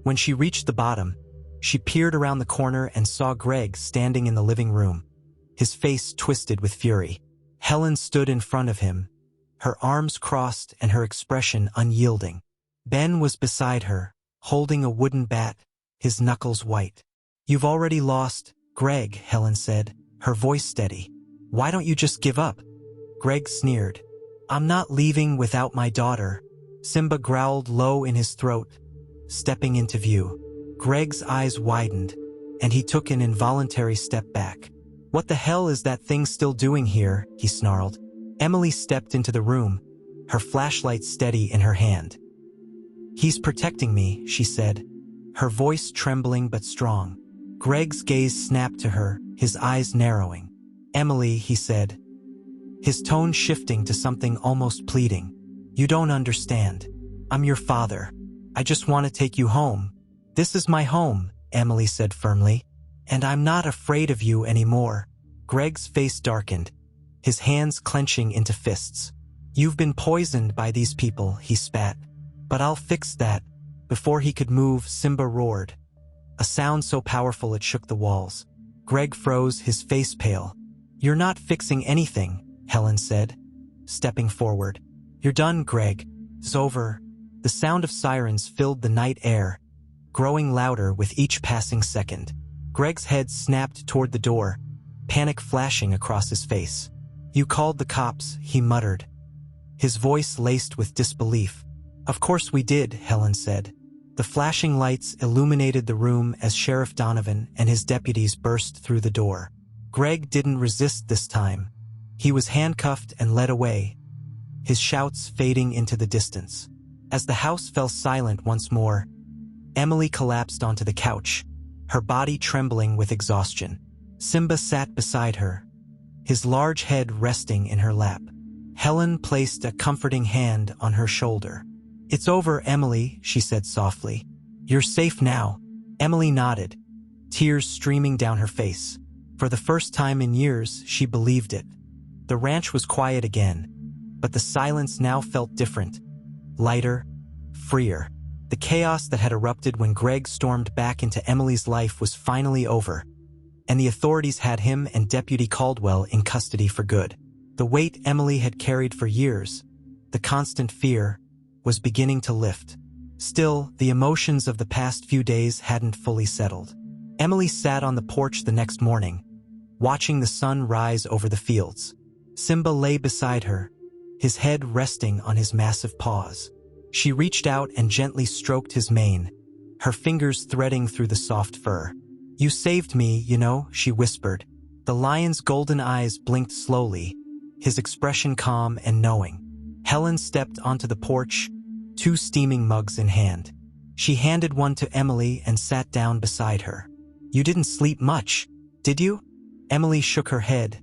When she reached the bottom, she peered around the corner and saw Greg standing in the living room, his face twisted with fury. Helen stood in front of him, her arms crossed and her expression unyielding. Ben was beside her, holding a wooden bat, his knuckles white. "You've already lost, Greg," Helen said, her voice steady. "Why don't you just give up?" Greg sneered. "I'm not leaving without my daughter." Simba growled low in his throat, stepping into view. Greg's eyes widened, and he took an involuntary step back. "What the hell is that thing still doing here?" he snarled. Emily stepped into the room, her flashlight steady in her hand. "He's protecting me," she said, her voice trembling but strong. Greg's gaze snapped to her, his eyes narrowing. "Emily," he said, his tone shifting to something almost pleading. "You don't understand. I'm your father. I just want to take you home." "This is my home," Emily said firmly, "and I'm not afraid of you anymore." Greg's face darkened, his hands clenching into fists. "You've been poisoned by these people," he spat. "But I'll fix that." Before he could move, Simba roared, a sound so powerful it shook the walls. Greg froze, his face pale. "You're not fixing anything," Helen said, stepping forward. "You're done, Greg. It's over." The sound of sirens filled the night air, growing louder with each passing second. Greg's head snapped toward the door, panic flashing across his face. "You called the cops," he muttered, his voice laced with disbelief. "Of course we did," Helen said. The flashing lights illuminated the room as Sheriff Donovan and his deputies burst through the door. Greg didn't resist this time. He was handcuffed and led away, his shouts fading into the distance. As the house fell silent once more, Emily collapsed onto the couch, her body trembling with exhaustion. Simba sat beside her, his large head resting in her lap. Helen placed a comforting hand on her shoulder. "It's over, Emily," she said softly. "You're safe now." Emily nodded, tears streaming down her face. For the first time in years, she believed it. The ranch was quiet again, but the silence now felt different, lighter, freer. The chaos that had erupted when Greg stormed back into Emily's life was finally over, and the authorities had him and Deputy Caldwell in custody for good. The weight Emily had carried for years, the constant fear, was beginning to lift. Still, the emotions of the past few days hadn't fully settled. Emily sat on the porch the next morning, watching the sun rise over the fields. Simba lay beside her, his head resting on his massive paws. She reached out and gently stroked his mane, her fingers threading through the soft fur. "You saved me, you know," she whispered. The lion's golden eyes blinked slowly, his expression calm and knowing. Helen stepped onto the porch, 2 steaming mugs in hand. She handed one to Emily and sat down beside her. "You didn't sleep much, did you?" Emily shook her head,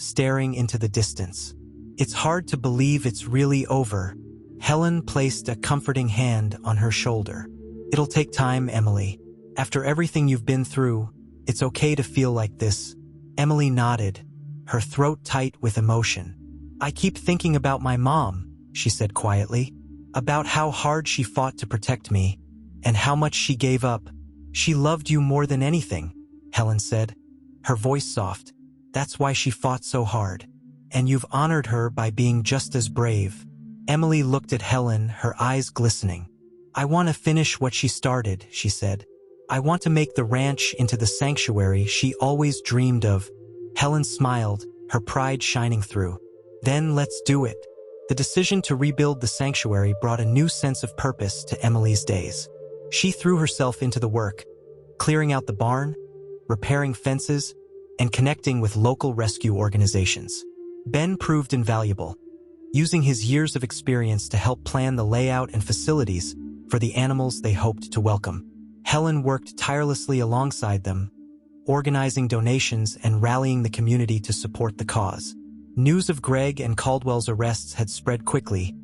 staring into the distance. "It's hard to believe it's really over." Helen placed a comforting hand on her shoulder. "It'll take time, Emily. After everything you've been through, it's okay to feel like this." Emily nodded, her throat tight with emotion. "I keep thinking about my mom," she said quietly, "about how hard she fought to protect me, and how much she gave up." "She loved you more than anything," Helen said, her voice soft. "That's why she fought so hard. And you've honored her by being just as brave." Emily looked at Helen, her eyes glistening. "I want to finish what she started," she said. "I want to make the ranch into the sanctuary she always dreamed of." Helen smiled, her pride shining through. "Then let's do it." The decision to rebuild the sanctuary brought a new sense of purpose to Emily's days. She threw herself into the work, clearing out the barn, repairing fences, and connecting with local rescue organizations. Ben proved invaluable, using his years of experience to help plan the layout and facilities for the animals they hoped to welcome. Helen worked tirelessly alongside them, organizing donations and rallying the community to support the cause. News of Greg and Caldwell's arrests had spread quickly,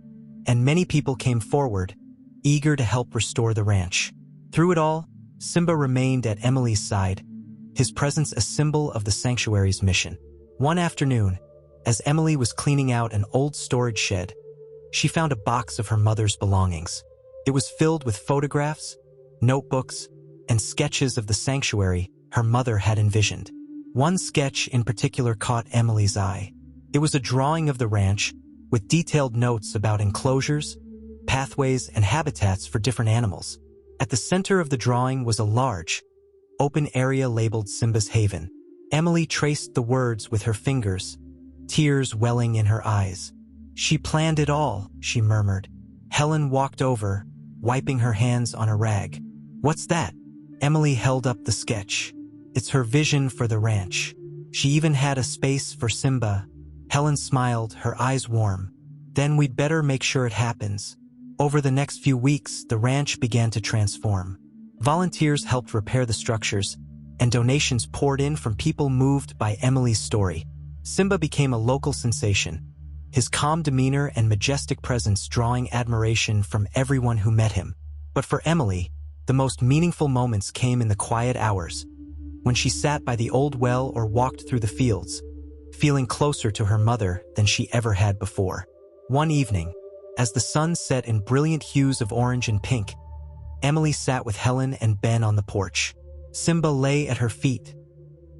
and many people came forward, eager to help restore the ranch. Through it all, Simba remained at Emily's side, his presence a symbol of the sanctuary's mission. One afternoon, as Emily was cleaning out an old storage shed, she found a box of her mother's belongings. It was filled with photographs, notebooks, and sketches of the sanctuary her mother had envisioned. One sketch in particular caught Emily's eye. It was a drawing of the ranch with detailed notes about enclosures, pathways, and habitats for different animals. At the center of the drawing was a large, open area labeled Simba's Haven. Emily traced the words with her fingers, tears welling in her eyes. "She planned it all," she murmured. Helen walked over, wiping her hands on a rag. "What's that?" Emily held up the sketch. "It's her vision for the ranch. She even had a space for Simba." Helen smiled, her eyes warm. "Then we'd better make sure it happens." Over the next few weeks, the ranch began to transform. Volunteers helped repair the structures, and donations poured in from people moved by Emily's story. Simba became a local sensation, his calm demeanor and majestic presence drawing admiration from everyone who met him. But for Emily, the most meaningful moments came in the quiet hours, when she sat by the old well or walked through the fields, feeling closer to her mother than she ever had before. One evening, as the sun set in brilliant hues of orange and pink, Emily sat with Helen and Ben on the porch. Simba lay at her feet,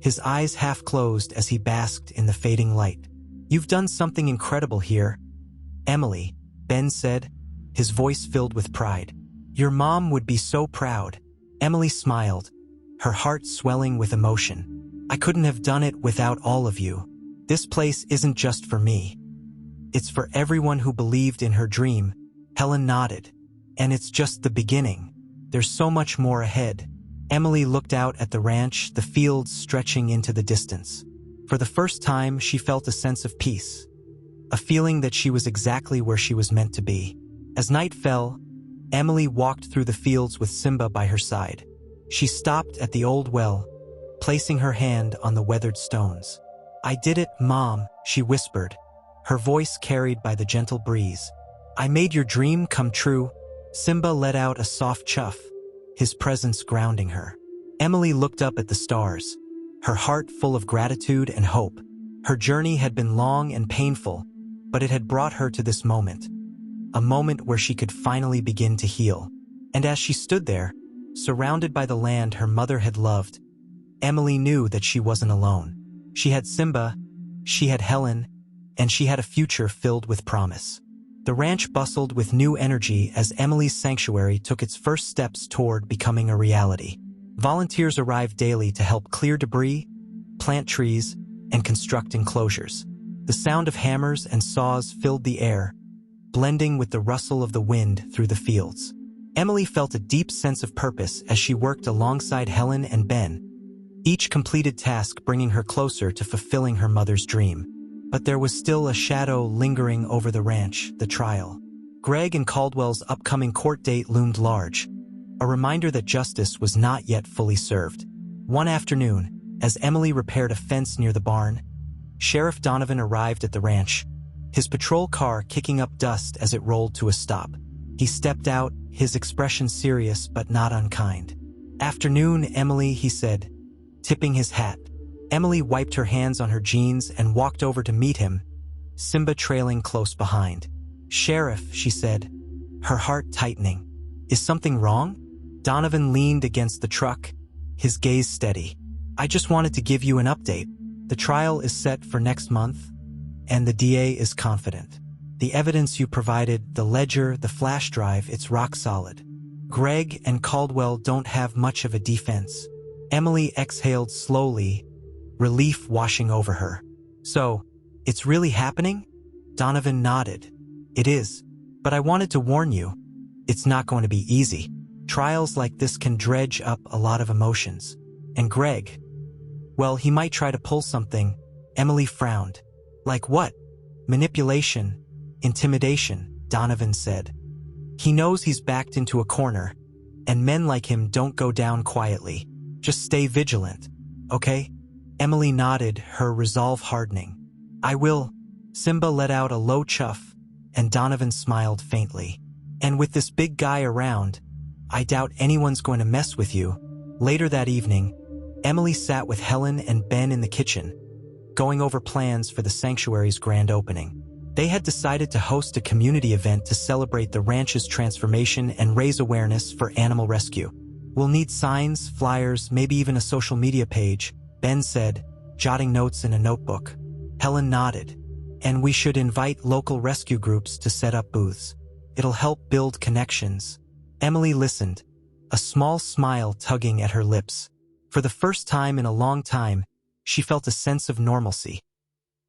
his eyes half closed as he basked in the fading light. "You've done something incredible here, Emily," Ben said, his voice filled with pride. "Your mom would be so proud." Emily smiled, her heart swelling with emotion. "I couldn't have done it without all of you. This place isn't just for me. It's for everyone who believed in her dream." Helen nodded. "And it's just the beginning. There's so much more ahead." Emily looked out at the ranch, the fields stretching into the distance. For the first time, she felt a sense of peace, a feeling that she was exactly where she was meant to be. As night fell, Emily walked through the fields with Simba by her side. She stopped at the old well, placing her hand on the weathered stones. "I did it, Mom," she whispered, her voice carried by the gentle breeze. "I made your dream come true." Simba let out a soft chuff, his presence grounding her. Emily looked up at the stars, her heart full of gratitude and hope. Her journey had been long and painful, but it had brought her to this moment, a moment where she could finally begin to heal. And as she stood there, surrounded by the land her mother had loved, Emily knew that she wasn't alone. She had Simba, she had Helen, and she had a future filled with promise. The ranch bustled with new energy as Emily's sanctuary took its first steps toward becoming a reality. Volunteers arrived daily to help clear debris, plant trees, and construct enclosures. The sound of hammers and saws filled the air, blending with the rustle of the wind through the fields. Emily felt a deep sense of purpose as she worked alongside Helen and Ben, each completed task bringing her closer to fulfilling her mother's dream. But there was still a shadow lingering over the ranch, the trial. Greg and Caldwell's upcoming court date loomed large, a reminder that justice was not yet fully served. One afternoon, as Emily repaired a fence near the barn, Sheriff Donovan arrived at the ranch, his patrol car kicking up dust as it rolled to a stop. He stepped out, his expression serious but not unkind. "Afternoon, Emily," he said, tipping his hat. Emily wiped her hands on her jeans and walked over to meet him, Simba trailing close behind. "Sheriff," she said, her heart tightening. "Is something wrong?" Donovan leaned against the truck, his gaze steady. "I just wanted to give you an update. The trial is set for next month, and the DA is confident. The evidence you provided, the ledger, the flash drive, it's rock solid. Greg and Caldwell don't have much of a defense." Emily exhaled slowly, relief washing over her. "So, it's really happening?" Donovan nodded. "It is. But I wanted to warn you, it's not going to be easy. Trials like this can dredge up a lot of emotions. And Greg, well, he might try to pull something." Emily frowned. "Like what?" "Manipulation, intimidation," Donovan said. "He knows he's backed into a corner, and men like him don't go down quietly. Just stay vigilant, okay?" Emily nodded, her resolve hardening. "I will." Simba let out a low chuff, and Donovan smiled faintly. "And with this big guy around, I doubt anyone's going to mess with you." Later that evening, Emily sat with Helen and Ben in the kitchen, going over plans for the sanctuary's grand opening. They had decided to host a community event to celebrate the ranch's transformation and raise awareness for animal rescue. "We'll need signs, flyers, maybe even a social media page," Ben said, jotting notes in a notebook. Helen nodded. "And we should invite local rescue groups to set up booths. It'll help build connections." Emily listened, a small smile tugging at her lips. For the first time in a long time, she felt a sense of normalcy.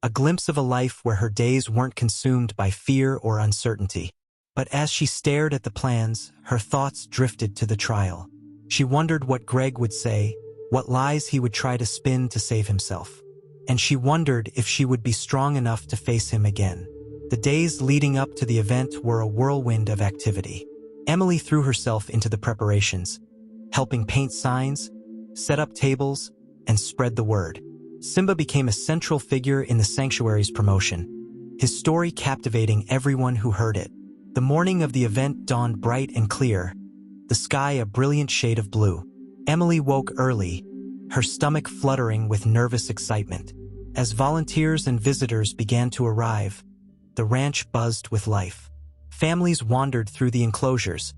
A glimpse of a life where her days weren't consumed by fear or uncertainty. But as she stared at the plans, her thoughts drifted to the trial. She wondered what Greg would say, what lies he would try to spin to save himself. And she wondered if she would be strong enough to face him again. The days leading up to the event were a whirlwind of activity. Emily threw herself into the preparations, helping paint signs, set up tables, and spread the word. Simba became a central figure in the sanctuary's promotion, his story captivating everyone who heard it. The morning of the event dawned bright and clear, the sky a brilliant shade of blue. Emily woke early, her stomach fluttering with nervous excitement. As volunteers and visitors began to arrive, the ranch buzzed with life. Families wandered through the enclosures,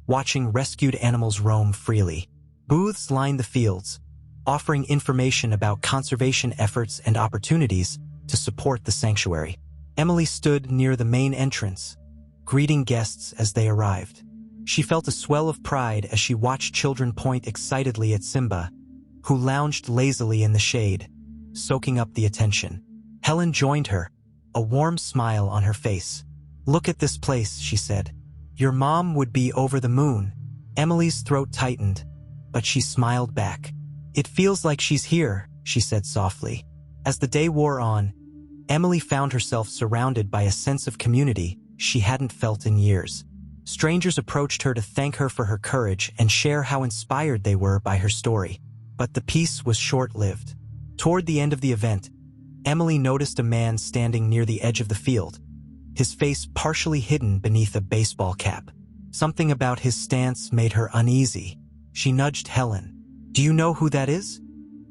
watching rescued animals roam freely. Booths lined the fields, offering information about conservation efforts and opportunities to support the sanctuary. Emily stood near the main entrance, greeting guests as they arrived. She felt a swell of pride as she watched children point excitedly at Simba, who lounged lazily in the shade, soaking up the attention. Helen joined her, a warm smile on her face. "Look at this place," she said. "Your mom would be over the moon." Emily's throat tightened, but she smiled back. "It feels like she's here," she said softly. As the day wore on, Emily found herself surrounded by a sense of community she hadn't felt in years. Strangers approached her to thank her for her courage and share how inspired they were by her story. But the peace was short-lived. Toward the end of the event, Emily noticed a man standing near the edge of the field, his face partially hidden beneath a baseball cap. Something about his stance made her uneasy. She nudged Helen. "Do you know who that is?"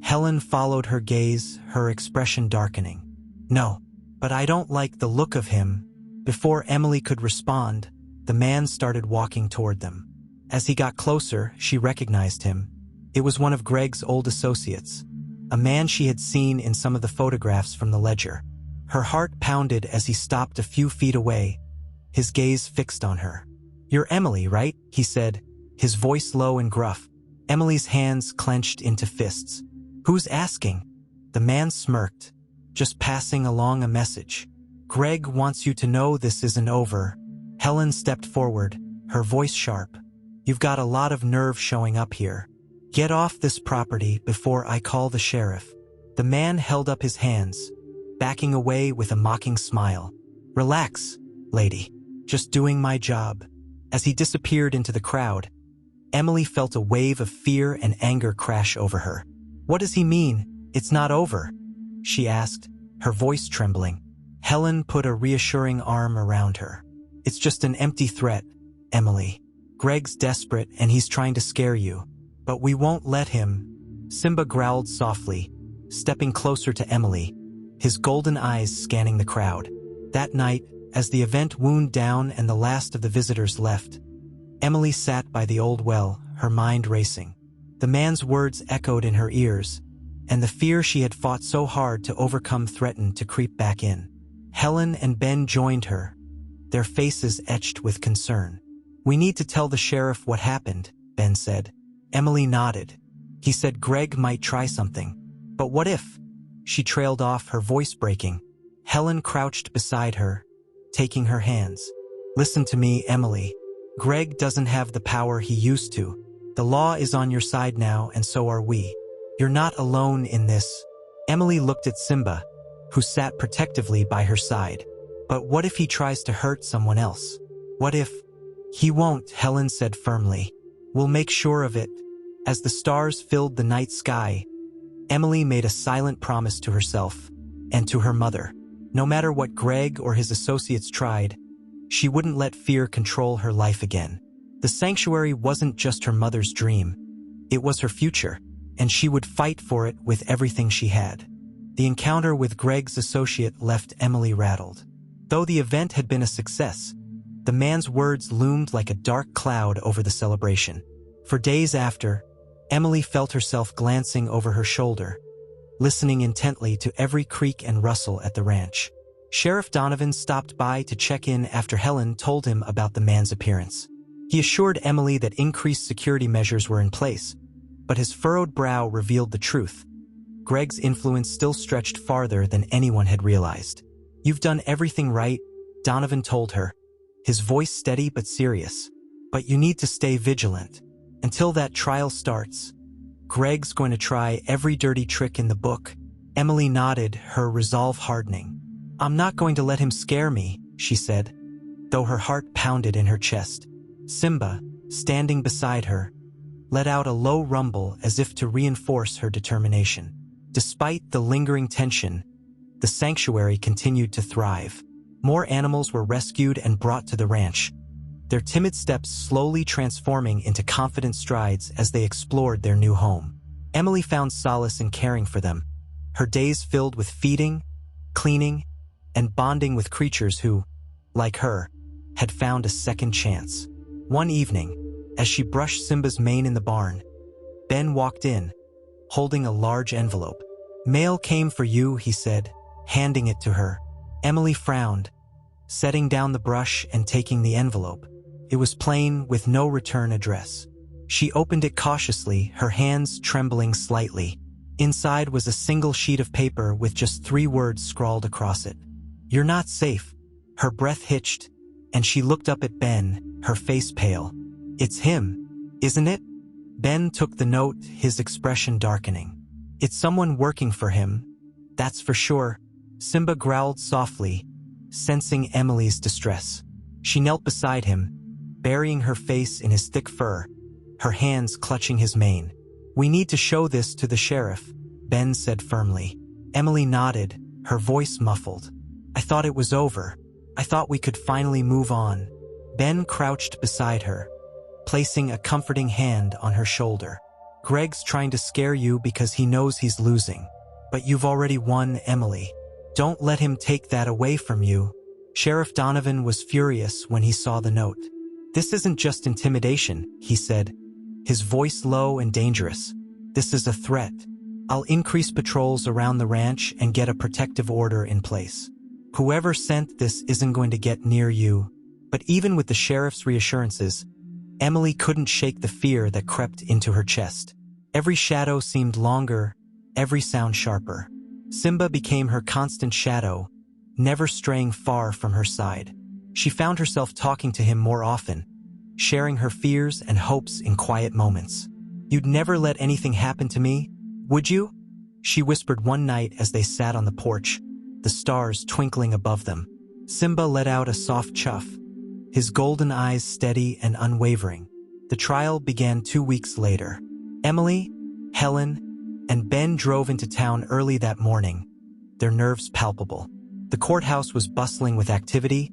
Helen followed her gaze, her expression darkening. "No, but I don't like the look of him." Before Emily could respond, the man started walking toward them. As he got closer, she recognized him. It was one of Greg's old associates, a man she had seen in some of the photographs from the ledger. Her heart pounded as he stopped a few feet away, his gaze fixed on her. "You're Emily, right?" he said, his voice low and gruff. Emily's hands clenched into fists. "Who's asking?" The man smirked. "Just passing along a message. Greg wants you to know this isn't over." Helen stepped forward, her voice sharp. "You've got a lot of nerve showing up here. Get off this property before I call the sheriff." The man held up his hands, backing away with a mocking smile. "Relax, lady. Just doing my job." As he disappeared into the crowd, Emily felt a wave of fear and anger crash over her. "What does he mean, it's not over?" she asked, her voice trembling. Helen put a reassuring arm around her. "It's just an empty threat, Emily. Greg's desperate and he's trying to scare you. But we won't let him." Simba growled softly, stepping closer to Emily, his golden eyes scanning the crowd. That night, as the event wound down and the last of the visitors left, Emily sat by the old well, her mind racing. The man's words echoed in her ears, and the fear she had fought so hard to overcome threatened to creep back in. Helen and Ben joined her, their faces etched with concern. "We need to tell the sheriff what happened," Ben said. Emily nodded. "He said Greg might try something. But what if?" She trailed off, her voice breaking. Helen crouched beside her, taking her hands. "Listen to me, Emily. Greg doesn't have the power he used to. The law is on your side now, and so are we. You're not alone in this." Emily looked at Simba, who sat protectively by her side. "But what if he tries to hurt someone else? What if—" "He won't," Helen said firmly. "We'll make sure of it." As the stars filled the night sky, Emily made a silent promise to herself and to her mother. No matter what Greg or his associates tried, she wouldn't let fear control her life again. The sanctuary wasn't just her mother's dream. It was her future, and she would fight for it with everything she had. The encounter with Greg's associate left Emily rattled. Though the event had been a success, the man's words loomed like a dark cloud over the celebration. For days after, Emily felt herself glancing over her shoulder, listening intently to every creak and rustle at the ranch. Sheriff Donovan stopped by to check in after Helen told him about the man's appearance. He assured Emily that increased security measures were in place, but his furrowed brow revealed the truth. Greg's influence still stretched farther than anyone had realized. "You've done everything right," Donovan told her, his voice steady but serious. "But you need to stay vigilant. Until that trial starts, Greg's going to try every dirty trick in the book." Emily nodded, her resolve hardening. "I'm not going to let him scare me," she said, though her heart pounded in her chest. Simba, standing beside her, let out a low rumble as if to reinforce her determination. Despite the lingering tension, the sanctuary continued to thrive. More animals were rescued and brought to the ranch, their timid steps slowly transforming into confident strides as they explored their new home. Emily found solace in caring for them, her days filled with feeding, cleaning, and bonding with creatures who, like her, had found a second chance. One evening, as she brushed Simba's mane in the barn, Ben walked in, holding a large envelope. "Mail came for you," he said, handing it to her. Emily frowned, setting down the brush and taking the envelope. It was plain, with no return address. She opened it cautiously, her hands trembling slightly. Inside was a single sheet of paper with just 3 words scrawled across it. "You're not safe." Her breath hitched, and she looked up at Ben, her face pale. "It's him, isn't it?" Ben took the note, his expression darkening. "It's someone working for him, that's for sure." Simba growled softly, sensing Emily's distress. She knelt beside him, burying her face in his thick fur, her hands clutching his mane. "We need to show this to the sheriff," Ben said firmly. Emily nodded, her voice muffled. "I thought it was over. I thought we could finally move on." Ben crouched beside her, placing a comforting hand on her shoulder. "Greg's trying to scare you because he knows he's losing. But you've already won, Emily. Don't let him take that away from you." Sheriff Donovan was furious when he saw the note. "This isn't just intimidation," he said, his voice low and dangerous. "This is a threat. I'll increase patrols around the ranch and get a protective order in place. Whoever sent this isn't going to get near you." But even with the sheriff's reassurances, Emily couldn't shake the fear that crept into her chest. Every shadow seemed longer, every sound sharper. Simba became her constant shadow, never straying far from her side. She found herself talking to him more often, sharing her fears and hopes in quiet moments. "You'd never let anything happen to me, would you?" she whispered one night as they sat on the porch, the stars twinkling above them. Simba let out a soft chuff, his golden eyes steady and unwavering. The trial began 2 weeks later. Emily, Helen, and Ben drove into town early that morning, their nerves palpable. The courthouse was bustling with activity,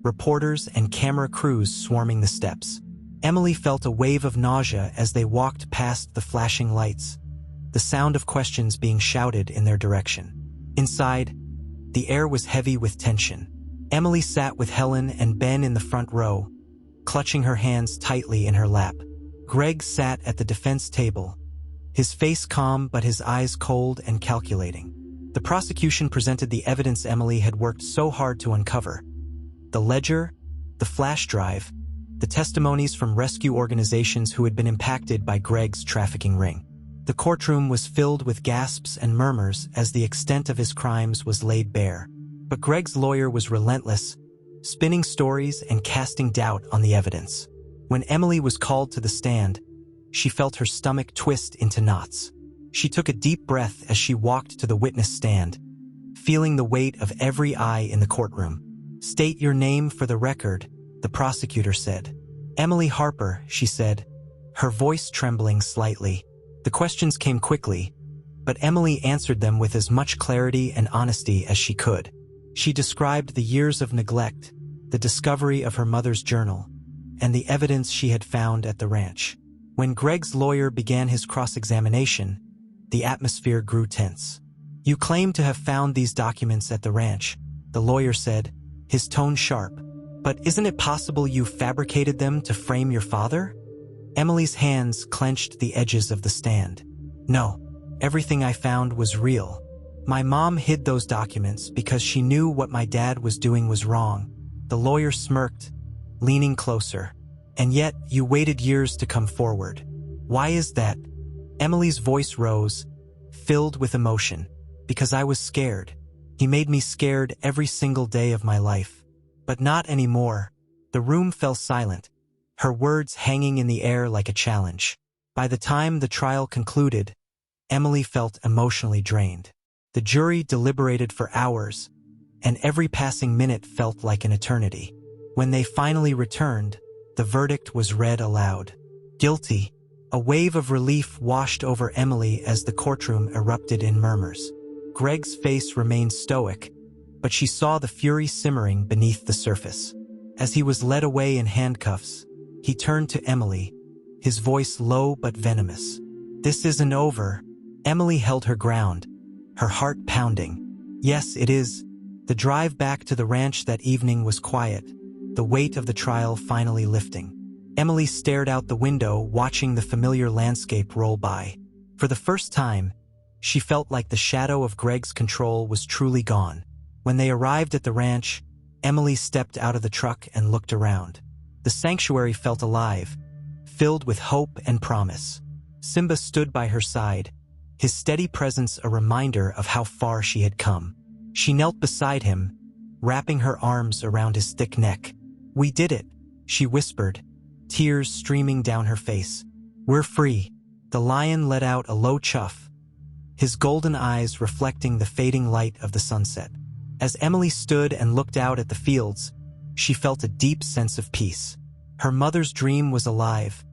reporters and camera crews swarming the steps. Emily felt a wave of nausea as they walked past the flashing lights, the sound of questions being shouted in their direction. Inside, the air was heavy with tension. Emily sat with Helen and Ben in the front row, clutching her hands tightly in her lap. Greg sat at the defense table, his face calm but his eyes cold and calculating. The prosecution presented the evidence Emily had worked so hard to uncover: the ledger, the flash drive, the testimonies from rescue organizations who had been impacted by Greg's trafficking ring. The courtroom was filled with gasps and murmurs as the extent of his crimes was laid bare. But Greg's lawyer was relentless, spinning stories and casting doubt on the evidence. When Emily was called to the stand, she felt her stomach twist into knots. She took a deep breath as she walked to the witness stand, feeling the weight of every eye in the courtroom. "State your name for the record," the prosecutor said. "Emily Harper," she said, her voice trembling slightly. The questions came quickly, but Emily answered them with as much clarity and honesty as she could. She described the years of neglect, the discovery of her mother's journal, and the evidence she had found at the ranch. When Greg's lawyer began his cross-examination, the atmosphere grew tense. "You claim to have found these documents at the ranch," the lawyer said, his tone sharp. "But isn't it possible you fabricated them to frame your father?" Emily's hands clenched the edges of the stand. "No, everything I found was real. My mom hid those documents because she knew what my dad was doing was wrong." The lawyer smirked, leaning closer. "And yet, you waited years to come forward. Why is that?" Emily's voice rose, filled with emotion. "Because I was scared. He made me scared every single day of my life. But not anymore." The room fell silent, her words hanging in the air like a challenge. By the time the trial concluded, Emily felt emotionally drained. The jury deliberated for hours, and every passing minute felt like an eternity. When they finally returned, the verdict was read aloud. "Guilty." A wave of relief washed over Emily as the courtroom erupted in murmurs. Greg's face remained stoic, but she saw the fury simmering beneath the surface. As he was led away in handcuffs, he turned to Emily, his voice low but venomous. "This isn't over." Emily held her ground, her heart pounding. "Yes, it is." The drive back to the ranch that evening was quiet, the weight of the trial finally lifting. Emily stared out the window, watching the familiar landscape roll by. For the first time, she felt like the shadow of Greg's control was truly gone. When they arrived at the ranch, Emily stepped out of the truck and looked around. The sanctuary felt alive, filled with hope and promise. Simba stood by her side, his steady presence a reminder of how far she had come. She knelt beside him, wrapping her arms around his thick neck. "We did it," she whispered, tears streaming down her face. "We're free." The lion let out a low chuff, his golden eyes reflecting the fading light of the sunset. As Emily stood and looked out at the fields, she felt a deep sense of peace. Her mother's dream was alive,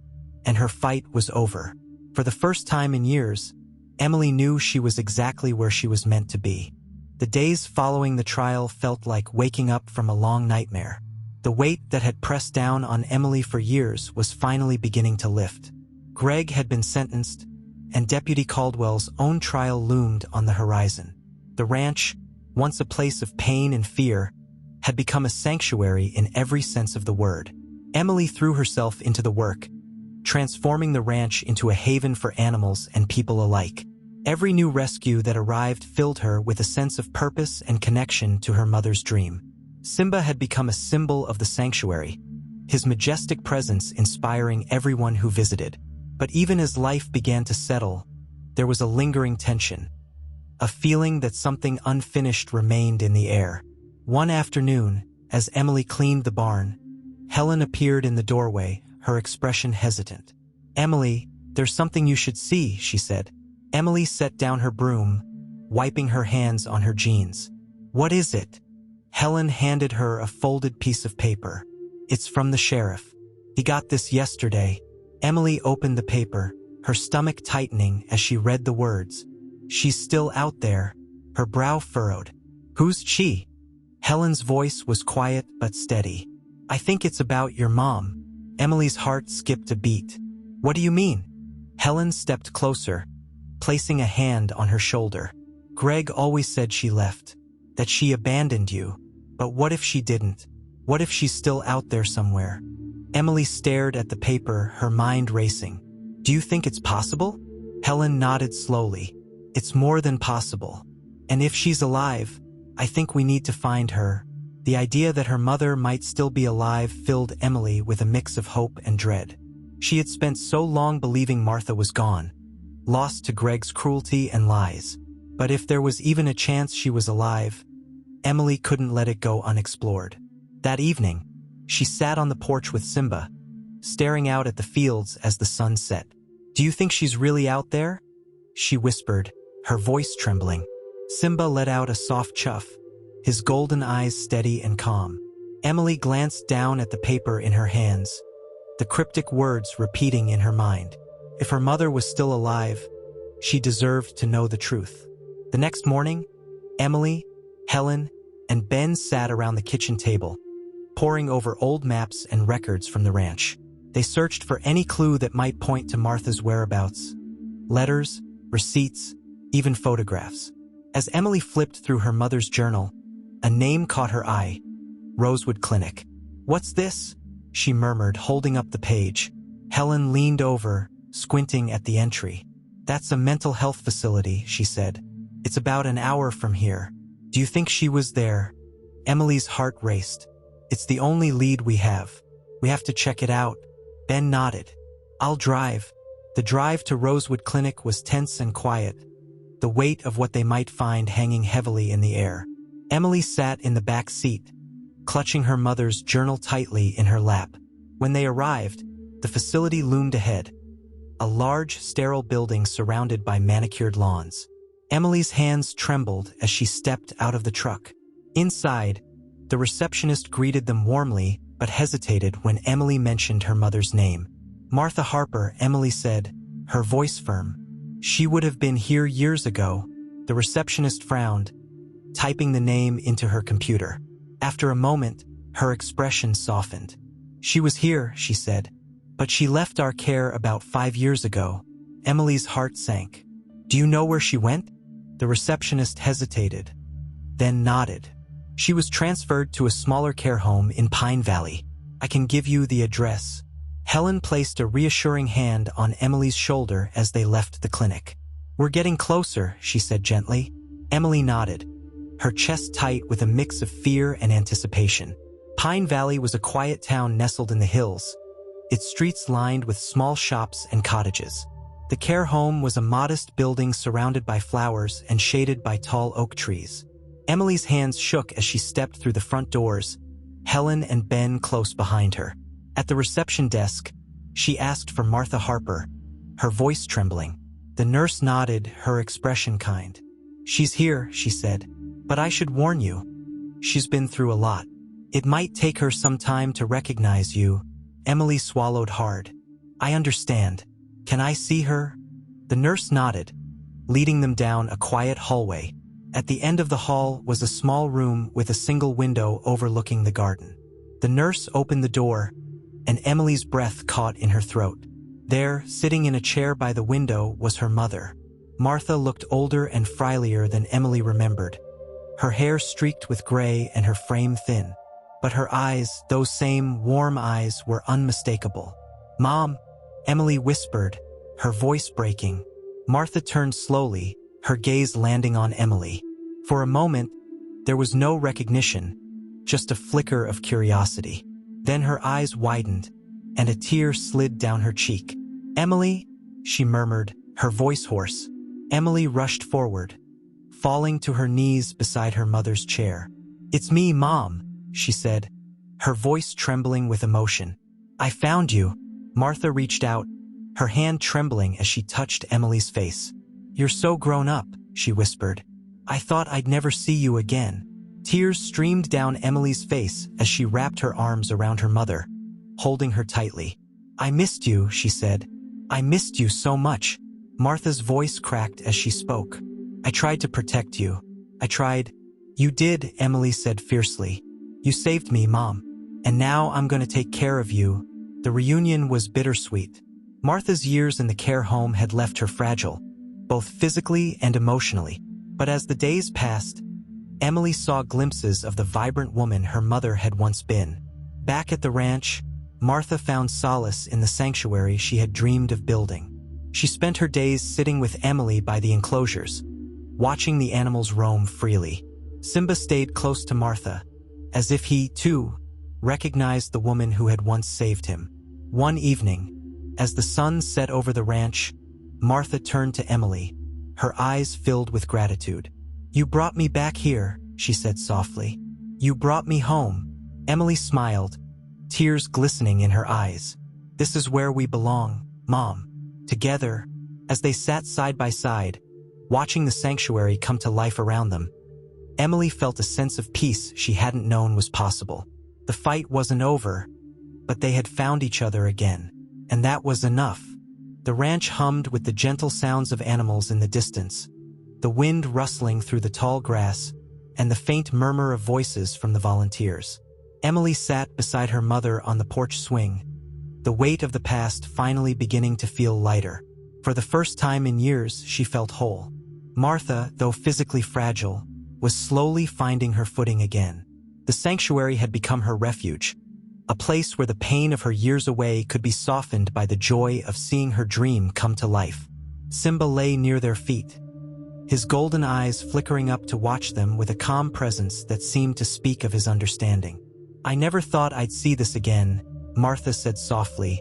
and her fight was over. For the first time in years, Emily knew she was exactly where she was meant to be. The days following the trial felt like waking up from a long nightmare. The weight that had pressed down on Emily for years was finally beginning to lift. Greg had been sentenced, and Deputy Caldwell's own trial loomed on the horizon. The ranch, once a place of pain and fear, had become a sanctuary in every sense of the word. Emily threw herself into the work, transforming the ranch into a haven for animals and people alike. Every new rescue that arrived filled her with a sense of purpose and connection to her mother's dream. Simba had become a symbol of the sanctuary, his majestic presence inspiring everyone who visited. But even as life began to settle, there was a lingering tension, a feeling that something unfinished remained in the air. One afternoon, as Emily cleaned the barn, Helen appeared in the doorway, her expression hesitant. "Emily, there's something you should see," she said. Emily set down her broom, wiping her hands on her jeans. "What is it?" Helen handed her a folded piece of paper. "It's from the sheriff. He got this yesterday." Emily opened the paper, her stomach tightening as she read the words. "She's still out there." her brow furrowed. "Who's she?" Helen's voice was quiet but steady. "I think it's about your mom." Emily's heart skipped a beat. "What do you mean?" Helen stepped closer, placing a hand on her shoulder. "Greg always said she left, that she abandoned you. But what if she didn't? What if she's still out there somewhere?" Emily stared at the paper, her mind racing. "Do you think it's possible?" Helen nodded slowly. "It's more than possible. And if she's alive, I think we need to find her." The idea that her mother might still be alive filled Emily with a mix of hope and dread. She had spent so long believing Martha was gone, lost to Greg's cruelty and lies. But if there was even a chance she was alive, Emily couldn't let it go unexplored. That evening, she sat on the porch with Simba, staring out at the fields as the sun set. "Do you think she's really out there?" she whispered, her voice trembling. Simba let out a soft chuff, his golden eyes steady and calm. Emily glanced down at the paper in her hands, the cryptic words repeating in her mind. If her mother was still alive, she deserved to know the truth. The next morning, Emily, Helen, and Ben sat around the kitchen table, poring over old maps and records from the ranch. They searched for any clue that might point to Martha's whereabouts. Letters, receipts, even photographs. As Emily flipped through her mother's journal, a name caught her eye: Rosewood Clinic. "What's this?" she murmured, holding up the page. Helen leaned over, squinting at the entry. "That's a mental health facility," she said. "It's about an hour from here. Do you think she was there?" Emily's heart raced. "It's the only lead we have. We have to check it out." Ben nodded. "I'll drive." The drive to Rosewood Clinic was tense and quiet, the weight of what they might find hanging heavily in the air. Emily sat in the back seat, clutching her mother's journal tightly in her lap. When they arrived, the facility loomed ahead, a large, sterile building surrounded by manicured lawns. Emily's hands trembled as she stepped out of the truck. Inside, the receptionist greeted them warmly but hesitated when Emily mentioned her mother's name. "Martha Harper," Emily said, her voice firm. "She would have been here years ago." The receptionist frowned, typing the name into her computer. After a moment, her expression softened. "She was here," she said, "but she left our care about 5 years ago." Emily's heart sank. "Do you know where she went?" The receptionist hesitated, then nodded. "She was transferred to a smaller care home in Pine Valley. I can give you the address." Helen placed a reassuring hand on Emily's shoulder as they left the clinic. "We're getting closer," she said gently. Emily nodded, her chest tight with a mix of fear and anticipation. Pine Valley was a quiet town nestled in the hills, its streets lined with small shops and cottages. The care home was a modest building surrounded by flowers and shaded by tall oak trees. Emily's hands shook as she stepped through the front doors, Helen and Ben close behind her. At the reception desk, she asked for Martha Harper, her voice trembling. The nurse nodded, her expression kind. "She's here," she said, "but I should warn you. She's been through a lot. It might take her some time to recognize you." Emily swallowed hard. "I understand. Can I see her?" The nurse nodded, leading them down a quiet hallway. At the end of the hall was a small room with a single window overlooking the garden. The nurse opened the door, and Emily's breath caught in her throat. There, sitting in a chair by the window, was her mother. Martha looked older and frilier than Emily remembered, her hair streaked with gray and her frame thin. But her eyes, those same warm eyes, were unmistakable. "Mom," Emily whispered, her voice breaking. Martha turned slowly, her gaze landing on Emily. For a moment, there was no recognition, just a flicker of curiosity. Then her eyes widened, and a tear slid down her cheek. "Emily," she murmured, her voice hoarse. Emily rushed forward, falling to her knees beside her mother's chair. "It's me, Mom," she said, her voice trembling with emotion. "I found you." Martha reached out, her hand trembling as she touched Emily's face. "You're so grown up," she whispered. "I thought I'd never see you again." Tears streamed down Emily's face as she wrapped her arms around her mother, holding her tightly. "I missed you," she said. "I missed you so much." Martha's voice cracked as she spoke. "I tried to protect you, I tried. You did, Emily said fiercely. You saved me, Mom. And now I'm going to take care of you. The reunion was bittersweet. Martha's years in the care home had left her fragile, both physically and emotionally. But as the days passed, Emily saw glimpses of the vibrant woman her mother had once been. Back at the ranch, Martha found solace in the sanctuary she had dreamed of building. She spent her days sitting with Emily by the enclosures, watching the animals roam freely. Simba stayed close to Martha, as if he, too, recognized the woman who had once saved him. One evening, as the sun set over the ranch, Martha turned to Emily, her eyes filled with gratitude. You brought me back here, she said softly. You brought me home. Emily smiled, tears glistening in her eyes. This is where we belong, Mom. Together, as they sat side by side, watching the sanctuary come to life around them, Emily felt a sense of peace she hadn't known was possible. The fight wasn't over, but they had found each other again, and that was enough. The ranch hummed with the gentle sounds of animals in the distance, the wind rustling through the tall grass, and the faint murmur of voices from the volunteers. Emily sat beside her mother on the porch swing, the weight of the past finally beginning to feel lighter. For the first time in years, she felt whole. Martha, though physically fragile, was slowly finding her footing again. The sanctuary had become her refuge, a place where the pain of her years away could be softened by the joy of seeing her dream come to life. Simba lay near their feet, his golden eyes flickering up to watch them with a calm presence that seemed to speak of his understanding. I never thought I'd see this again, Martha said softly,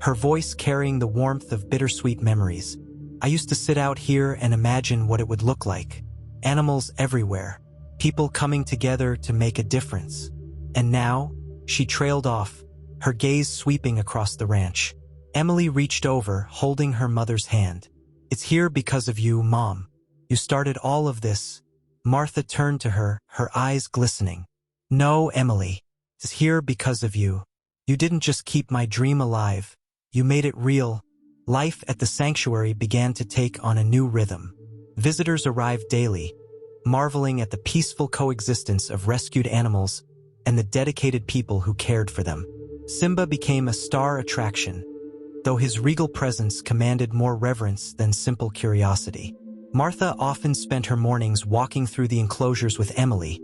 her voice carrying the warmth of bittersweet memories. I used to sit out here and imagine what it would look like. Animals everywhere, people coming together to make a difference. And now, she trailed off, her gaze sweeping across the ranch. Emily reached over, holding her mother's hand. It's here because of you, Mom. You started all of this. Martha turned to her, her eyes glistening. No, Emily. It's here because of you. You didn't just keep my dream alive. You made it real. Life at the sanctuary began to take on a new rhythm. Visitors arrived daily, marveling at the peaceful coexistence of rescued animals and the dedicated people who cared for them. Simba became a star attraction, though his regal presence commanded more reverence than simple curiosity. Martha often spent her mornings walking through the enclosures with Emily,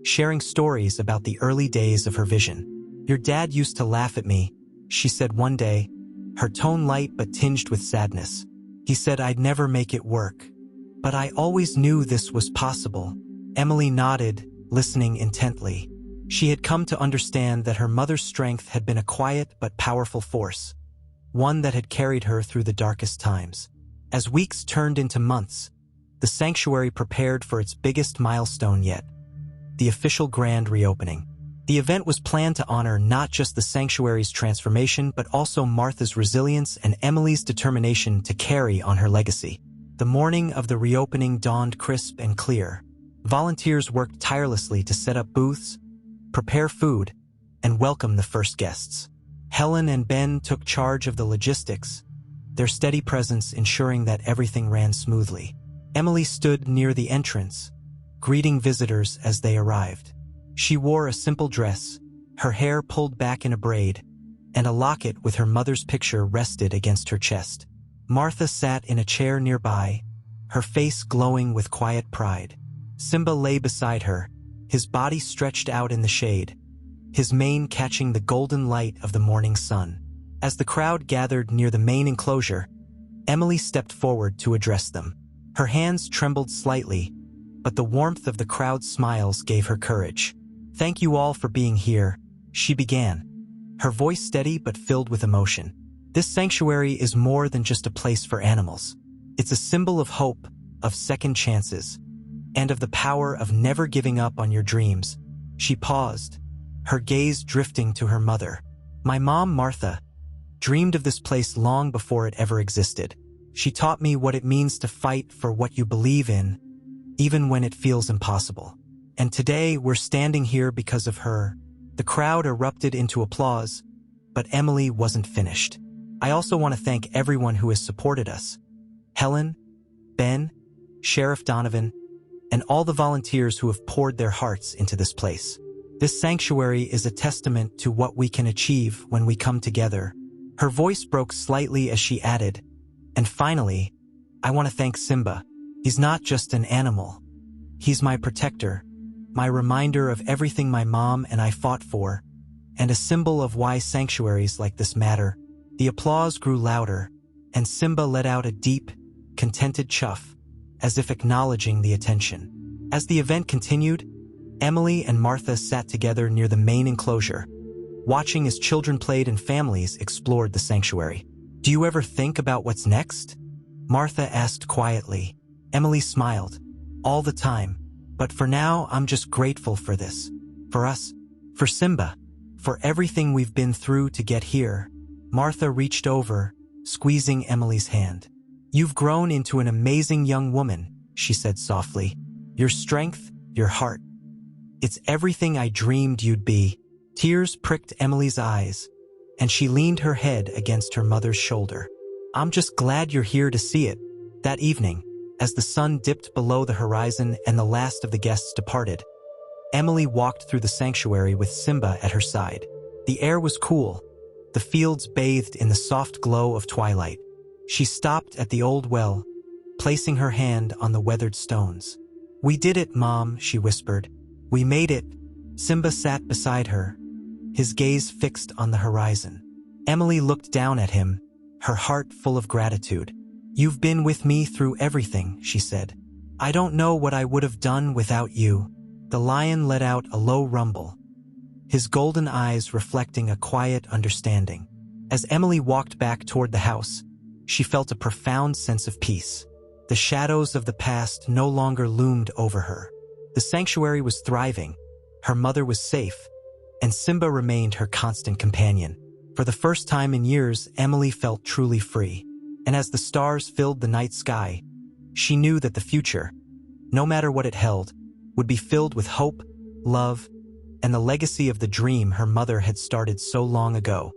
sharing stories about the early days of her vision. Your dad used to laugh at me, she said one day, her tone light but tinged with sadness. He said I'd never make it work. But I always knew this was possible. Emily nodded, listening intently. She had come to understand that her mother's strength had been a quiet but powerful force, one that had carried her through the darkest times. As weeks turned into months, the sanctuary prepared for its biggest milestone yet, the official grand reopening. The event was planned to honor not just the sanctuary's transformation but also Martha's resilience and Emily's determination to carry on her legacy. The morning of the reopening dawned crisp and clear. Volunteers worked tirelessly to set up booths, prepare food, and welcome the first guests. Helen and Ben took charge of the logistics, their steady presence ensuring that everything ran smoothly. Emily stood near the entrance, greeting visitors as they arrived. She wore a simple dress, her hair pulled back in a braid, and a locket with her mother's picture rested against her chest. Martha sat in a chair nearby, her face glowing with quiet pride. Simba lay beside her, his body stretched out in the shade, his mane catching the golden light of the morning sun. As the crowd gathered near the main enclosure, Emily stepped forward to address them. Her hands trembled slightly, but the warmth of the crowd's smiles gave her courage. Thank you all for being here, she began, her voice steady but filled with emotion. This sanctuary is more than just a place for animals. It's a symbol of hope, of second chances, and of the power of never giving up on your dreams. She paused, her gaze drifting to her mother. My mom, Martha, dreamed of this place long before it ever existed. She taught me what it means to fight for what you believe in, even when it feels impossible. And today we're standing here because of her. The crowd erupted into applause, but Emily wasn't finished. I also want to thank everyone who has supported us. Helen, Ben, Sheriff Donovan, and all the volunteers who have poured their hearts into this place. This sanctuary is a testament to what we can achieve when we come together. Her voice broke slightly as she added, and finally, I want to thank Simba. He's not just an animal. He's my protector, my reminder of everything my mom and I fought for, and a symbol of why sanctuaries like this matter. The applause grew louder, and Simba let out a deep, contented chuff, as if acknowledging the attention. As the event continued, Emily and Martha sat together near the main enclosure, watching as children played and families explored the sanctuary. Do you ever think about what's next? Martha asked quietly. Emily smiled. All the time. But for now, I'm just grateful for this. For us. For Simba. For everything we've been through to get here. Martha reached over, squeezing Emily's hand. You've grown into an amazing young woman, she said softly. Your strength, your heart. It's everything I dreamed you'd be. Tears pricked Emily's eyes, and she leaned her head against her mother's shoulder. I'm just glad you're here to see it. That evening, as the sun dipped below the horizon and the last of the guests departed, Emily walked through the sanctuary with Simba at her side. The air was cool, the fields bathed in the soft glow of twilight. She stopped at the old well, placing her hand on the weathered stones. We did it, Mom, she whispered. We made it. Simba sat beside her, his gaze fixed on the horizon. Emily looked down at him, her heart full of gratitude. You've been with me through everything, she said. I don't know what I would have done without you. The lion let out a low rumble, his golden eyes reflecting a quiet understanding. As Emily walked back toward the house, she felt a profound sense of peace. The shadows of the past no longer loomed over her. The sanctuary was thriving, her mother was safe, and Simba remained her constant companion. For the first time in years, Emily felt truly free. And as the stars filled the night sky, she knew that the future, no matter what it held, would be filled with hope, love, and the legacy of the dream her mother had started so long ago.